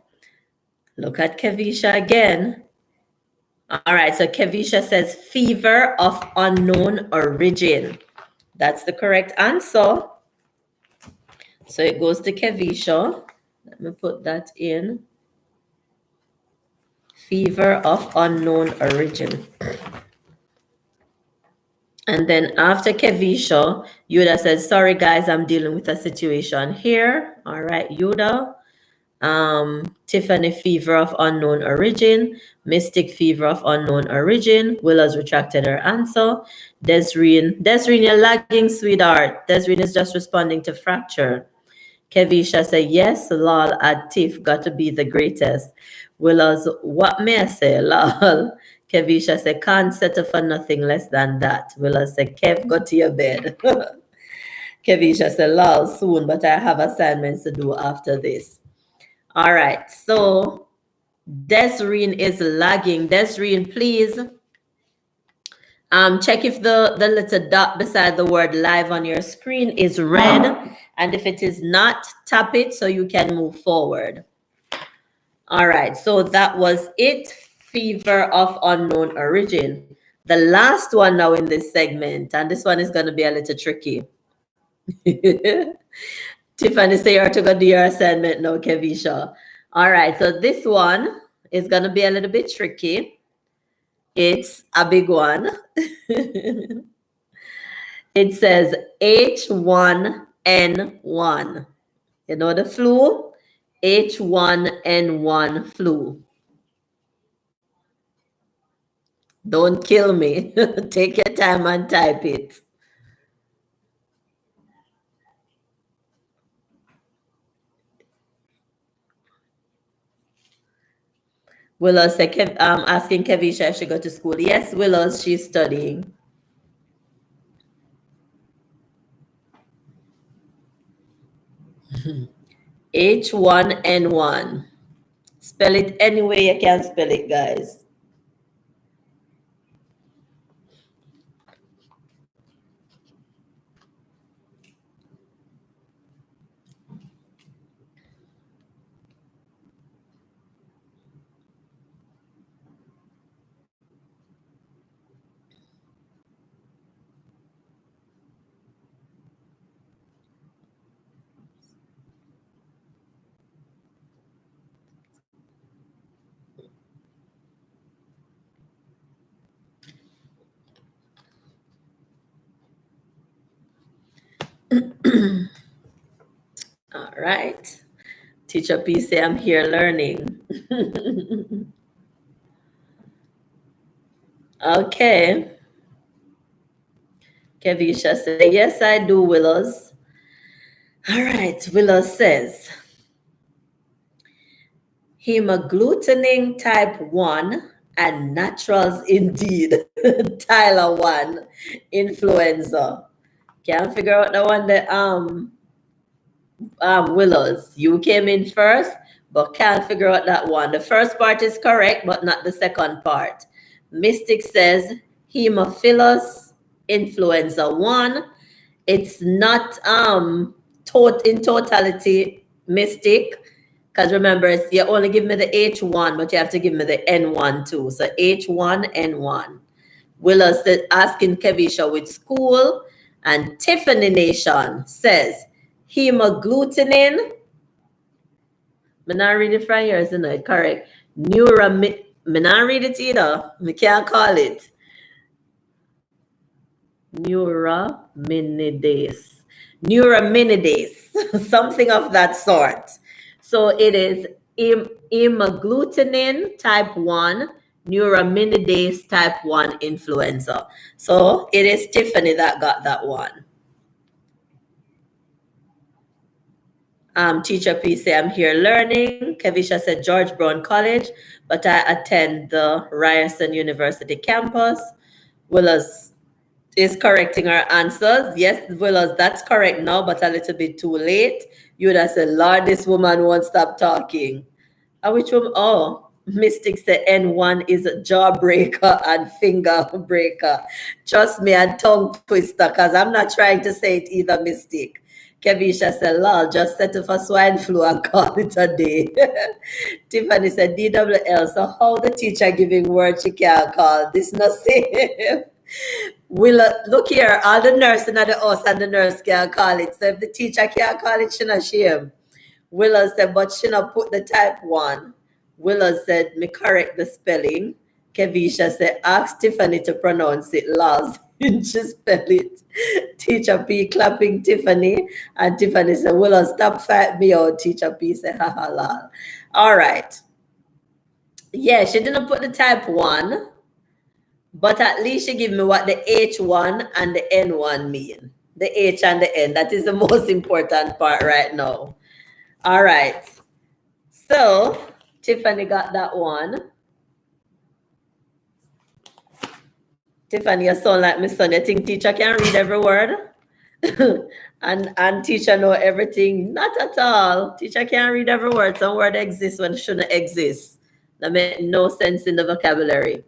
Look at Kevisha again. All right, so Kevisha says fever of unknown origin. That's the correct answer. So it goes to Kevisha. Let me put that in. Fever of unknown origin. And then after Kevisha, Yuda says, sorry guys, I'm dealing with a situation here. All right, Yuda. Tiffany, fever of unknown origin. Mystic, fever of unknown origin. Willow's retracted her answer. Desreen, you're lagging, sweetheart. Desreen is just responding to fracture. Kevisha said, yes, lol, at Tiff, got to be the greatest. Willow's, what may I say, lol? Kevisha said, can't settle for nothing less than that. Willow said, Kev, go to your bed. Kevisha said, lol, soon, but I have assignments to do after this. All right, so Desreen is lagging. Desreen, please check if the little dot beside the word live on your screen is red. And if it is not, tap it so you can move forward. All right, so that was it. Fever of unknown origin. The last one now in this segment, and this one is going to be a little tricky. Tiffany, say you're to go do your assignment now, Kevisha. All right, so this one is going to be a little bit tricky. It's a big one. It says H1N1. You know the flu? H1N1 flu. Don't kill me. Take your time and type it. Willow said, asking Kevisha if she go to school. Yes, Willow, she's studying. H1N1. Spell it any way you can spell it, guys. All right. Teacher P say I'm here learning. Okay. Kevisha said, yes, I do, Willows. All right. Willows says, hemagglutinin type 1 and naturals indeed. Tyler 1, influenza. Can't figure out the one that Willows. You came in first, but can't figure out that one. The first part is correct, but not the second part. Mystic says Haemophilus influenza 1. It's not in totality Mystic. Because remember, you only give me the H1, but you have to give me the N1 too. So H1, N1. Willows asking Kevisha with school. And Tiffany Nation says hemagglutinin. I not read it from here, isn't it? Correct. I not read it either. I can't call it. Neuraminidase. Something of that sort. So it is hemagglutinin type 1, neuraminidase type 1 influenza. So it is Tiffany that got that one. Teacher P say, I'm here learning. Kevisha said George Brown College, but I attend the Ryerson University campus. Willows is correcting her answers. Yes, Willows, that's correct now, but a little bit too late. You would have said, Lord, this woman won't stop talking. Which one? Oh, Mystic said N1 is a jawbreaker and finger breaker. Trust me, and tongue twister, because I'm not trying to say it either, Mystic. Kevisha said, lol, just settle for swine flu and call it a day. Tiffany said, DWL, so how the teacher giving words she can't call? This not safe. Look here, all the nurse in the house and the nurse can't call it. So if the teacher can't call it, she not shame. Willow said, but she not put the type 1. Willow said, me correct the spelling. Kevisha said, ask Tiffany to pronounce it. Last, she spell it. Teacher P clapping Tiffany. And Tiffany said, Willow, stop fight me out. Teacher P said, ha ha lol. All right. Yeah, she didn't put the type 1. But at least she give me what the H1 and the N1 mean. The H and the N. That is the most important part right now. All right. So, Tiffany got that one. Tiffany, you sound like my son. You think teacher can read every word? and teacher know everything? Not at all. Teacher can't read every word. Some word exists when it shouldn't exist. That makes no sense in the vocabulary.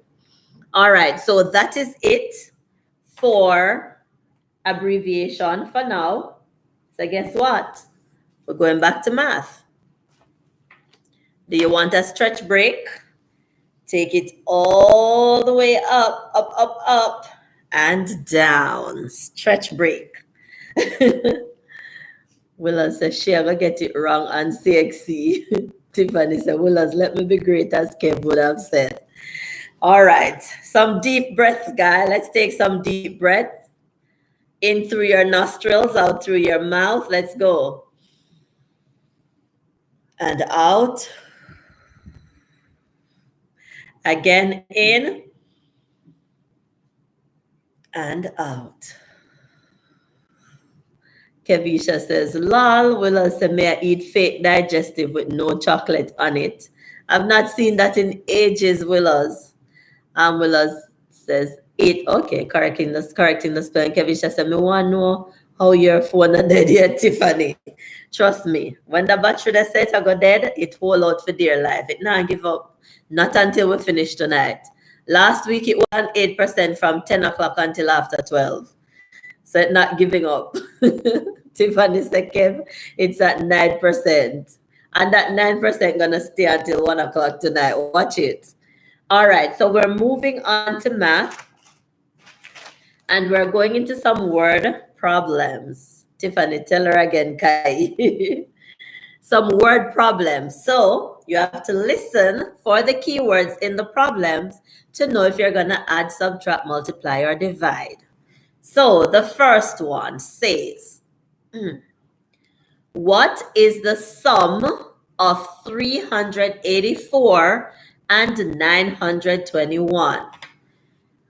All right. So that is it for abbreviation for now. So guess what? We're going back to math. Do you want a stretch break? Take it all the way up, up, up, up, and down. Stretch break. Willow says she ever get it wrong and sexy. Tiffany said, Willows, let me be great, as Kev would have said. All right. Some deep breaths, guys. Let's take some deep breaths. In through your nostrils, out through your mouth. Let's go. And out. Again, in and out. Kevisha says, lol. Willow said, may I eat fake digestive with no chocolate on it? I've not seen that in ages, Willows. Willows says, eat. Okay, correcting the spelling. Kevisha said, me want to know how your phone are dead yet, Tiffany. Trust me, when the battery that said I go dead, it hold out for dear life. It not give up. Not until we finish tonight. Last week, it won 8% from 10 o'clock until after 12. So it's not giving up. Tiffany said, Kev, it's at 9%. And that 9% going to stay until 1 o'clock tonight. Watch it. All right, so we're moving on to math. And we're going into some word problems. Tiffany, tell her again, Kai. Some word problems. So you have to listen for the keywords in the problems to know if you're going to add, subtract, multiply, or divide. So the first one says, What is the sum of 384 and 921?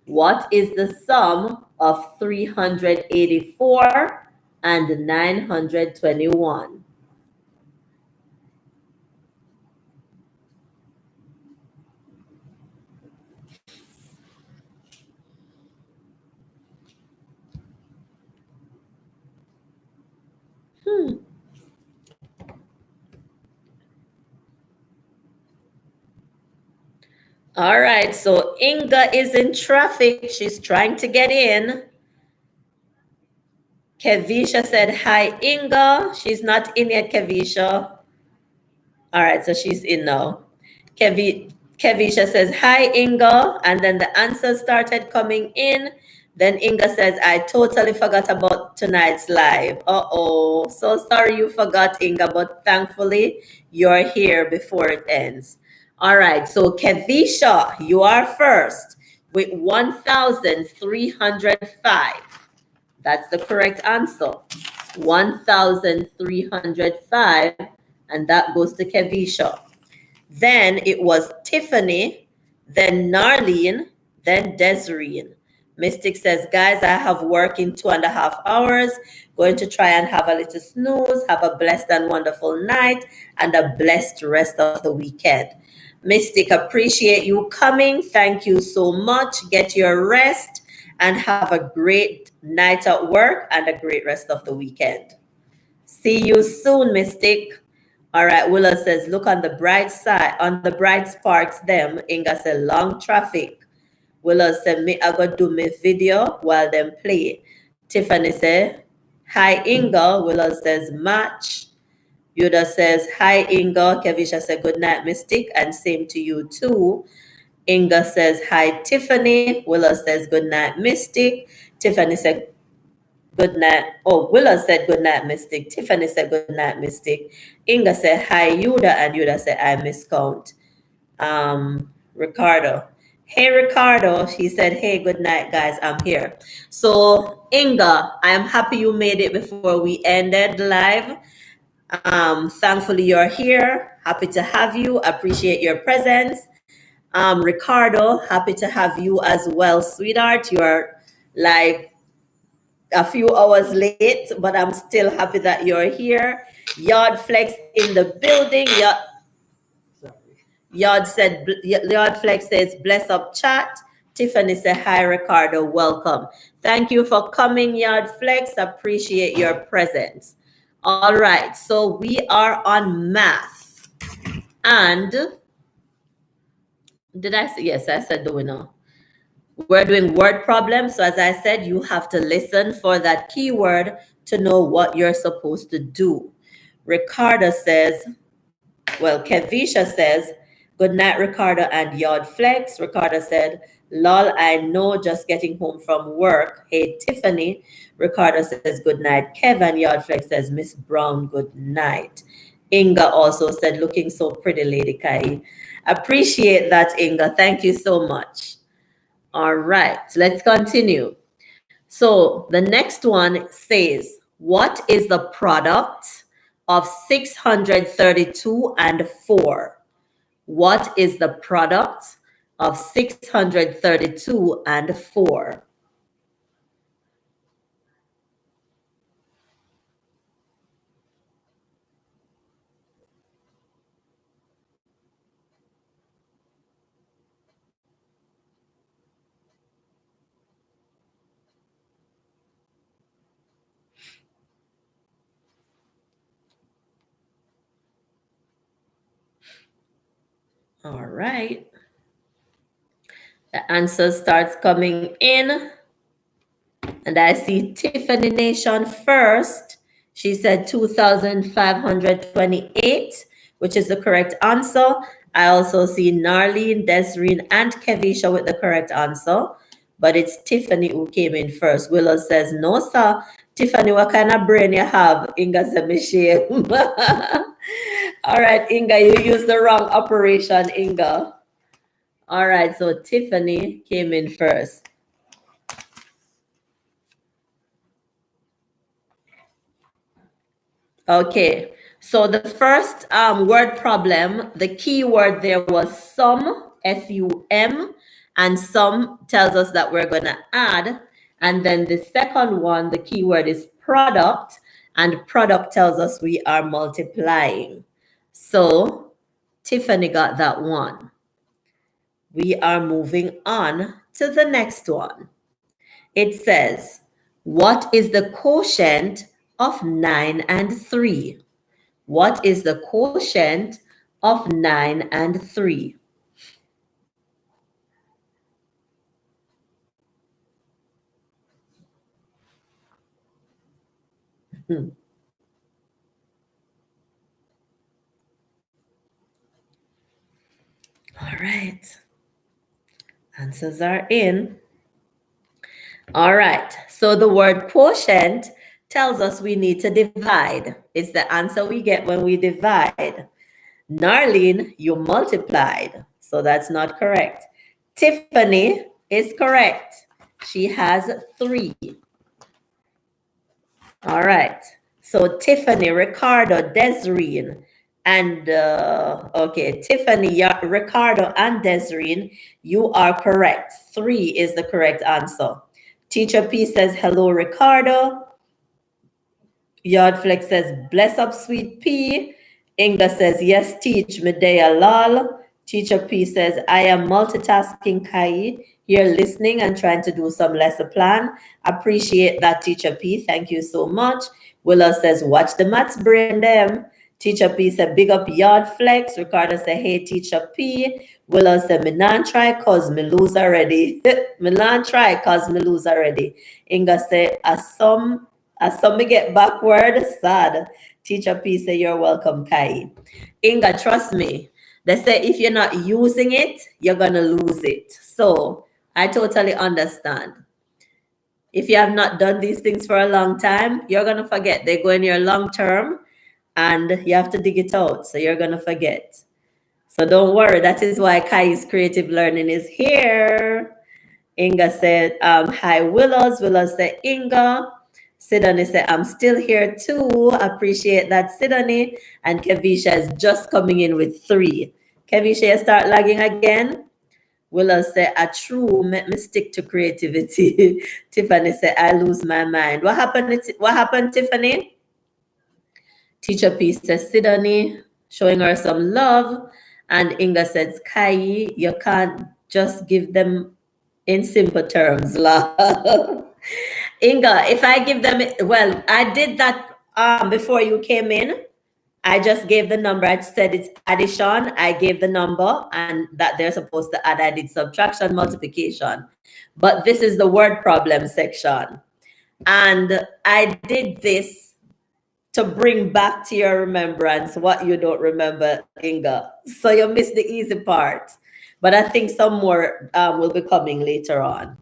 What is the sum of 384 and 921? All right, so Inga is in traffic. She's trying to get in. Kevisha said, hi, Inga. She's not in yet, Kevisha. All right, so she's in now. Kevisha says, hi, Inga. And then the answers started coming in. Then Inga says, I totally forgot about tonight's live. Uh-oh. So sorry you forgot, Inga, but thankfully you're here before it ends. All right, so Kevisha, you are first with 1,305. That's the correct answer. 1,305, and that goes to Kevisha. Then it was Tiffany, then Narlene, then Desireen. Mystic says, guys, I have work in 2.5 hours. Going to try and have a little snooze. Have a blessed and wonderful night and a blessed rest of the weekend. Mystic, appreciate you coming. Thank you so much. Get your rest and have a great night at work and a great rest of the weekend. See you soon, Mystic. All right, Willa says, look on the bright side, on the bright sparks them. Inga said, long traffic. Willa said, me I go do me video while them play. Tiffany said, hi, Inga. Willa says, match. Yuda says, hi, Inga. Kevisha said, good night, Mystic. And same to you too. Inga says, hi, Tiffany. Willa says, good night, Mystic. Tiffany said, good night. Oh, Willa said, good night, Mystic. Tiffany said, good night, Mystic. Inga said, hi, Yuda. And Yuda said, I miscount. Ricardo. Hey, Ricardo. He said, hey, good night, guys. I'm here. So, Inga, I am happy you made it before we ended live. Thankfully, you're here. Happy to have you. Appreciate your presence. Ricardo, happy to have you as well, sweetheart. You're like a few hours late, but I'm still happy that you're here. Yard Flex in the building. Yard Flex says, bless up chat. Tiffany said, hi, Ricardo, welcome. Thank you for coming, Yard Flex. Appreciate your presence. All right, so we are on math. And did I say, yes, I said the winner. We're doing word problems. So as I said, you have to listen for that keyword to know what you're supposed to do. Ricardo says, well, Kevisha says, good night, Ricardo and Yard Flex. Ricardo said, lol, I know, just getting home from work. Hey, Tiffany. Ricardo says, good night, Kevin. Yard Flex says, Miss Brown, good night. Inga also said, looking so pretty, Lady Kai. Appreciate that, Inga. Thank you so much. All right, let's continue. So the next one says, what is the product of 632 and 4? What is the product of 632 and 4? All right. The answer starts coming in. And I see Tiffany Nation first. She said 2,528, which is the correct answer. I also see Narlene, Desireen, and Kevisha with the correct answer. But it's Tiffany who came in first. Willow says, no, sir. Tiffany, what kind of brain you have? Inga said, Michelle. All right, Inga, you used the wrong operation, Inga. All right, so Tiffany came in first. Okay, so the first word problem, the key word there was sum, S-U-M, and sum tells us that we're going to add. And then the second one, the key word is product, and product tells us we are multiplying. So Tiffany got that one. We are moving on to the next one. It says, what is the quotient of 9 and 3? What is the quotient of 9 and 3? All right. Answers are in. All right. So the word quotient tells us we need to divide. It's the answer we get when we divide. Narlene, you multiplied. So that's not correct. Tiffany is correct. She has 3. All right. So Tiffany, Ricardo, Desireen, and okay, Tiffany, Ricardo, and Desireen, you are correct. 3 is the correct answer. Teacher P says, hello, Ricardo. Yardflex says, bless up, sweet P. Inga says, yes, teach, Medea lol. Teacher P says, I am multitasking, Kai, here listening and trying to do some lesson plan. Appreciate that, Teacher P. Thank you so much. Willow says, watch the maths brain them. Teacher P said, big up Yardflex. Ricardo said, hey, Teacher P. Willow said, me not try cause me lose already. Me not try cause me lose already. Inga said, as some me get backward, sad. Teacher P say, you're welcome, Kai. Inga, trust me. They say if you're not using it, you're going to lose it. So I totally understand. If you have not done these things for a long time, you're going to forget. They go in your long term and you have to dig it out. So you're going to forget. So don't worry. That is why Kai's Creative Learning is here. Inga said, hi, Willows. Willows said, Inga. Sidoni said, I'm still here too. Appreciate that, Sidoni. And Kevisha is just coming in with 3. Kevisha, you start lagging again? Willow said, a true, make me stick to creativity. Tiffany said, I lose my mind. What happened, Tiffany? Teacher P says, Sidoni, showing her some love. And Inga says, Kai, you can't just give them in simple terms, love. Inga, if I give them, well, I did that before you came in. I just gave the number. I said it's addition. I gave the number and that they're supposed to add. I did subtraction, multiplication. But this is the word problem section. And I did this to bring back to your remembrance what you don't remember, Inga. So you missed the easy part. But I think some more will be coming later on.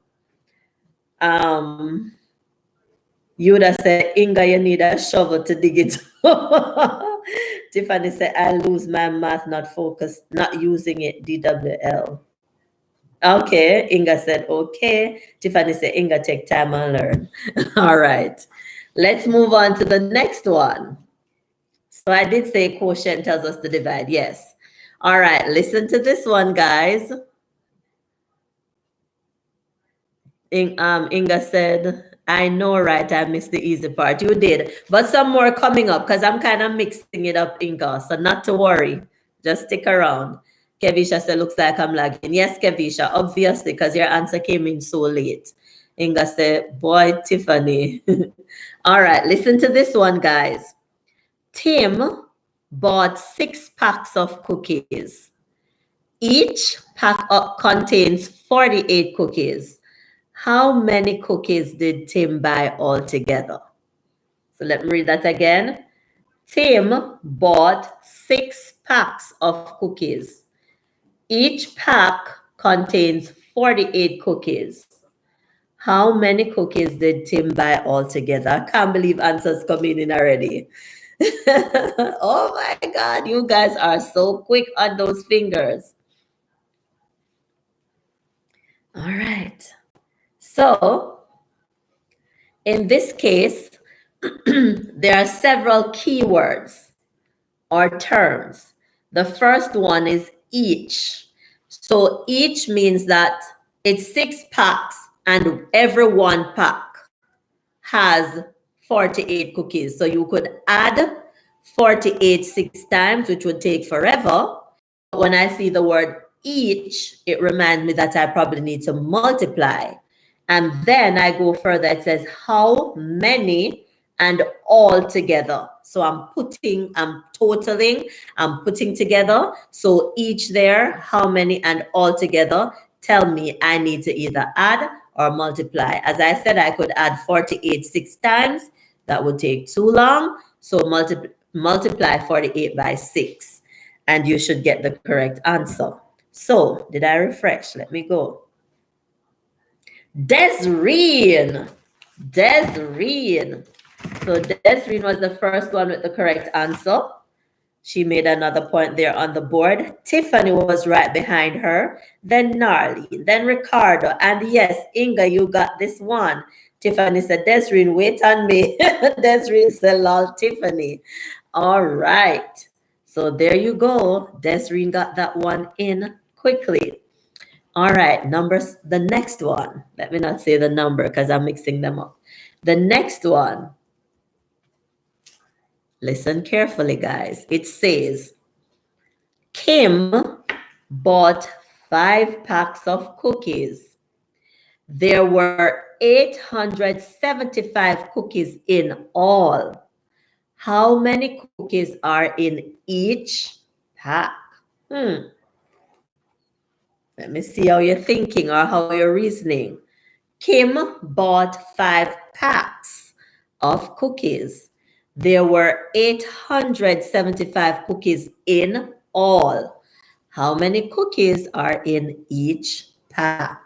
Yuda said, Inga, you need a shovel to dig it. Tiffany said, I lose my math, not focus, not using it, DWL. Okay, Inga said, okay. Tiffany said, Inga, take time and learn. All right. Let's move on to the next one. So I did say quotient tells us to divide. Yes. All right. Listen to this one, guys. Inga said, I know, right? I missed the easy part. You did. But some more coming up because I'm kind of mixing it up, Inga. So not to worry. Just stick around. Kevisha said, looks like I'm lagging. Yes, Kevisha, obviously, because your answer came in so late. Inga said, boy, Tiffany. All right, listen to this one, guys. Tim bought 6 packs of cookies. Each pack contains 48 cookies. How many cookies did Tim buy altogether? So let me read that again. Tim bought 6 packs of cookies. Each pack contains 48 cookies. How many cookies did Tim buy altogether? I can't believe answers coming in already. Oh my God, you guys are so quick on those fingers. All right. So in this case, there are several keywords or terms. The first one is each. So each means that it's 6 packs and every one pack has 48 cookies. So you could add 48 6 times, which would take forever. But when I see the word each, it reminds me that I probably need to multiply. And then I go further. It says how many and all together. So I'm totaling, I'm putting together. So each there, how many and all together, tell me I need to either add or multiply. As I said, I could add 48 6 times. That would take too long. So multiply 48 by 6 and you should get the correct answer. So did I refresh? Let me go. Desreen. So Desreen was the first one with the correct answer. She made another point there on the board. Tiffany was right behind her. Then Narly, then Ricardo. And yes, Inga, you got this one. Tiffany said, Desreen, wait on me. Desreen said, lol, Tiffany. All right. So there you go. Desreen got that one in quickly. All right, numbers, the next one. Let me not say the number because I'm mixing them up. The next one. Listen carefully, guys. It says, Kim bought 5 packs of cookies. There were 875 cookies in all. How many cookies are in each pack? Let me see how you're thinking or how you're reasoning. Kim bought 5 packs of cookies. There were 875 cookies in all. How many cookies are in each pack?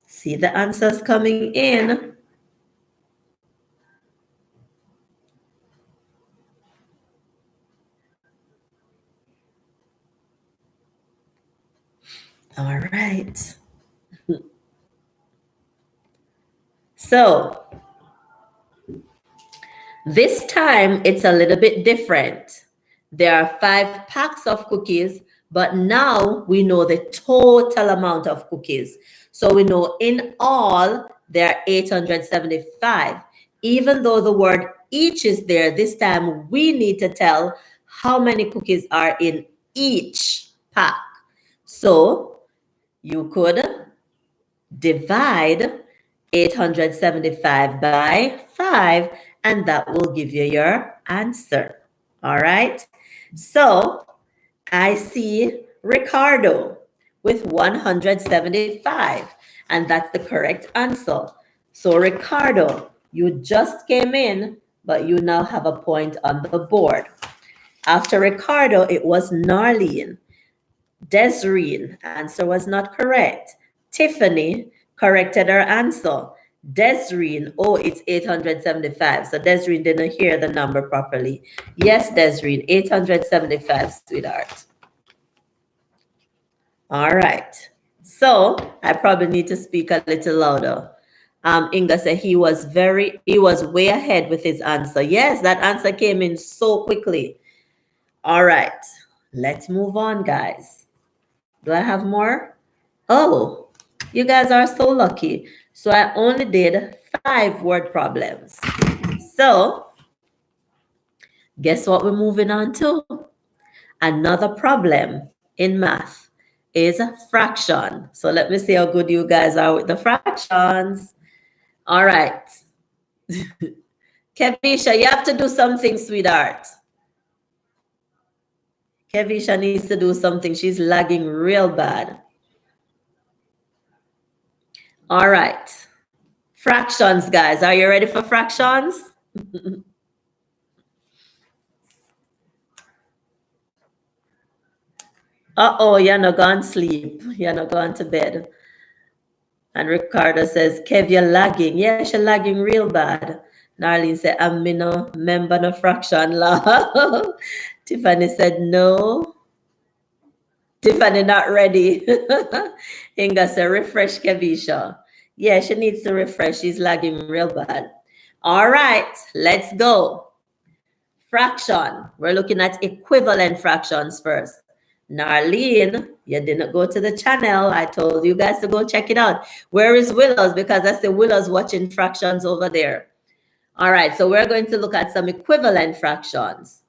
See the answers coming in. All right. So this time it's a little bit different. There are 5 packs of cookies, but now we know the total amount of cookies. So we know in all there are 875. Even though the word each is there, this time we need to tell how many cookies are in each pack. So you could divide 875 by 5, and that will give you your answer. All right. So I see Ricardo with 175, and that's the correct answer. So Ricardo, you just came in, but you now have a point on the board. After Ricardo, it was Narlene. Desreen, answer was not correct. Tiffany corrected her answer. Desreen, oh, it's 875. So Desreen didn't hear the number properly. Yes, Desreen, 875, sweetheart. All right. So I probably need to speak a little louder. Inga said he was way ahead with his answer. Yes, that answer came in so quickly. All right. Let's move on, guys. Do I have more? Oh, you guys are so lucky. So I only did 5 word problems. So guess what we're moving on to? Another problem in math is fraction. So let me see how good you guys are with the fractions. All right. Kevisha, you have to do something, sweetheart. Kevisha needs to do something. She's lagging real bad. All right. Fractions, guys. Are you ready for fractions? Uh-oh, you're not going to sleep. You're not going to bed. And Ricardo says, Kev, you're lagging. Yeah, you're lagging real bad. Narlene said, I'm no member no fraction law. Tiffany said, no. Tiffany not ready. Inga said, refresh Kevisha. Yeah, she needs to refresh. She's lagging real bad. All right, let's go. Fraction. We're looking at equivalent fractions first. Narlene, you didn't go to the channel. I told you guys to go check it out. Where is Willows? Because I see Willows watching fractions over there. All right, so we're going to look at some equivalent fractions.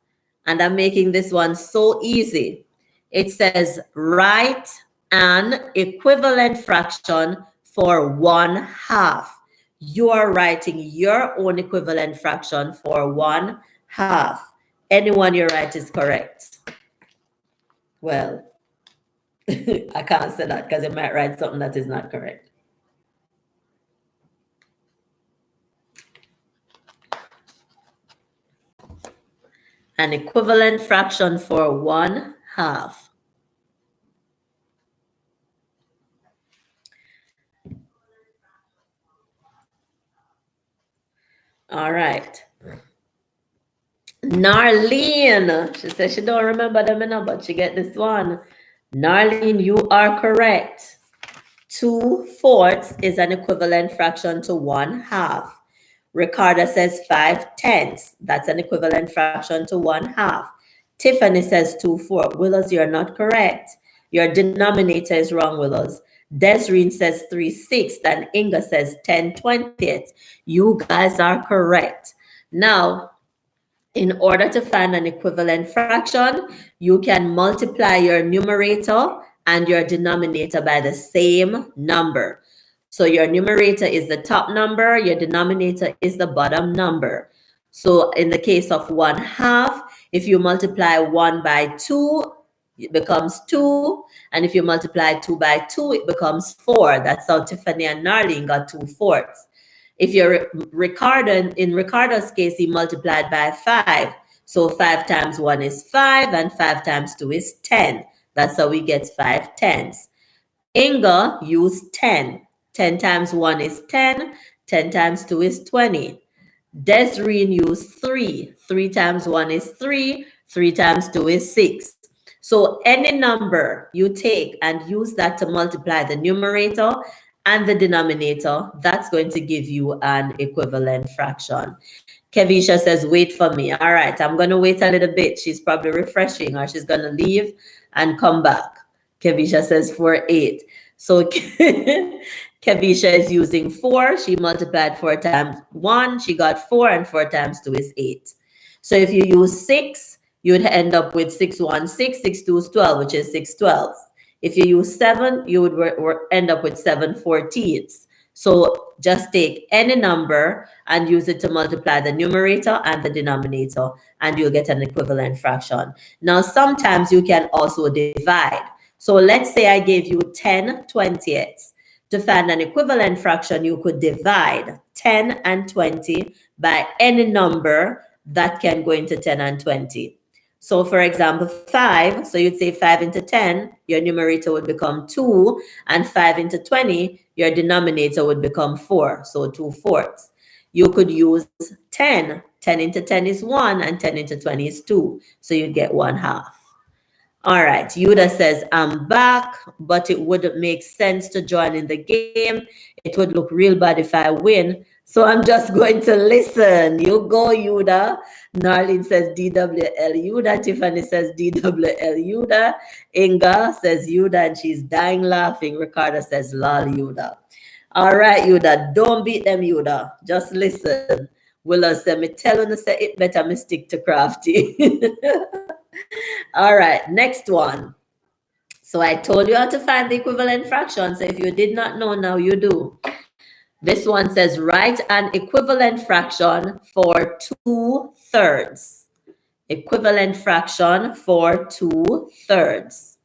And I'm making this one so easy. It says write an equivalent fraction for 1/2. You are writing your own equivalent fraction for 1/2. Anyone you write is correct. Well, I can't say that because you might write something that is not correct. An equivalent fraction for 1/2. All right. Narlene, she says she don't remember them enough, but she get this one. Narlene, you are correct. 2/4 is an equivalent fraction to 1/2. Ricardo says 5/10. That's an equivalent fraction to 1/2. Tiffany says 2/4. Willows, you're not correct. Your denominator is wrong, Willows. Desreen says 3/6, and Inga says 10/20. You guys are correct. Now, in order to find an equivalent fraction, you can multiply your numerator and your denominator by the same number. So your numerator is the top number, your denominator is the bottom number. So in the case of 1/2, if you multiply 1 by 2, it becomes 2. And if you multiply 2 by 2, it becomes 4. That's how Tiffany and Narlene got 2/4. If you're Ricardo, in Ricardo's case, he multiplied by 5. So 5 times 1 is 5, and 5 times 2 is 10. That's how we get 5/10. Inga used 10. 10 times 1 is 10. 10 times 2 is 20. Desreen used 3. 3 times 1 is 3. 3 times 2 is 6. So any number you take and use that to multiply the numerator and the denominator, that's going to give you an equivalent fraction. Kevisha says, wait for me. All right, I'm going to wait a little bit. She's probably refreshing, or she's going to leave and come back. Kevisha says 4/8. So Kevisha is using 4. She multiplied 4 times 1. She got 4, and 4 times 2 is 8. So if you use 6, you'd end up with 6 1 6, 6 2 is 12, which is 6/12. If you use 7, you would end up with 7/14. So just take any number and use it to multiply the numerator and the denominator, and you'll get an equivalent fraction. Now, sometimes you can also divide. So let's say I gave you 10/20. To find an equivalent fraction, you could divide 10 and 20 by any number that can go into 10 and 20. So for example, 5, so you'd say 5 into 10, your numerator would become 2, and 5 into 20, your denominator would become 4, so 2/4. You could use 10. 10 into 10 is 1, and 10 into 20 is 2, so you'd get 1/2. All right, Yuda says, I'm back, but it wouldn't make sense to join in the game. It would look real bad if I win, so I'm just going to listen. You go, Yuda. Narlene says DWL Yuda. Tiffany says DWL Yuda. Inga says Yuda, and she's dying laughing. Ricardo says lol Yuda. All right, Yuda, don't beat them, Yuda. Just listen. Willow said, me tell you, say it better me stick to crafty. All right, next one. So I told you how to find the equivalent fraction. So if you did not know, now you do. This one says, write an equivalent fraction for 2/3. Equivalent fraction for 2/3.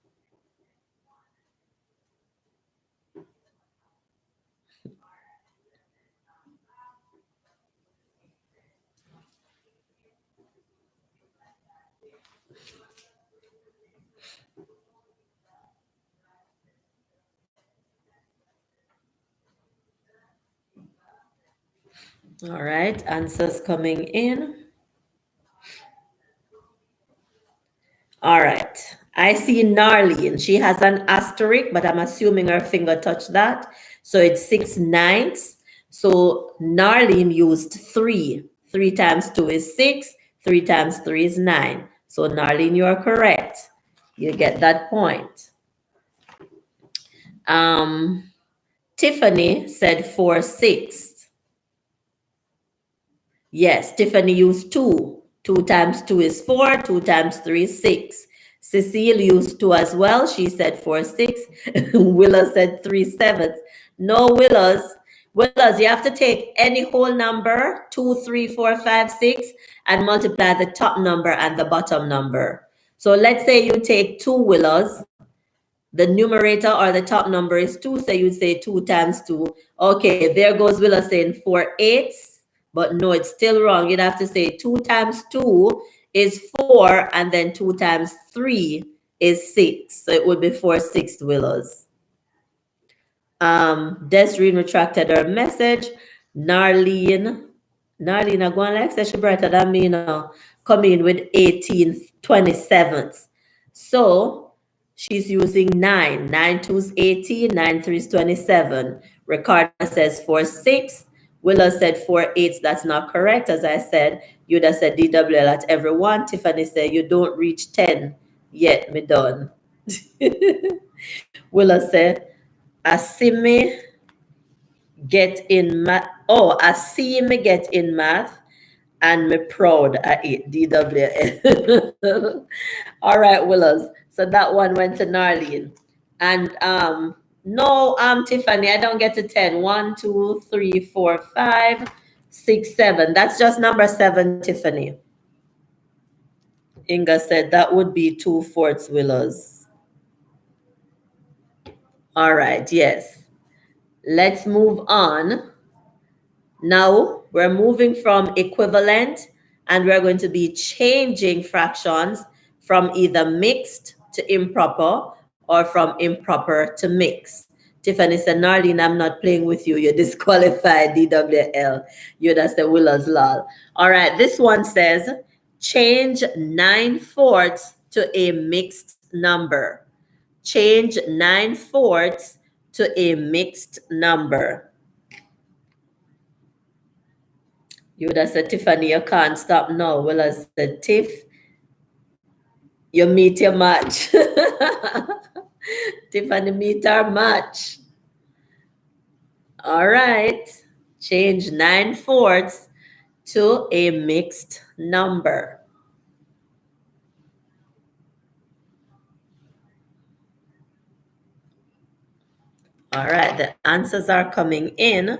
All right, answers coming in. All right, I see Narlene. She has an asterisk, but I'm assuming her finger touched that. So it's 6/9. So Narlene used 3. 3 times 2 is 6. 3 times 3 is 9. So Narlene, you are correct. You get that point. Tiffany said 4/6. Yes, Tiffany used 2. 2 times 2 is 4. 2 times 3 is 6. Cecile used 2 as well. She said 4/6. Willa said 3/7. No, Willows, you have to take any whole number, 2, 3, 4, 5, 6, and multiply the top number and the bottom number. So let's say you take 2 Willows. The numerator or the top number is 2, so you say 2 times 2. Okay, there goes Willa saying 4/8, but no, it's still wrong. You'd have to say 2 times 2 is 4, and then 2 times 3 is 6. So it would be 4/6 Willows. Desreen retracted her message. Narlene, I go on like say she brighter than me now. Come in with 18/27. So she's using 9. 9 2 is 18, 9 3 is 27. Ricardo says 4/6. Willa said 4/8. That's not correct. As I said, you'd have said DWL at everyone. Tiffany said you don't reach 10 yet, me done. Willa said, I see me get in math. Oh, I see me get in math and me proud at it. DWL. All right, Willows. So that one went to Narlene. And no, Tiffany, I don't get to 10. 1, 2, 3, 4, 5, 6, 7. That's just number 7, Tiffany. Inga said that would be 2/4 Willows. All right, yes. Let's move on. Now we're moving from equivalent and we're going to be changing fractions from either mixed to improper or from improper to mixed. Tiffany said, Narlene, I'm not playing with you. You're disqualified, DWL. You're just a Willows lol. All right, this one says, change 9/4 to a mixed number. Change 9/4 to a mixed number. You would have said, Tiffany, you can't stop now. Well, I said, Tiff, you meet your match. Tiffany meet our match. All right. Change 9/4 to a mixed number. All right. The answers are coming in.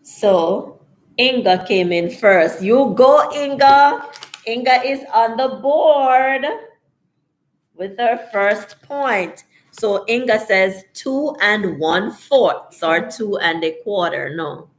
So Inga came in first. You go, Inga. Inga is on the board with her first point. So Inga says 2 1/4 or 2 1/4. No.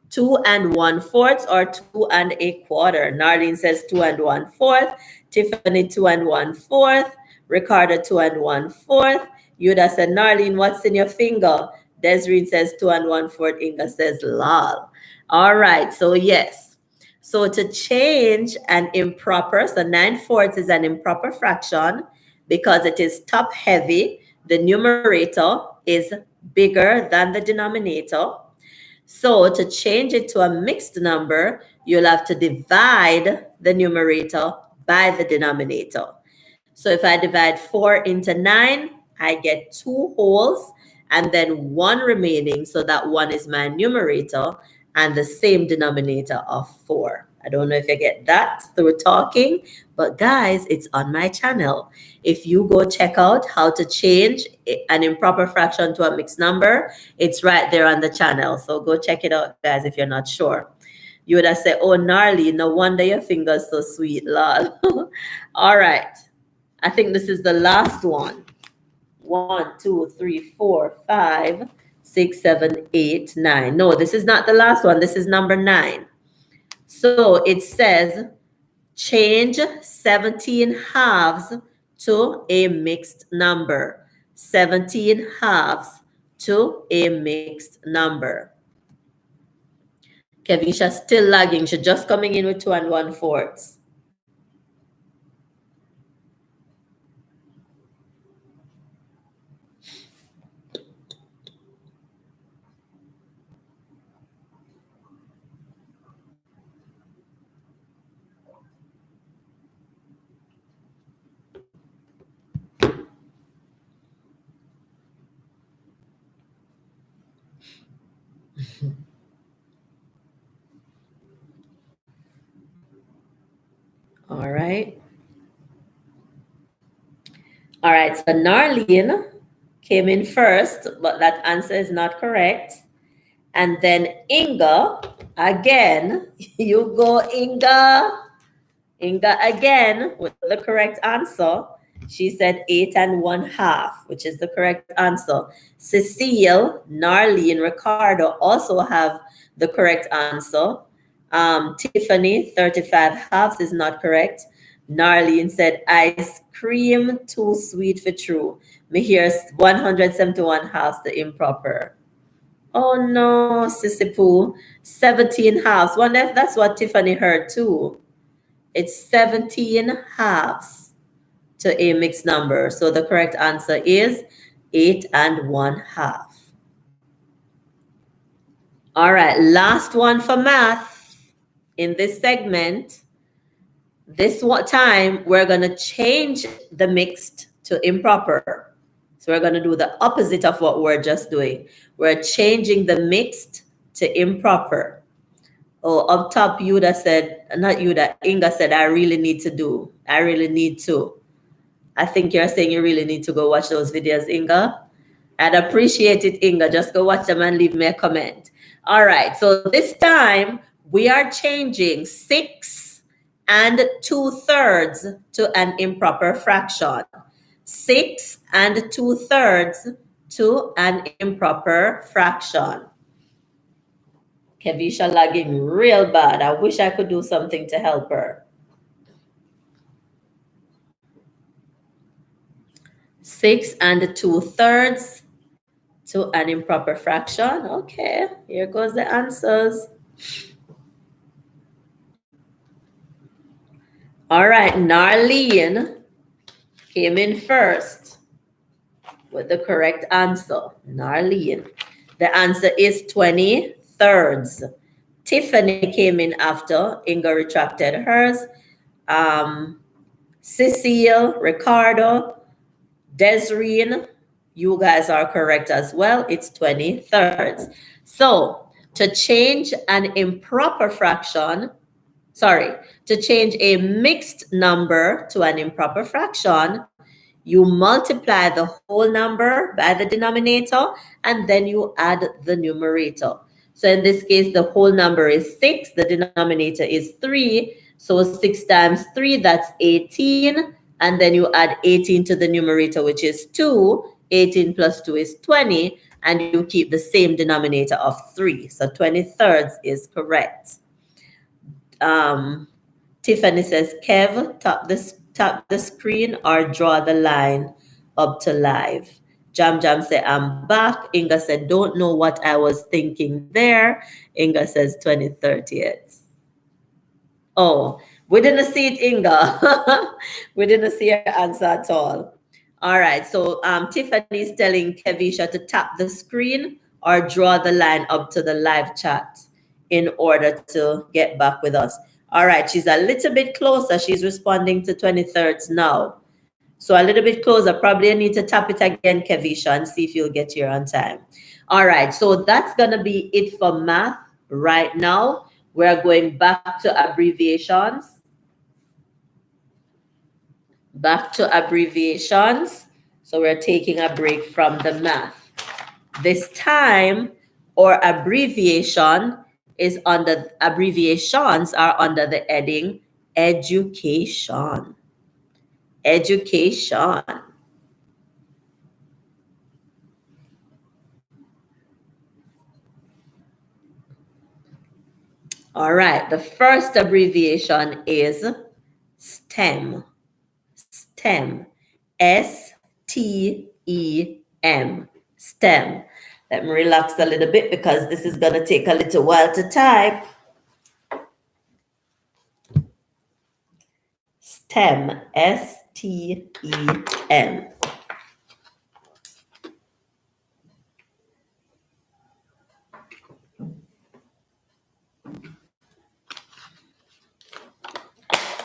2 1/4 or 2 1/4. Narlene says 2 1/4. Tiffany 2 1/4. Ricardo 2 1/4. Yuda said, Narlene, what's in your finger? Desreen says 2 1/4. Inga says lol. All right, so yes. So to change an improper, so 9/4 is an improper fraction because it is top heavy. The numerator is bigger than the denominator. So to change it to a mixed number, you'll have to divide the numerator by the denominator. So if I divide 4 into 9, I get 2 wholes and then 1 remaining. So that 1 is my numerator and the same denominator of 4. I don't know if you get that through talking, but guys, it's on my channel. If you go check out how to change an improper fraction to a mixed number, it's right there on the channel. So go check it out, guys, if you're not sure. You would have said, oh, gnarly, no wonder your finger's so sweet, lol. All right. I think this is the last one. 1, 2, 3, 4, 5, 6, 7, 8, 9. No, this is not the last one. This is number 9. So it says, change 17/2 to a mixed number. 17/2 to a mixed number. Kevisha still lagging. She's just coming in with 2 1/4. right. All right, so Narlene came in first, but that answer is not correct. And then Inga, again, you go Inga. Inga again with the correct answer. She said 8 1/2, which is the correct answer. Cecile, Narlene, Ricardo also have the correct answer. Tiffany, 35 1/2 is not correct. Narlene said ice cream, too sweet for true. Me hear 171 1/2, the improper. Oh no, Sissy Pooh, 17 1/2. Wonder if that's what Tiffany heard too. It's 17 1/2 to a mixed number. So the correct answer is 8 1/2. All right, last one for math in this segment. This time we're going to change the mixed to improper. So we're going to do the opposite of what we're just doing. We're changing the mixed to improper. Oh, up top, Yuda said, not Yuda, Inga said, I really need to. I think you're saying you really need to go watch those videos, Inga. I'd appreciate it, Inga. Just go watch them and leave me a comment. All right, so this time we are changing 6 2/3 to an improper fraction. 6 2/3 to an improper fraction. Kevisha lagging real bad. I wish I could do something to help her. 6 2/3 to an improper fraction. Okay, here goes the answers. All right, Narlene came in first with the correct answer. Narlene. The answer is 20/3. Tiffany came in after. Inga retracted hers. Cecile, Ricardo, Desireen, you guys are correct as well. It's 20/3. So to change an improper fraction, to change a mixed number to an improper fraction, you multiply the whole number by the denominator and then you add the numerator. So in this case, the whole number is 6, the denominator is 3. So 6 times 3, that's 18. And then you add 18 to the numerator, which is 2. 18 plus 2 is 20. And you keep the same denominator of 3. So 20/3 is correct. Tiffany says, Kev, tap the screen or draw the line up to live. Jam Jam said, I'm back. Inga said, don't know what I was thinking there. Inga says 20/30. Oh, we didn't see it, Inga. We didn't see her answer at all. All right, so Tiffany is telling Kevisha to tap the screen or draw the line up to the live chat in order to get back with us. All right, she's a little bit closer. She's responding to 20/3 now. So a little bit closer. Probably need to tap it again, Kevisha, and see if you'll get here on time. All right, so that's going to be it for math right now. We're going back to abbreviations. So we're taking a break from the math. This time, our abbreviations are under the heading education. Education. All right, the first abbreviation is STEM. STEM. STEM. STEM. Let me relax a little bit because this is going to take a little while to type. STEM. STEM.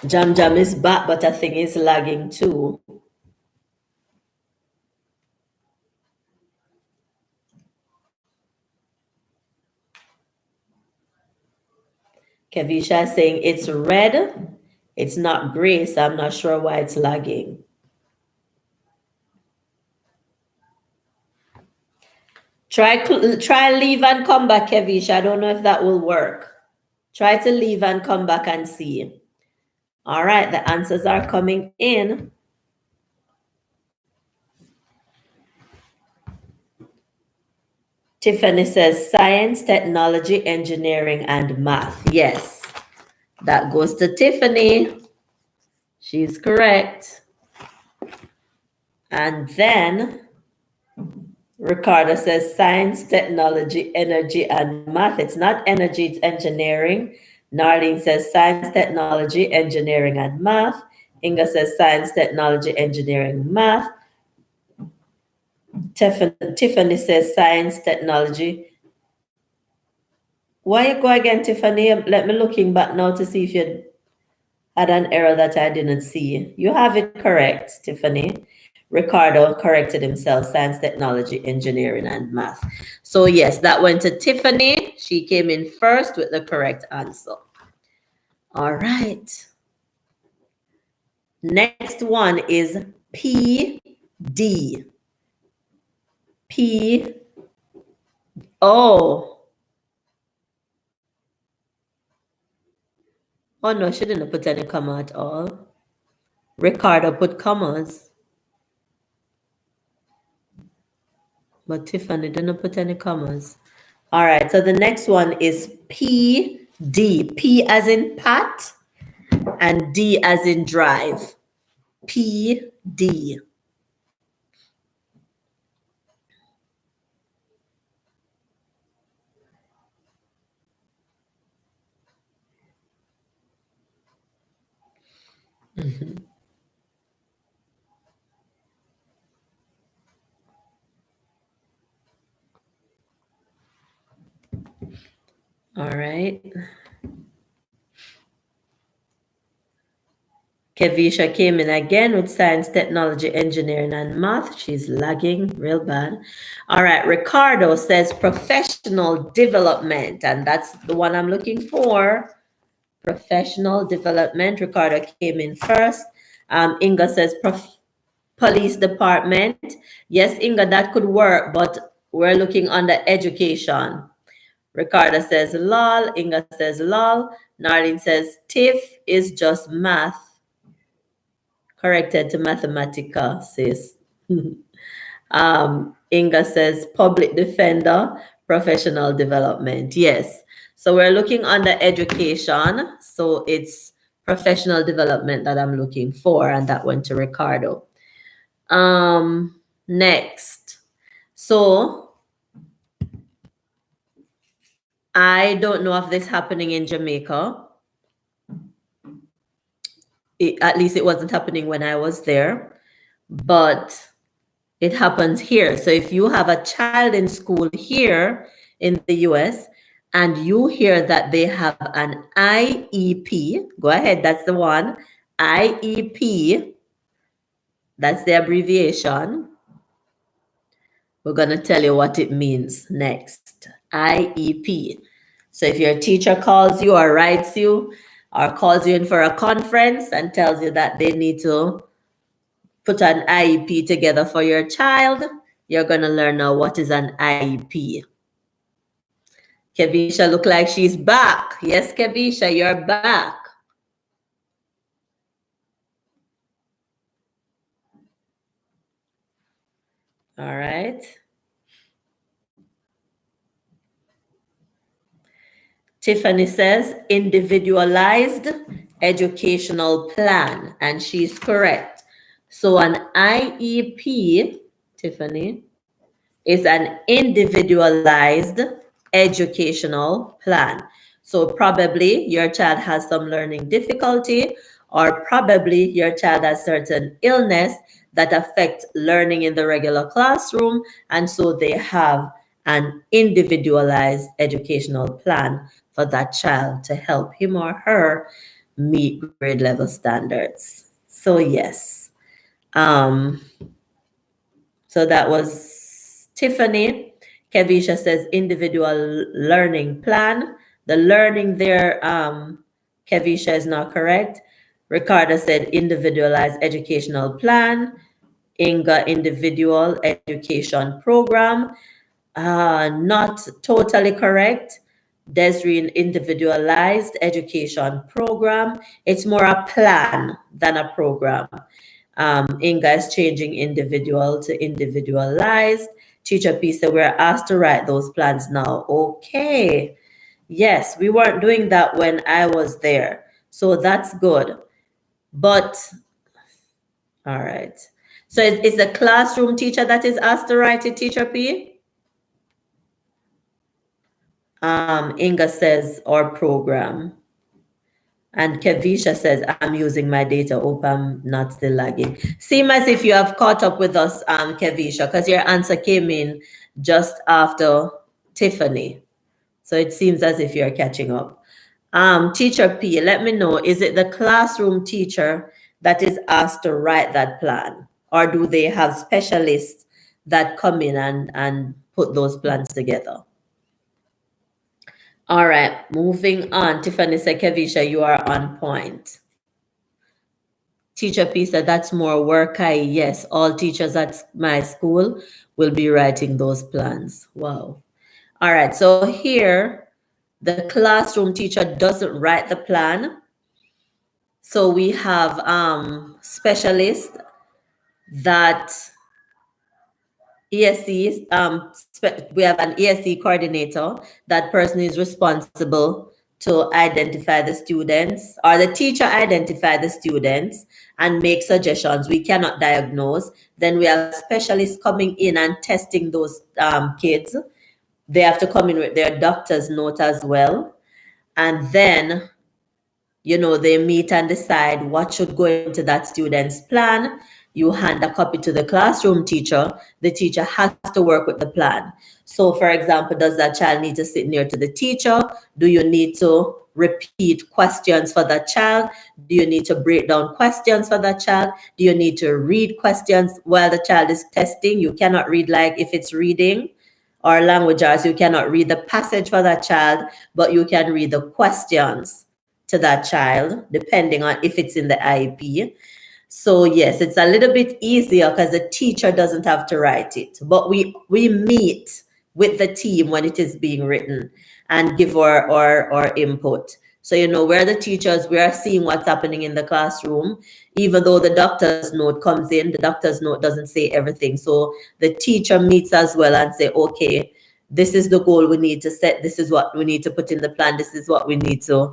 Jam Jam is back, but I think it's lagging too. Kevisha is saying it's red. It's not gray, so I'm not sure why it's lagging. Try leave and come back, Kevish. I don't know if that will work. Try to leave and come back and see. All right, the answers are coming in. Tiffany says science, technology, engineering, and math. Yes, that goes to Tiffany. She's correct. And then Ricardo says science, technology, energy, and math. It's not energy, it's engineering. Narlene says science, technology, engineering, and math. Inga says science, technology, engineering, math. Tiffany says science, technology. Why you go again, Tiffany? Let me looking back now to see if you had an error that I didn't see. You have it correct, Tiffany. Ricardo corrected himself, science, technology, engineering, and math. So yes, that went to Tiffany. She came in first with the correct answer. All right. Next one is PD. P. Oh. Oh no, she didn't put any comma at all. Ricardo put commas. But Tiffany didn't put any commas. All right, so the next one is PD. P as in Pat and D as in drive. PD. All right. Kevisha came in again with science, technology, engineering, and math. She's lagging real bad. All right. Ricardo says professional development, and that's the one I'm looking for. Professional development. Ricardo came in first. Inga says police department. Yes, Inga, that could work, but we're looking under education. Ricardo says lol. Inga says lol. Narlene says TIF is just math. Corrected to Mathematica, sis. Inga says public defender, professional development. Yes. So we're looking under education. So it's professional development that I'm looking for, and that went to Ricardo. Next. So I don't know if this is happening in Jamaica. At least it wasn't happening when I was there, but it happens here. So if you have a child in school here in the US and you hear that they have an IEP, go ahead, that's the one, IEP, that's the abbreviation. We're going to tell you what it means next. IEP. So if your teacher calls you or writes you or calls you in for a conference and tells you that they need to put an IEP together for your child, you're going to learn now what is an IEP. Kevisha look like she's back. Yes, Kevisha, you're back. All right. Tiffany says individualized educational plan, and she's correct. So an IEP, Tiffany, is an individualized educational plan. So probably your child has some learning difficulty, or probably your child has certain illness that affect learning in the regular classroom, and so they have an individualized educational plan for that child to help him or her meet grade level standards. So yes. So that was Tiffany. Kevisha says individual learning plan. The learning there, Kevisha is not correct. Ricardo said individualized educational plan. Inga, individual education program. Not totally correct. Desiree, individualized education program. It's more a plan than a program. Inga is changing individual to individualized. Teacher P said we're asked to write those plans now. Okay. Yes, we weren't doing that when I was there. So that's good. But, all right. So it's the classroom teacher that is asked to write it, Teacher P? Inga says, or program. And Kevisha says, I'm using my data. Hope I'm not still lagging. Seem as if you have caught up with us, Kevisha, because your answer came in just after Tiffany. So it seems as if you're catching up. Teacher P, let me know, is it the classroom teacher that is asked to write that plan? Or do they have specialists that come in and put those plans together? All right, moving on. Tiffany said, Kevisha, you are on point. Teacher P said, that's more work. Yes, all teachers at my school will be writing those plans. Wow. All right, so here, the classroom teacher doesn't write the plan. So we have specialists that ESC, we have an ESC coordinator. That person is responsible to identify the students, or the teacher identify the students and make suggestions. We cannot diagnose. Then we have specialists coming in and testing those kids. They have to come in with their doctor's note as well. And then, you know, they meet and decide what should go into that student's plan. You hand a copy to the classroom teacher. The teacher has to work with the plan. So, for example, does that child need to sit near to the teacher? Do you need to repeat questions for that child? Do you need to break down questions for that child? Do you need to read questions while the child is testing? You cannot read, like if it's reading or language arts, you cannot read the passage for that child, but you can read the questions to that child, depending on if it's in the IEP. So yes, it's a little bit easier because the teacher doesn't have to write it, but we meet with the team when it is being written and give our input. So, you know, we're the teachers, we are seeing what's happening in the classroom. Even though the doctor's note comes in, the doctor's note doesn't say everything. So the teacher meets as well and say, okay, this is the goal we need to set. This is what we need to put in the plan. This is what we need to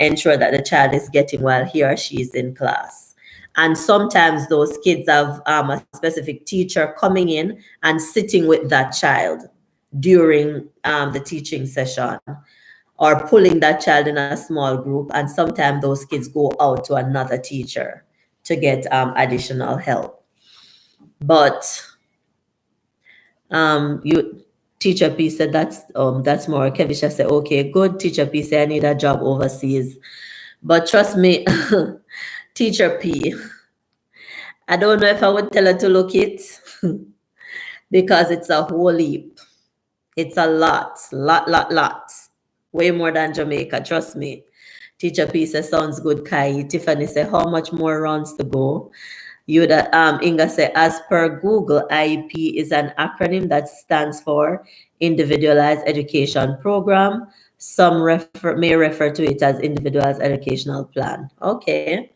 ensure that the child is getting while he or she is in class. And sometimes those kids have a specific teacher coming in and sitting with that child during the teaching session, or pulling that child in a small group. And sometimes those kids go out to another teacher to get additional help. But Teacher P said that's more. Kevisha said, okay, good. Teacher P said, I need a job overseas. But trust me, Teacher P, I don't know if I would tell her to look it because it's a whole heap. It's a lot. Way more than Jamaica, trust me. Teacher P said, sounds good, Kai. Tiffany said, how much more rounds to go? Inga said, as per Google, IEP is an acronym that stands for Individualized Education Program. Some may refer to it as Individualized Educational Plan. Okay.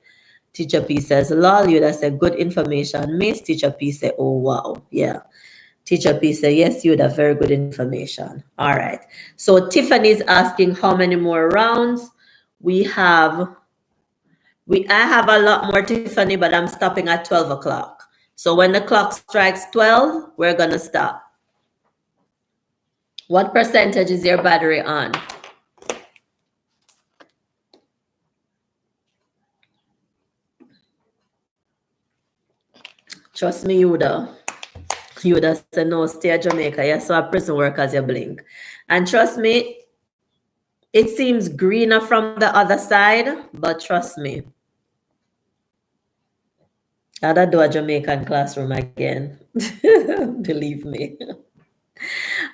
Teacher P says, lol, Yuda said, good information. Miss Teacher P said, oh, wow. Yeah. Teacher P said, yes, Yuda, very good information. All right. So Tiffany's asking how many more rounds. I have a lot more, Tiffany, but I'm stopping at 12 o'clock. So when the clock strikes 12, we're going to stop. What percentage is your battery on? Trust me, Yuda. Yuda said, no, stay at Jamaica. Yes, so a prison work as you blink. And trust me, it seems greener from the other side, but trust me, I'd do a Jamaican classroom again. Believe me.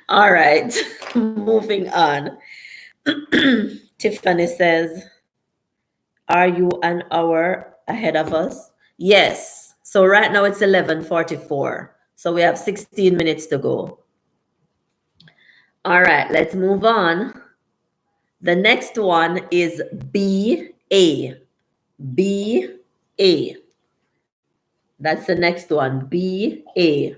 All right, moving on. Tiffany says, Are you an hour ahead of us? Yes. So right now it's 11:44. So we have 16 minutes to go. All right, let's move on. The next one is BA. BA. That's the next one. BA.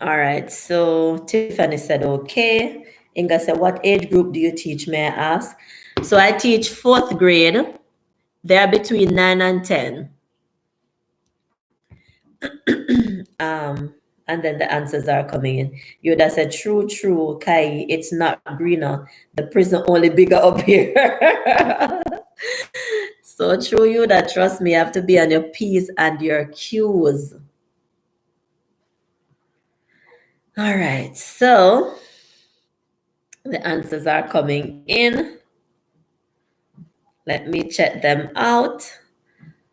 All right, so Tiffany said, okay. Inga said, what age group do you teach, may I ask? So I teach 4th grade. They're between 9 and 10. And then the answers are coming in. Yoda said, true, Kai, it's not greener. The prison only bigger up here. So true, Yoda, trust me, you have to be on your P's and your Q's. All right, so the answers are coming in. Let me check them out.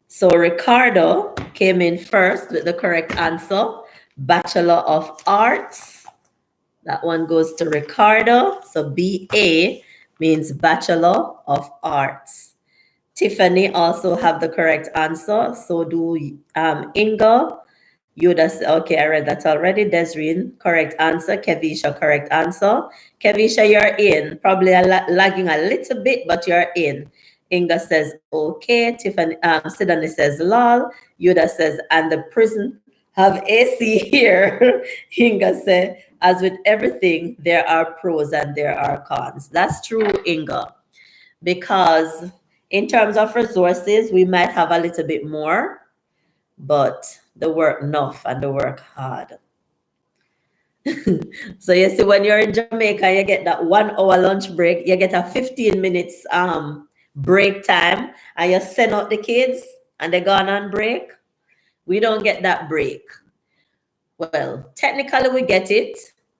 So Ricardo came in first with the correct answer, Bachelor of Arts. That one goes to Ricardo. So BA means Bachelor of Arts. Tiffany also have the correct answer. So do Inga. Yoda, okay, I read that already. Desreen, correct answer. Kevisha, correct answer. Kevisha, you're in. Probably lagging a little bit, but you're in. Inga says, okay. Tiffany, Sidani says, lol. Yoda says, and the prison have AC here. Inga said, as with everything, there are pros and there are cons. That's true, Inga. Because in terms of resources, we might have a little bit more, but the work enough and the work hard. So you see, when you're in Jamaica, you get that 1 hour lunch break, you get a 15 minutes break time, and you send out the kids and they're gone on break. We don't get that break. Well, technically we get it.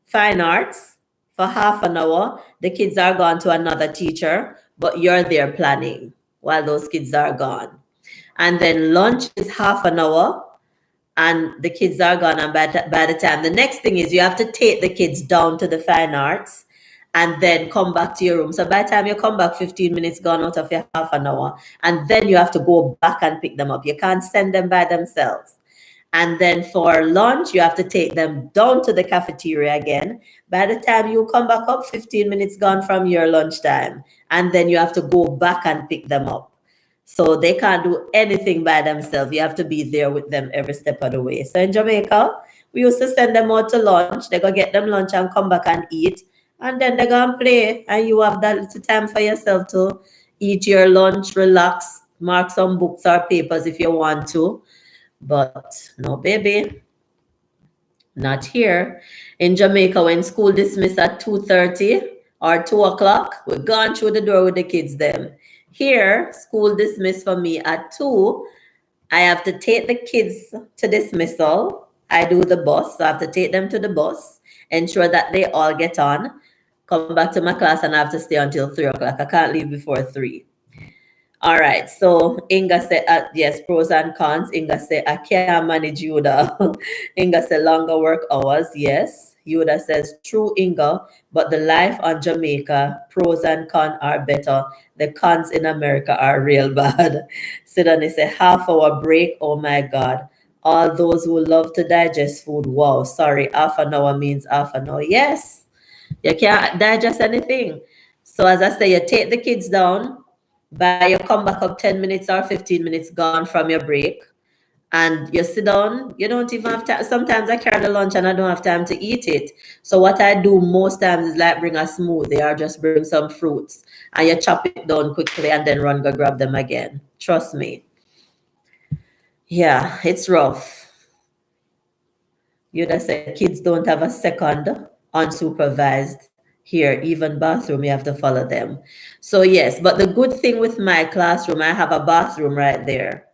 Fine arts for half an hour. The kids are gone to another teacher, but you're there planning while those kids are gone. And then lunch is half an hour and the kids are gone. And by the time, the next thing is you have to take the kids down to the fine arts and then come back to your room. So by the time you come back, 15 minutes gone out of your half an hour. And then you have to go back and pick them up. You can't send them by themselves. And then for lunch, you have to take them down to the cafeteria again. By the time you come back up, 15 minutes gone from your lunchtime. And then you have to go back and pick them up. So they can't do anything by themselves. You have to be there with them every step of the way. So in Jamaica, we used to send them out to lunch. They go get them lunch and come back and eat. And then they go and play. And you have that little time for yourself to eat your lunch, relax, mark some books or papers if you want to. But no, baby, not here. In Jamaica, when school dismissed at 2:30 or 2 o'clock, we're gone through the door with the kids then. Here, school dismissed for me at 2. I have to take the kids to dismissal. I do the bus, so I have to take them to the bus, ensure that they all get on, come back to my class, and I have to stay until 3 o'clock. I can't leave before 3. All right, so Inga said, yes, pros and cons. Inga said, I can't manage Yuda. Inga said, longer work hours. Yes. Yuda says, true, Inga, but the life on Jamaica, pros and cons are better. The cons in America are real bad. Sidani said, half hour break. Oh my God. All those who love to digest food. Wow, sorry, half an hour means half an hour. Yes, you can't digest anything. So as I say, you take the kids down. By you come back up 10 minutes or 15 minutes gone from your break and you sit down, you don't even have time. Sometimes I carry the lunch and I don't have time to eat it. So what I do most times is like bring a smoothie or just bring some fruits and you chop it down quickly and then run go grab them again. Trust me. Yeah, it's rough. You just say kids don't have a second unsupervised. Here, even bathroom, you have to follow them. So yes, but the good thing with my classroom, I have a bathroom right there.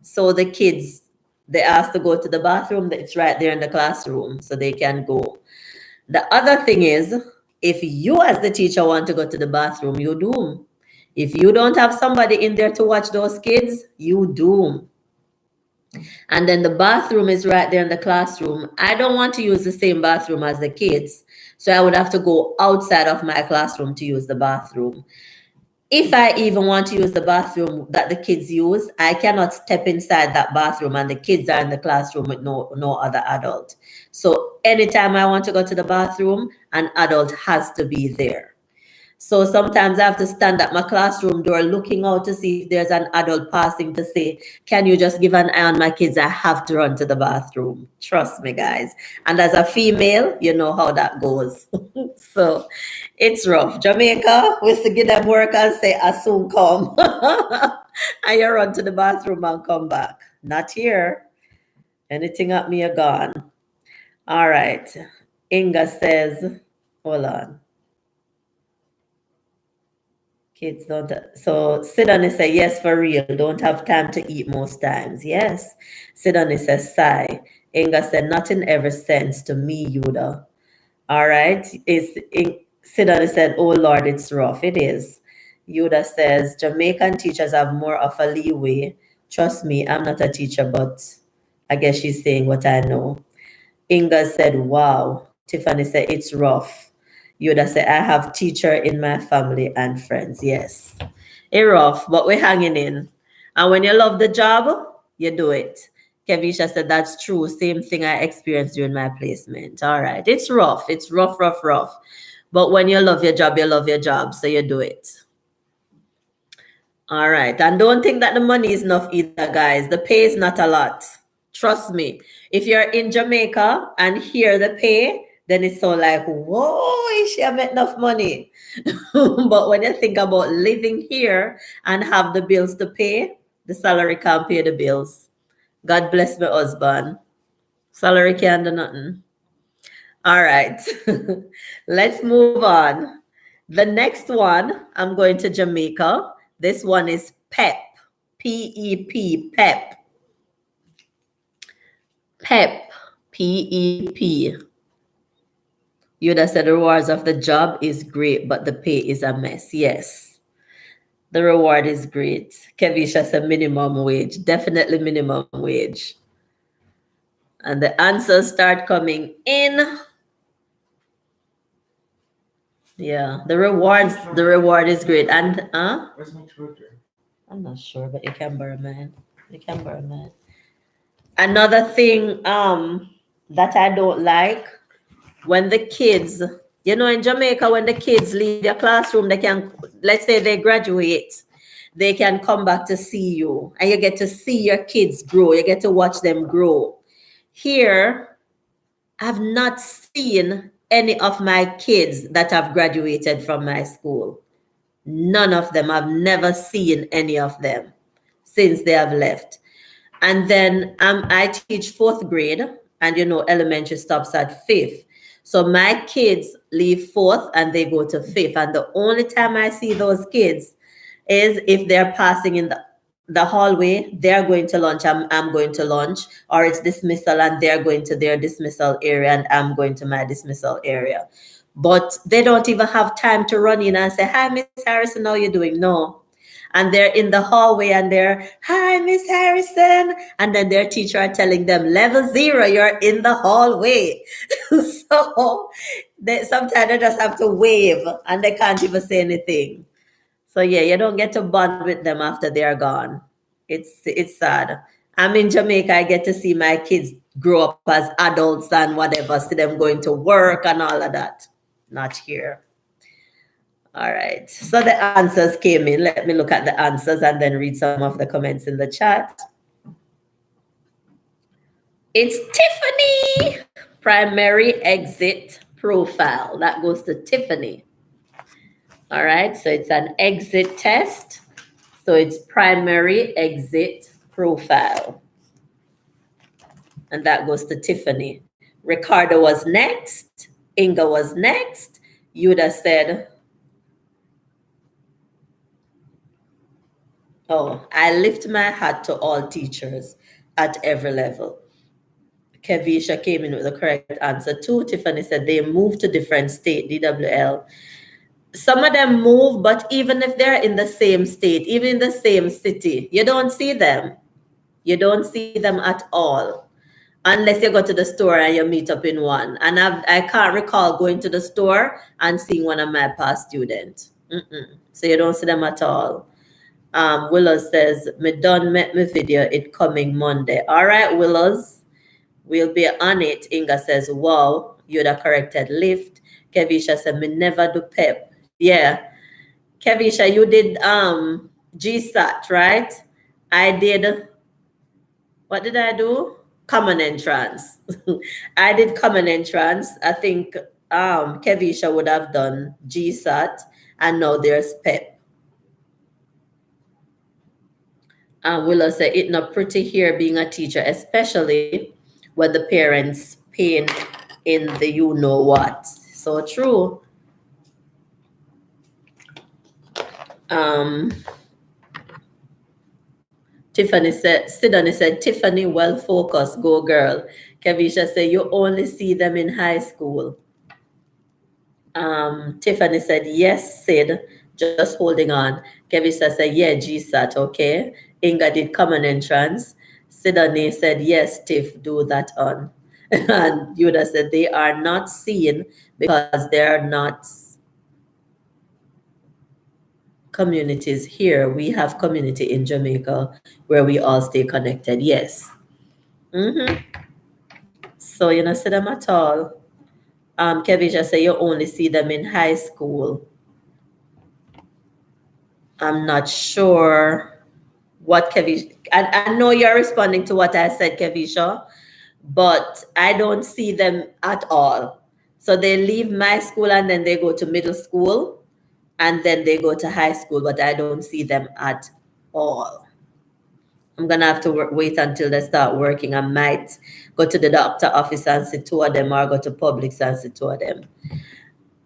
So the kids, they ask to go to the bathroom, it's right there in the classroom, so they can go. The other thing is, if you as the teacher want to go to the bathroom, you do. If you don't have somebody in there to watch those kids, you do. And then the bathroom is right there in the classroom. I don't want to use the same bathroom as the kids. So I would have to go outside of my classroom to use the bathroom. If I even want to use the bathroom that the kids use, I cannot step inside that bathroom and the kids are in the classroom with no other adult. So anytime I want to go to the bathroom, an adult has to be there. So sometimes I have to stand at my classroom door looking out to see if there's an adult passing to say, can you just give an eye on my kids? I have to run to the bathroom. Trust me, guys. And as a female, you know how that goes. So it's rough. Jamaica, we used to give them work and say, I soon come. And you run to the bathroom and come back. Not here. Anything at me, you're gone. All right. Inga says, hold on. Kids don't. So Sidani say, yes, for real. Don't have time to eat most times. Yes. Sidani says, sigh. Inga said, not in every sense to me, Yuda. All right. Sidani said, oh Lord, it's rough. It is. Yuda says, Jamaican teachers have more of a leeway. Trust me, I'm not a teacher, but I guess she's saying what I know. Inga said, wow. Tiffany said, it's rough. Yoda said, I have teacher in my family and friends. Yes. It's rough, but we're hanging in. And when you love the job, you do it. Kevisha said, that's true. Same thing I experienced during my placement. All right. It's rough. It's rough. But when you love your job, you love your job. So you do it. All right. And don't think that the money is enough either, guys. The pay is not a lot. Trust me. If you're in Jamaica and hear the pay, then it's so like, whoa, she have enough money. But when you think about living here and have the bills to pay, the salary can't pay the bills. God bless my husband. Salary can't do nothing. All right. Let's move on. The next one, I'm going to Jamaica. This one is PEP. P-E-P, PEP. PEP. P-E-P. Yoda said the rewards of the job is great, but the pay is a mess. Yes. The reward is great. Kevisha said minimum wage. Definitely minimum wage. And the answers start coming in. Yeah, the reward is great. And Where's my charger? I'm not sure, but you can borrow mine. You can borrow mine. Another thing that I don't like, when the kids, you know, in Jamaica, when the kids leave their classroom, they can, let's say they graduate, they can come back to see you and you get to see your kids grow. You get to watch them grow. Here, I've not seen any of my kids that have graduated from my school. None of them. I've never seen any of them since they have left. And then I teach 4th grade, and you know, elementary stops at 5th. So my kids leave 4th and they go to 5th. And the only time I see those kids is if they're passing in the hallway, they're going to lunch, I'm going to lunch, or it's dismissal and they're going to their dismissal area and I'm going to my dismissal area. But they don't even have time to run in and say, hi, Miss Harrison, how you doing? No. And they're in the hallway and they're, hi, Miss Harrison. And then their teacher are telling them, level 0, you're in the hallway. So sometimes they just have to wave and they can't even say anything. So yeah, you don't get to bond with them after they're gone. It's sad. I'm in Jamaica, I get to see my kids grow up as adults and whatever, see them going to work and all of that. Not here. All right. So the answers came in. Let me look at the answers and then read some of the comments in the chat. It's Tiffany. Primary exit profile. That goes to Tiffany. All right. So it's an exit test. So it's primary exit profile. And that goes to Tiffany. Ricardo was next. Inga was next. Yuda said, oh, I lift my hat to all teachers at every level. Kevisha came in with the correct answer too. Tiffany said they moved to different state, DWL. Some of them move, but even if they're in the same state, even in the same city, you don't see them. You don't see them at all. Unless you go to the store and you meet up in one. And I can't recall going to the store and seeing one of my past students. So you don't see them at all. Willows says, me done met me video, it coming Monday. All right, Willows, we'll be on it. Inga says, wow, you'd have corrected lift. Kevisha said, me never do PEP. Yeah. Kevisha, you did GSAT, right? I did, what did I do? Common entrance. I did common entrance. I think Kevisha would have done GSAT, and now there's PEP. Willow said, it's not pretty here being a teacher, especially when the parents paying in the you know what. So true. Tiffany said, Sidney said, Tiffany, well focused, go girl. Kevisha said, you only see them in high school. Tiffany said, yes, Sid, just holding on. Kevisha said, yeah, GSAT, okay. Inga did common entrance. Sidney said, yes, Tiff, do that on. And Yuda said, they are not seen because they're not communities here. We have community in Jamaica where we all stay connected. Yes. So you don't see them at all. Kevisha said you only see them in high school. I'm not sure what Kevisha. I know you're responding to what I said, Kevisha, but I don't see them at all. So they leave my school and then they go to middle school and then they go to high school, but I don't see them at all. I'm gonna have to wait until they start working. I might go to the doctor office and see two of them, or go to Publix and see two of them.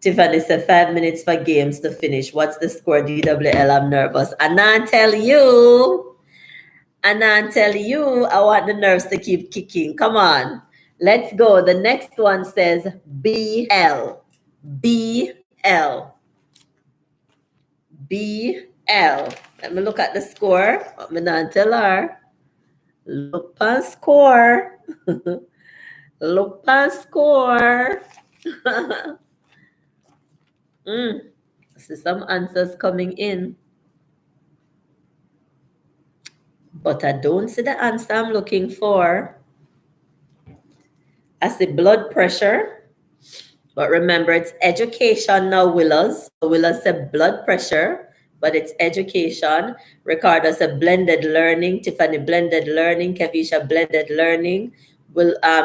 Tiffany said 5 minutes for games to finish. What's the score, DWL? I'm nervous. And I tell you, I want the nerves to keep kicking. Come on, let's go. The next one says BL. BL. BL. Let me look at the score. I'm not tell her. Look past score. Look past score. See some answers coming in. But I don't see the answer I'm looking for. I see blood pressure. But remember, it's education now, Willows. Willows said blood pressure, but it's education. Ricardo said blended learning. Tiffany, blended learning. Kevisha, blended learning.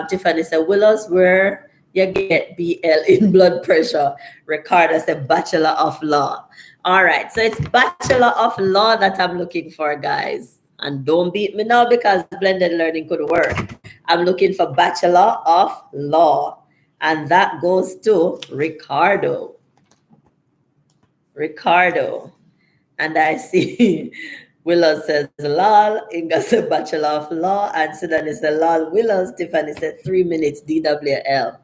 Tiffany said, Willows, where you get BL in blood pressure. Ricardo said Bachelor of Law. All right, so it's Bachelor of Law that I'm looking for, guys. And don't beat me now because blended learning could work. I'm looking for Bachelor of Law. And that goes to Ricardo. Ricardo. And I see Willow says lol. Inga said Bachelor of Law. And Sudan said lol. Willows. Tiffany said 3 minutes DWL.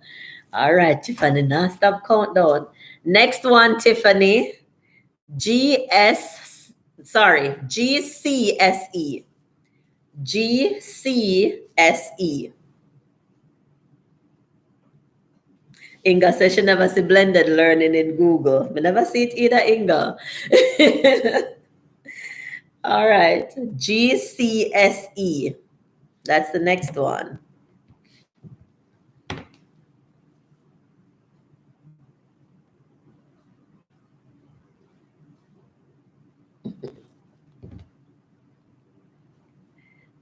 All right, Tiffany. Now stop countdown. Next one, Tiffany. GCSE. GCSE. Inga says she never see blended learning in Google. I never see it either, Inga. All right. GCSE. That's the next one.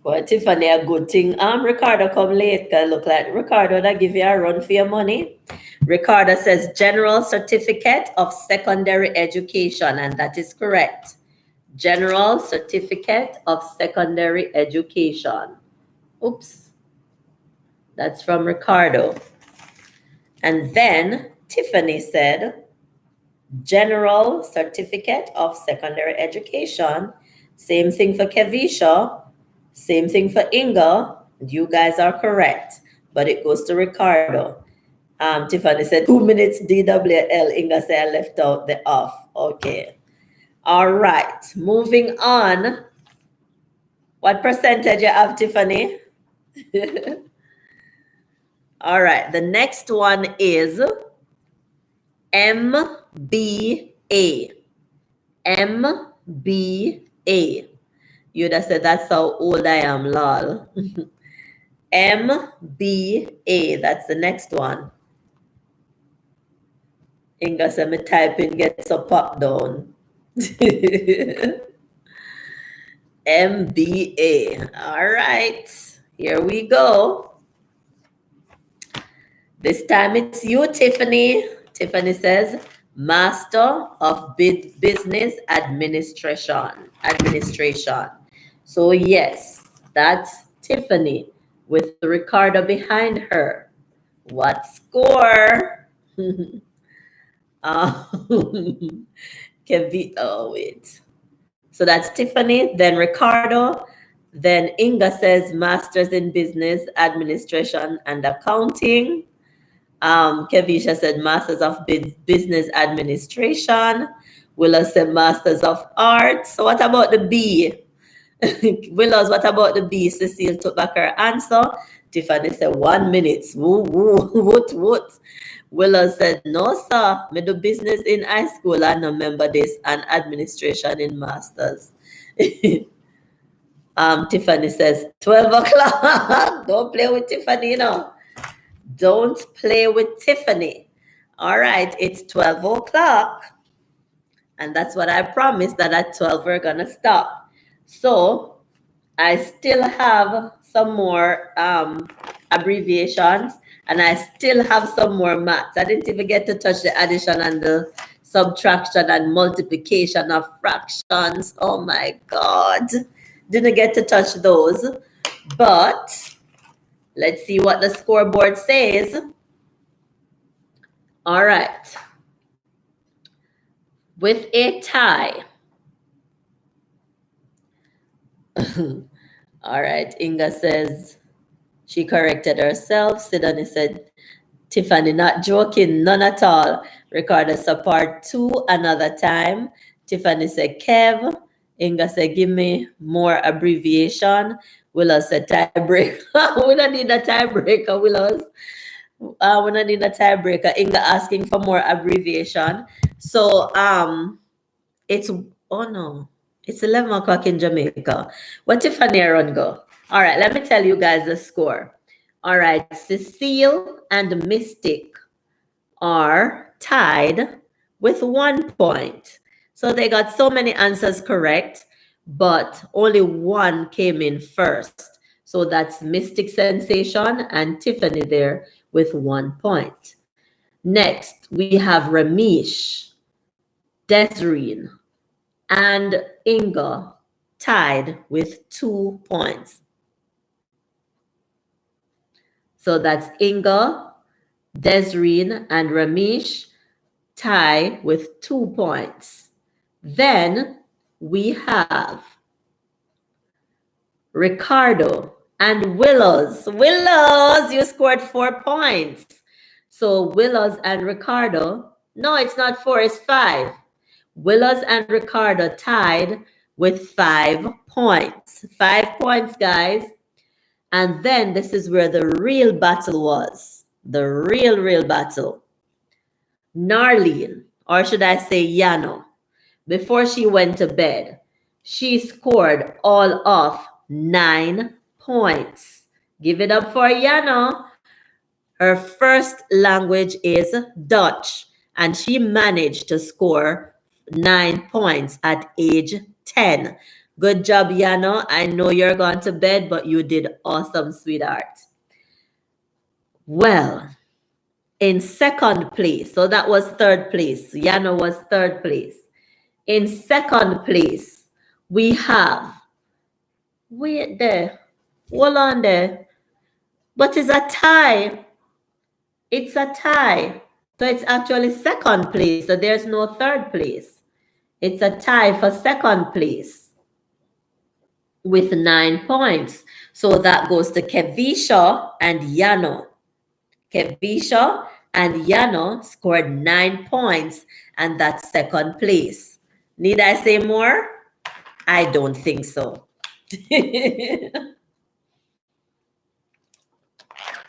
Well, Tiffany, a good thing. Ricardo come late. Cause look like Ricardo that give you a run for your money. Ricardo says General Certificate of Secondary Education, and that is correct. General Certificate of Secondary Education. Oops. That's from Ricardo. And then Tiffany said General Certificate of Secondary Education. Same thing for Kevisha. Same thing for Inga. You guys are correct, but it goes to Ricardo. Tiffany said 2 minutes DWL. Inga said I left out the off. Okay. All right. Moving on. What percentage you have, Tiffany? All right, the next one is MBA. MBA. You'd have said that's how old I am, lol. MBA, that's the next one. Inga said me typing gets a pop down. MBA. All right, here we go. This time it's you, Tiffany. Tiffany says, Master of Business Administration. So yes, that's Tiffany with Ricardo behind her. What score? Wait. So that's Tiffany, then Ricardo, then Inga says Masters in Business Administration and Accounting. Kevisha said Masters of Business Administration. Willa said Masters of Arts. So what about the B? Willows, what about the B? Cecile took back her answer. Tiffany said 1 minute. Woo, woo, woot. Willow said, no, sir. Me do business in high school and remember this, and administration in masters. Tiffany says, 12 o'clock. Don't play with Tiffany, you know. Don't play with Tiffany. All right, it's 12 o'clock. And that's what I promised, that at 12 we're going to stop. So I still have some more abbreviations, and I still have some more maths. I didn't even get to touch the addition and the subtraction and multiplication of fractions. Oh my God. Didn't get to touch those. But let's see what the scoreboard says. All right. With a tie. All right. Inga says she corrected herself. Sidonie said, Tiffany, not joking, none at all. Ricardo said part 2 another time. Tiffany said Kev. Inga said, give me more abbreviation. Willow said tiebreaker. We don't need a tiebreaker, Willows. We don't need a tiebreaker. Inga asking for more abbreviation. So it's, oh no, it's 11 o'clock in Jamaica. What Tiffany run go? All right, let me tell you guys the score. All right, Cecile and Mystic are tied with 1 point. So they got so many answers correct, but only one came in first. So that's Mystic Sensation and Tiffany there with 1 point. Next, we have Ramesh, Desreen, and Inga tied with 2 points. So that's Inga, Desreen, and Ramesh tie with 2 points. Then we have Ricardo and Willows. Willows, you scored 4 points. So Willows and Ricardo, no, it's not 4, it's 5. Willows and Ricardo tied with 5 points. 5 points, guys. And then this is where the real battle was. The real battle. Narlene, or should I say Yano, before she went to bed, she scored all of 9 points. Give it up for Yano. Her first language is Dutch, and she managed to score 9 points at age 10. Good job, Yano. I know you're going to bed, but you did awesome, sweetheart. Well, in second place, so that was third place. Yano was third place. In second place, we have, wait there, hold on there, but it's a tie. It's a tie. So it's actually second place, so there's no third place. It's a tie for second place with 9 points. So that goes to Kevisha and Yano. Kevisha and Yano scored 9 points, and that's second place. Need I say more? I don't think so.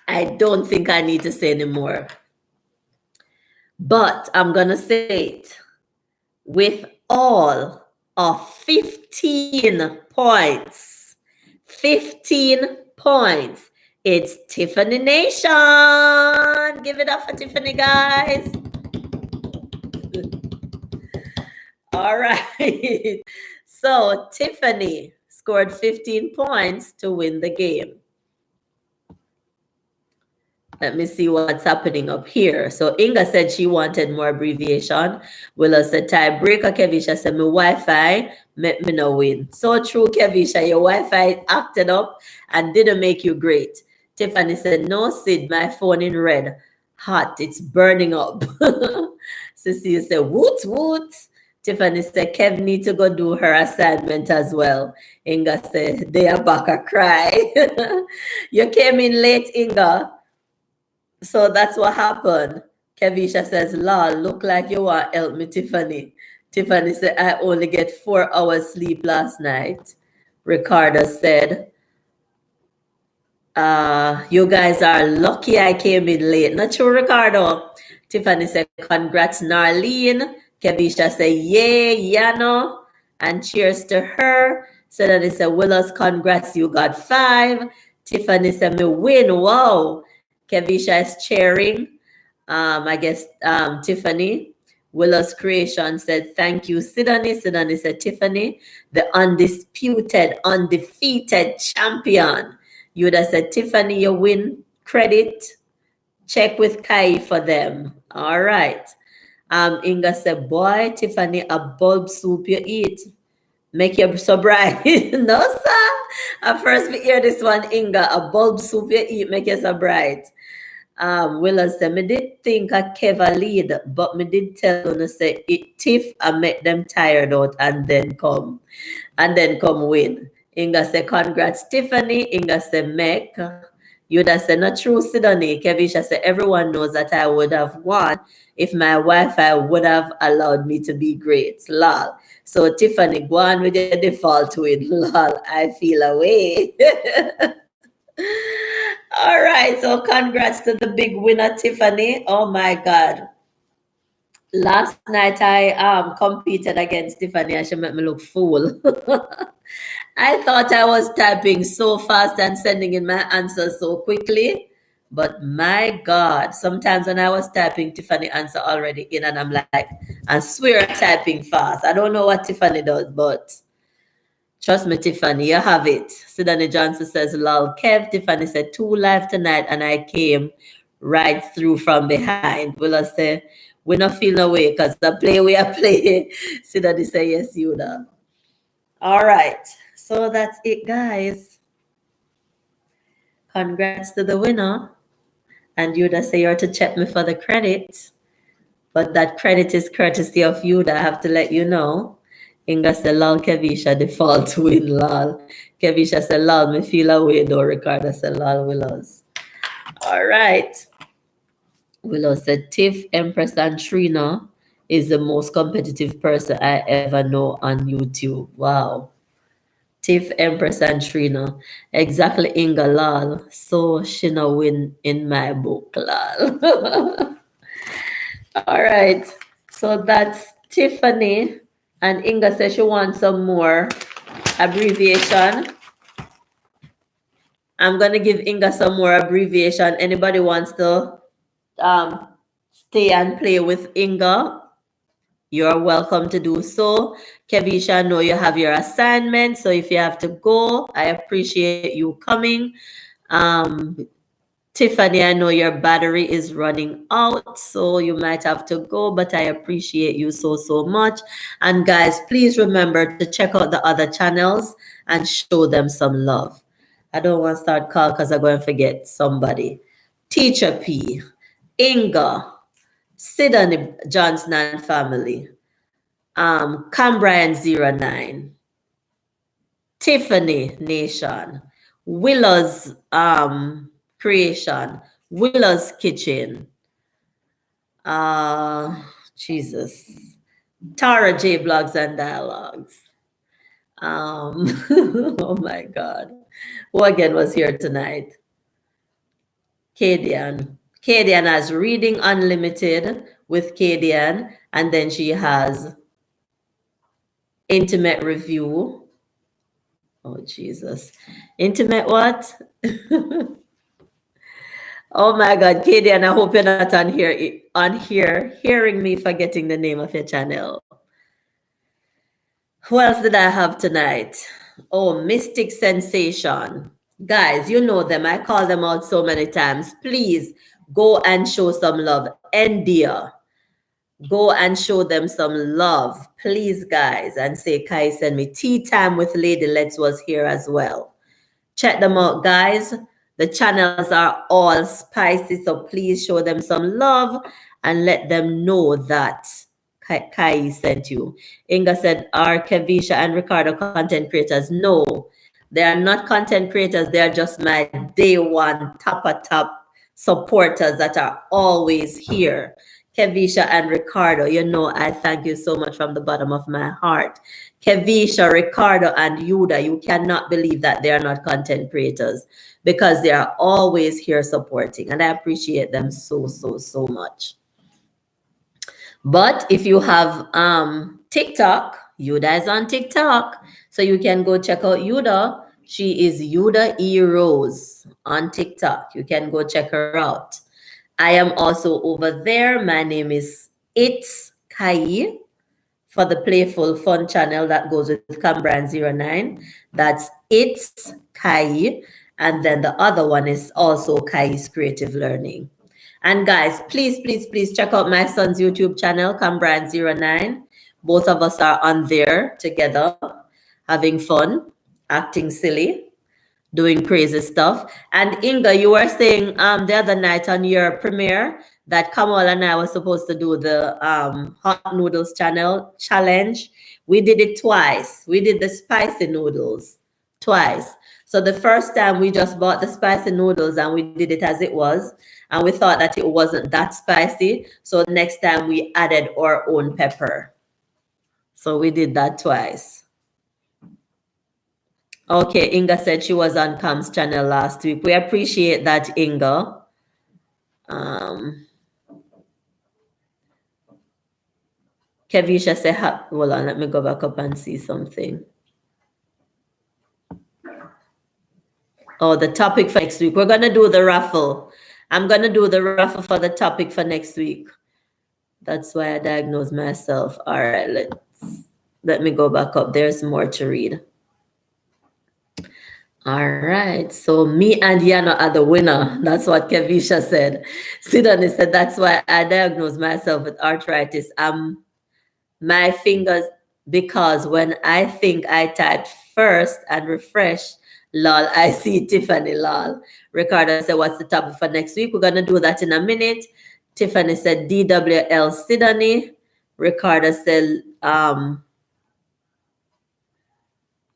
I don't think I need to say anymore. But I'm going to say it with all of 15 points. 15 points. It's Tiffany Nation. Give it up for Tiffany, guys. All right. So Tiffany scored 15 points to win the game. Let me see what's happening up here. So Inga said she wanted more abbreviation. Willow said tiebreaker. Kevisha said my Wi-Fi make me no win. So true, Kevisha. Your Wi-Fi acted up and didn't make you great. Tiffany said, no, Sid, my phone in red. Hot, it's burning up. Cecilia said, woot, woot. Tiffany said, Kev need to go do her assignment as well. Inga said, they are back a cry. You came in late, Inga. So that's what happened. Kevisha says, lol, look like you want to help me, Tiffany. Tiffany said, I only get 4 hours sleep last night. Ricardo said, you guys are lucky I came in late. Not true, Ricardo. Tiffany said, congrats, Narlene. Kevisha said, yay, Yano. And cheers to her. So then they said, Willis, congrats, you got 5. Tiffany said, me win, wow. Kevisha is cheering. I guess Tiffany. Willis Creation said, thank you, Sidani. Sidani said, Tiffany, the undisputed, undefeated champion. You would have said, Tiffany, you win credit. Check with Kai for them. All right. Inga said, boy, Tiffany, a bulb soup you eat. Make you so bright. No, sir. I first hear this one, Inga. A bulb soup you eat, make you so bright. Willa said, me did think I Keva lead, but me did tell you say it tiff and make them tired out and then come win. Inga said, congrats, Tiffany. Inga said, Meg. You'd have said, not true, Sidoni. Kevisha said, everyone knows that I would have won if my Wi-Fi would have allowed me to be great. Lol. So Tiffany, go on with your default win. Lol, I feel away. All right, so congrats to the big winner, Tiffany. Oh my God. Last night I competed against Tiffany and she made me look fool. I thought I was typing so fast and sending in my answers so quickly. But my God, sometimes when I was typing, Tiffany answer already in and I'm like, I swear I'm typing fast. I don't know what Tiffany does, but trust me, Tiffany, you have it. Sidani Johnson says, lol, Kev. Tiffany said, 2 live tonight and I came right through from behind. Will I say, we not feel no way because the play we are playing. Sidani say, yes, you know. All right. So that's it, guys. Congrats to the winner. And Yuda say you're to check me for the credit. But that credit is courtesy of Yuda. I have to let you know. Inga said, lol, Kevisha, default win, lol. Kevisha said, lol, me feel away though. Ricardo said, lol, Willows. All right. Willow said, Tiff, Empress, and Trina is the most competitive person I ever know on YouTube. Wow. Tiff, Empress, and Trina. Exactly, Inga, lol. So she no win in my book, lol. All right. So that's Tiffany. And Inga says she wants some more abbreviation. I'm going to give Inga some more abbreviation. Anybody wants to stay and play with Inga? You're welcome to do so. Kevisha, I know you have your assignment. So if you have to go, I appreciate you coming. Tiffany, I know your battery is running out, so you might have to go, but I appreciate you so much. And guys, please remember to check out the other channels and show them some love. I don't want to start call because I'm going to forget somebody. Teacher P, Inga, Sidney Johnson and family, Cambrian09, Tiffany Nation, Willow's Creation, Willow's Kitchen, Jesus, Tara J Blogs and Dialogues, Oh my God. Who again was here tonight? Kadian. Kadian has Reading Unlimited with Kadian, and then she has Intimate Review. Oh, Jesus. Intimate what? Oh my God, Kadian, I hope you're not on here hearing me forgetting the name of your channel. Who else did I have tonight? Oh, Mystic Sensation. Guys, you know them. I call them out so many times. Please go and show some love. India, go and show them some love. Please, guys. And say, Kai send me. Tea Time with Lady Let's was here as well. Check them out, guys. The channels are all spicy, so please show them some love and let them know that Kai sent you. Inga said, are Kevisha and Ricardo content creators? No, they are not content creators. They are just my day one top supporters that are always here. Kevisha and Ricardo, you know, I thank you so much from the bottom of my heart. Kevisha, Ricardo, and Yuda, you cannot believe that they are not content creators because they are always here supporting, and I appreciate them so much. But if you have TikTok, Yuda is on TikTok, so you can go check out Yuda. She is Yuda E. Rose on TikTok. You can go check her out. I am also over there. My name is It's Kai for the Playful Fun channel that goes with Cambran09. That's It's Kai. And then the other one is also Kai's Creative Learning. And guys, please check out my son's YouTube channel, Cambran09. Both of us are on there together, having fun, acting silly, doing crazy stuff. And Inga, you were saying the other night on your premiere that Kamal and I were supposed to do the hot noodles channel challenge. We did it twice. We did the spicy noodles twice. So the first time we just bought the spicy noodles and we did it as it was. And we thought that it wasn't that spicy. So next time we added our own pepper. So we did that twice. Okay, Inga said she was on Cam's channel last week. We appreciate that, Inga. Kevisha said, hold on, let me go back up and see something. Oh, the topic for next week. We're going to do the raffle. I'm going to do the raffle for the topic for next week. That's why I diagnosed myself. All right, let me go back up. There's more to read. All right, so me and Yana are the winner. That's what Kevisha said. Sidani said, that's why I diagnosed myself with arthritis. My fingers, because when I think I type first and refresh, lol, I see Tiffany, lol. Ricardo said, what's the topic for next week? We're going to do that in a minute. Tiffany said, DWL Sidani. Ricardo said,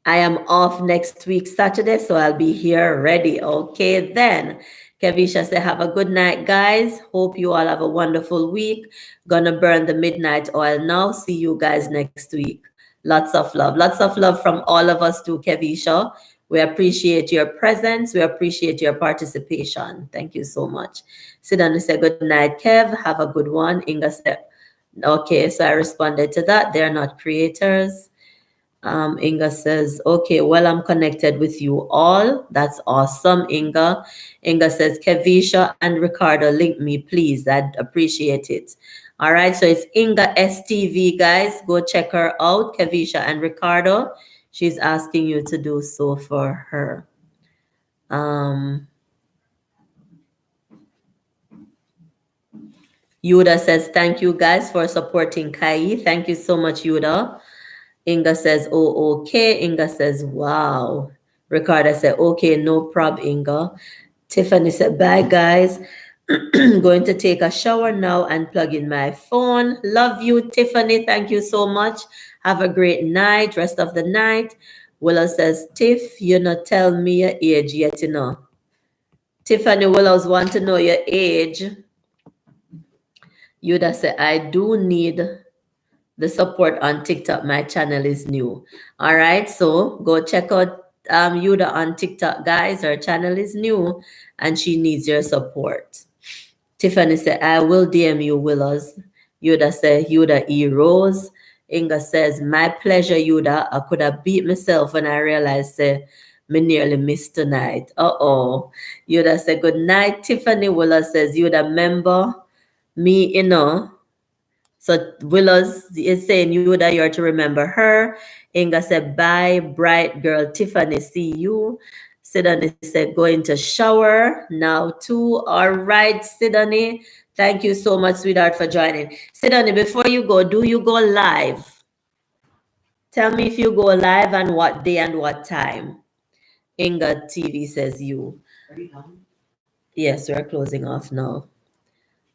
I am off next week, Saturday, so I'll be here ready. Okay, then. Kevisha said, have a good night, guys. Hope you all have a wonderful week. Gonna burn the midnight oil now. See you guys next week. Lots of love. Lots of love from all of us to Kevisha. We appreciate your presence. We appreciate your participation. Thank you so much. Sidani said, good night, Kev. Have a good one. Inga said, okay, so I responded to that. They're not creators. Inga says, okay, well, I'm connected with you all. That's awesome, Inga. Inga says, Kevisha and Ricardo, link me, please. I'd appreciate it. All right, so it's Inga STV, guys. Go check her out, Kevisha and Ricardo. She's asking you to do so for her. Yuda says, thank you, guys, for supporting Kai. Thank you so much, Yuda. Inga says, oh, okay. Inga says, wow. Ricardo said, okay, no prob, Inga. Tiffany said, bye, guys. Going to take a shower now and plug in my phone. Love you, Tiffany. Thank you so much. Have a great night, rest of the night. Willow says, Tiff, you not tell me your age yet, you know. Tiffany Willows want to know your age. Yuda said, I do need the support on TikTok. My channel is new. All right, so go check out Yuda on TikTok, guys. Her channel is new and she needs your support. Tiffany said, I will DM you, Willows. Yuda said, Yuda E. Rose. Inga says, my pleasure, Yuda. I could have beat myself when I realized me nearly missed tonight. Uh-oh. Yuda said, good night. Tiffany Willows says, Yuda, member me, you know. So Willows is saying, Yuda, you're to remember her. Inga said, bye, bright girl. Tiffany, see you. Sidani said, going to shower now too. All right, Sidani. Thank you so much, sweetheart, for joining. Sidani, before you go, do you go live? Tell me if you go live and what day and what time. Inga TV says you. Are you done? Yes, we're closing off now.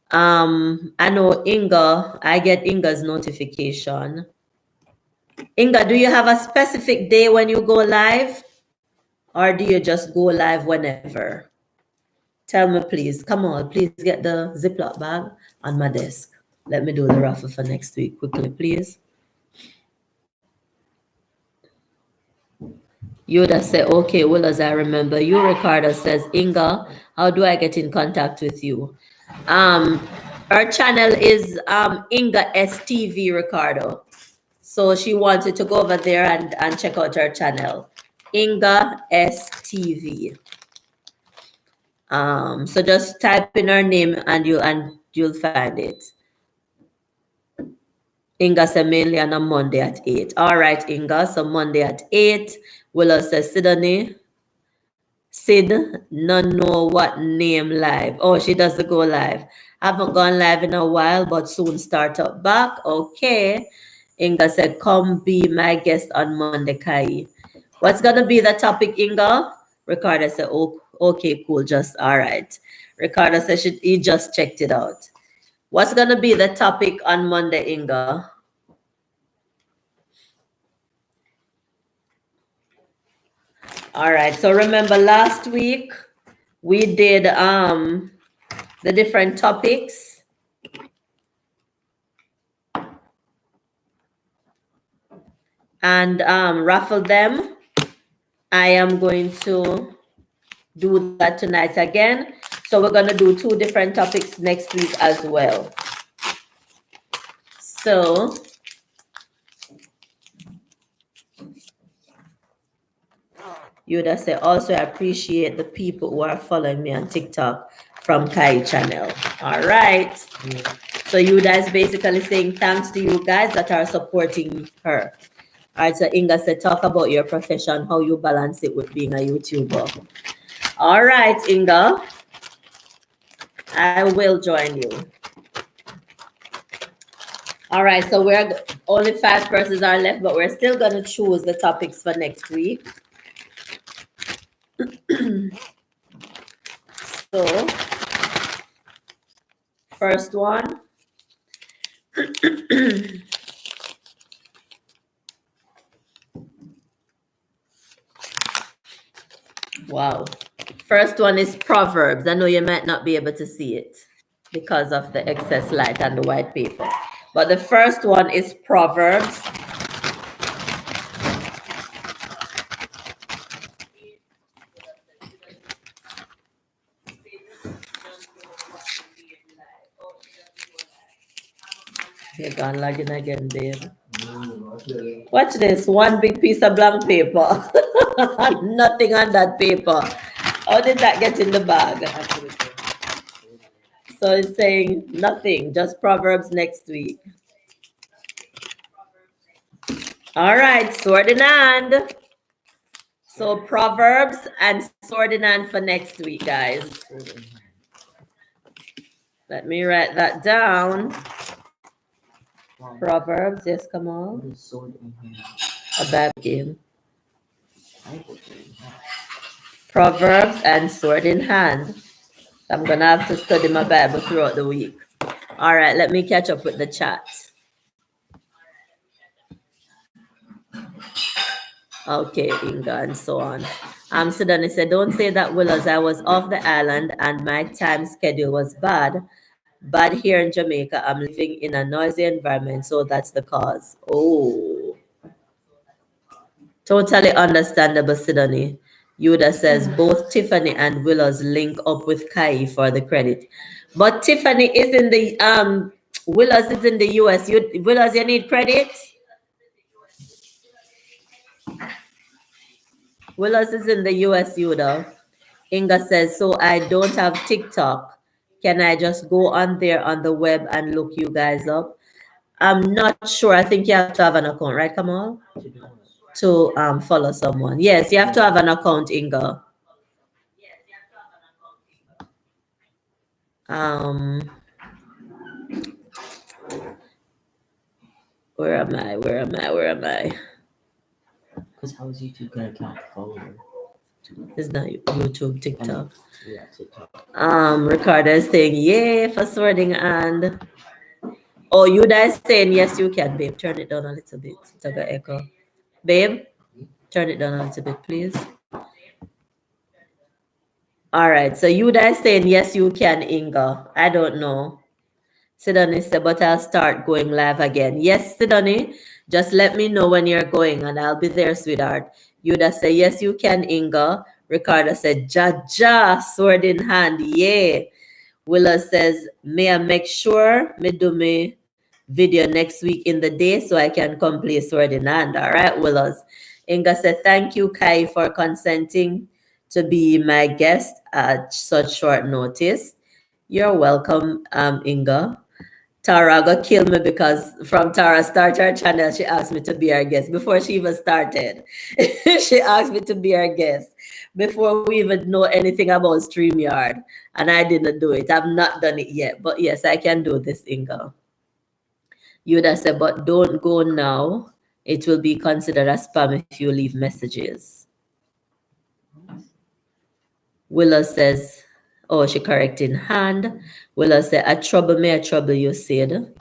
I know Inga, I get Inga's notification. Inga, do you have a specific day when you go live? Or do you just go live whenever? Tell me, please. Come on, please get the Ziploc bag on my desk. Let me do the raffle for next week quickly, please. Yoda said, okay, well, as I remember you, Ricardo says, Inga, how do I get in contact with you? Our channel is Inga STV, Ricardo. So she wanted to go over there and check out her channel, Inga STV. So just type in her name and you'll find it. Inga said mainly on a Monday at 8. All right, Inga. So Monday at 8. Willow says Sidney. Sid, none know what name live. Oh, she doesn't go live. Haven't gone live in a while, but soon start up back. Okay. Inga said, come be my guest on Monday, Kai. What's gonna be the topic, Inga? Ricardo said, oh, okay, cool, just all right. Ricardo said he just checked it out. What's gonna be the topic on Monday, Inga? All right, so remember last week we did the different topics. And raffle them. I am going to do that tonight again. So we're going to do 2 different topics next week as well. So Yuda said, also I appreciate the people who are following me on TikTok from Kai channel. All right. Yeah. So Yuda is basically saying thanks to you guys that are supporting her. All right, so Inga said, talk about your profession, how you balance it with being a YouTuber. All right, Inga, I will join you. All right, so we're only 5 persons are left, but we're still going to choose the topics for next week. So, first one. Wow. First one is Proverbs. I know you might not be able to see it because of the excess light on the white paper. But the first one is Proverbs. You're gone lagging again, babe. Watch this. One big piece of blank paper. Nothing on that paper. How did that get in the bag? So it's saying nothing, just Proverbs next week. All right, sword in hand. So Proverbs and sword in hand for next week, guys. Let me write that down. Proverbs, yes, come on. What is sword in hand? A bad game. Bible. Proverbs and sword in hand. I'm going to have to study my Bible throughout the week. All right, let me catch up with the chat. Okay, Inga, and so on. Sudani said, don't say that, Willows. I was off the island and my time schedule was bad. But here in Jamaica, I'm living in a noisy environment, so that's the cause. Oh, totally understandable, Sidonie. Yuda says both Tiffany and Willows link up with Kai for the credit. But Tiffany is in the Willows is in the US. Willows, you need credit? Willows is in the US, Yuda. Inga says, so I don't have TikTok. Can I just go on there on the web and look you guys up? I'm not sure. I think you have to have an account, right, Kamal? To follow someone. Yes, you have to have an account, Inga. Where am I? Where am I? Where am I? Because how is YouTube gonna count the follower? It's not YouTube, TikTok. Yeah, TikTok. Ricardo is saying, yay for sorting and oh, you guys saying yes, you can, babe. Turn it down a little bit. It's a bit echo. Babe, turn it down a little bit, please. All right. So you guys saying yes, you can, Inga. I don't know. Sidonie said, but I'll start going live again. Yes, Sidonie, just let me know when you're going and I'll be there, sweetheart. Yuda said, yes, you can, Inga. Ricardo said, ja, sword in hand. Yeah. Willa says, may I make sure me do me video next week in the day so I can complete sword in hand. All right, Willows. Inga said, thank you, Kai, for consenting to be my guest at such short notice. You're welcome, Inga. Tara got killed me because from Tara start her channel, she asked me to be her guest before she even started. She asked me to be her guest before we even know anything about StreamYard, and I didn't do it. I've not done it yet, but yes, I can do this, Inga. Yuda said, but don't go now. It will be considered a spam if you leave messages. Willa says, oh, she correcting hand. Willa said, I trouble me, I trouble you, said.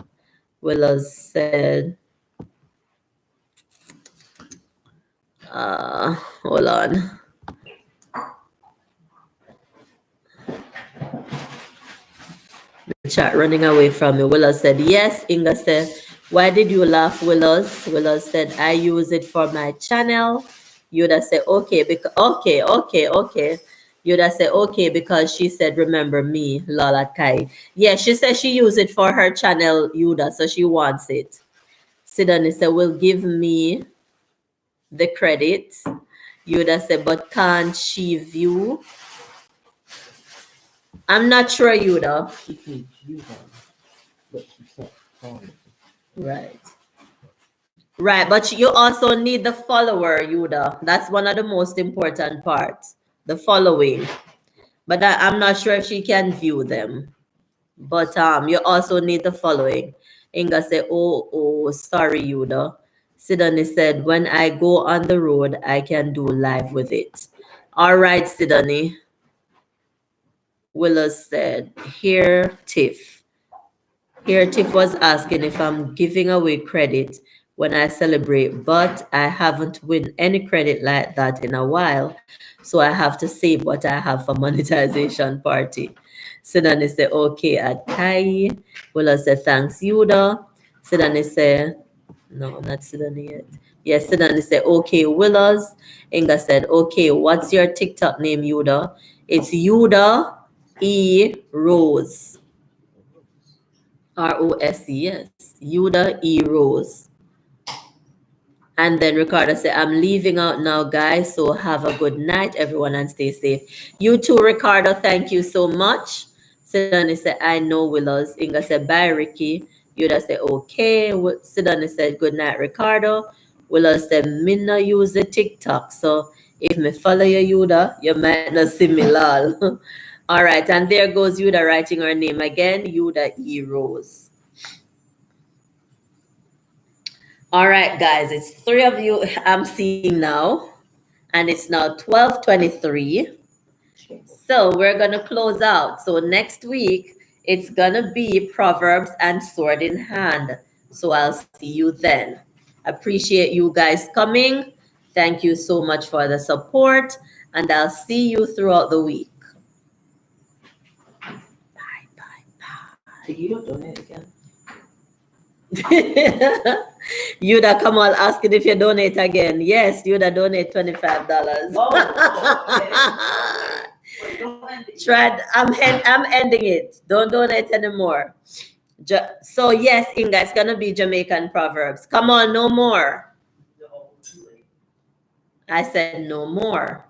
Willows said, hold on. The chat running away from me. Willows said, yes. Inga said, why did you laugh, Willows? Willows said, I use it for my channel. Yuda said, okay, okay. Yuda said, okay, because she said, remember me, Lola Kai. Yeah, she said she used it for her channel, Yuda, so she wants it. Sidonie said, will give me the credit. Yuda said, but can't she view? I'm not sure, Yuda. She can view them, but she can't follow them. Right. Right, but you also need the follower, Yuda. That's one of the most important parts, the following. But I'm not sure if she can view them. But you also need the following. Inga said, oh, sorry, Yuda. Sidonie said, when I go on the road, I can do live with it. All right, Sidonie. Willows said, here, Tiff. Here, Tiff was asking if I'm giving away credit when I celebrate, but I haven't won any credit like that in a while, so I have to save what I have for monetization party. Sidonie said, okay, at Kai. Willows said, thanks, Yuda. Sidonie said, no, not Sidonie yet. Yes, Sidonie said, okay, Willows. Inga said, okay, what's your TikTok name, Yuda? It's Yuda E. Rose. R-O-S-E, yes. Yuda E. Rose. And then Ricardo said, I'm leaving out now, guys. So have a good night, everyone, and stay safe. You too, Ricardo. Thank you so much. Sidonie said, I know Willows. Inga said, bye, Ricky. Yuda said, okay. Sidonie said, good night, Ricardo. Willows said, me no use the TikTok. So if me follow you, Yuda, you might not see me, lol. All right. And there goes Yuda writing her name again, Yuda E. Rose. All right, guys, it's 3 of you I'm seeing now, and it's now 12:23. So we're going to close out. So next week, it's going to be Proverbs and Sword in Hand. So I'll see you then. Appreciate you guys coming. Thank you so much for the support, and I'll see you throughout the week. Bye, bye, bye. You don't donate again. Yuda Kamal asking if you donate again. Yes, Yuda donate $25. Trad, I'm ending it. Don't donate anymore. So yes, Inga, it's gonna be Jamaican proverbs. Come on, no more. I said no more.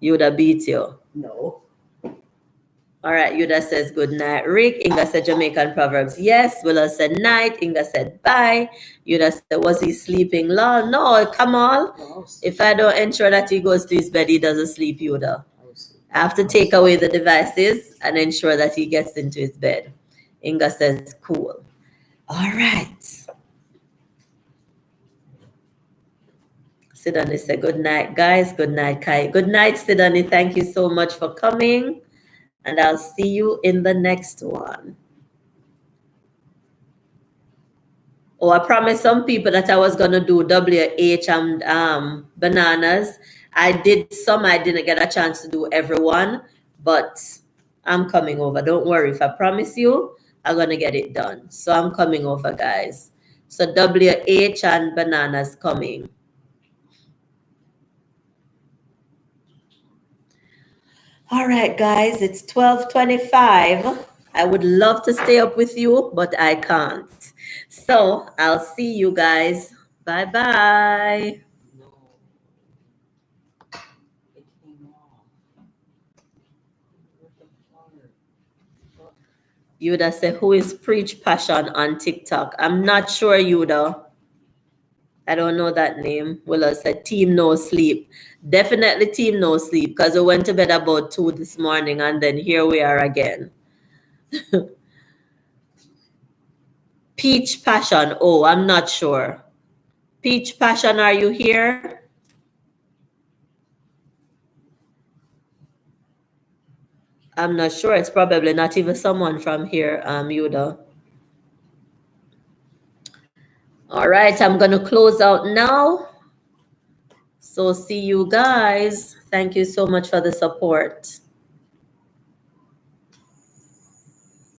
Yuda beat you. No. All right, Yuda says good night. Rick, Inga said Jamaican proverbs. Yes, Willa said night. Inga said bye. Yuda said, was he sleeping? Lol, no, come on. If I don't ensure that he goes to his bed, he doesn't sleep, Yuda. I have to take away the devices and ensure that he gets into his bed. Inga says, cool. All right. Sidani said, good night, guys. Good night, Kai. Good night, Sidani. Thank you so much for coming. And I'll see you in the next one. Oh, I promised some people that I was going to do WH and bananas. I did some. I didn't get a chance to do everyone. But I'm coming over. Don't worry. If I promise you, I'm going to get it done. So I'm coming over, guys. So WH and bananas coming. All right, guys. It's 12:25. I would love to stay up with you, but I can't. So I'll see you guys. Bye-bye. No. It came off. Yuda said, who is Preach Passion on TikTok? I'm not sure, Yuda. I don't know that name. Willa said, Team No Sleep. Definitely Team No Sleep, because we went to bed about 2 this morning, and then here we are again. Peach Passion. Oh, I'm not sure. Peach Passion, are you here? I'm not sure. It's probably not even someone from here, Yuda. All right, I'm going to close out now. So see you guys. Thank you so much for the support.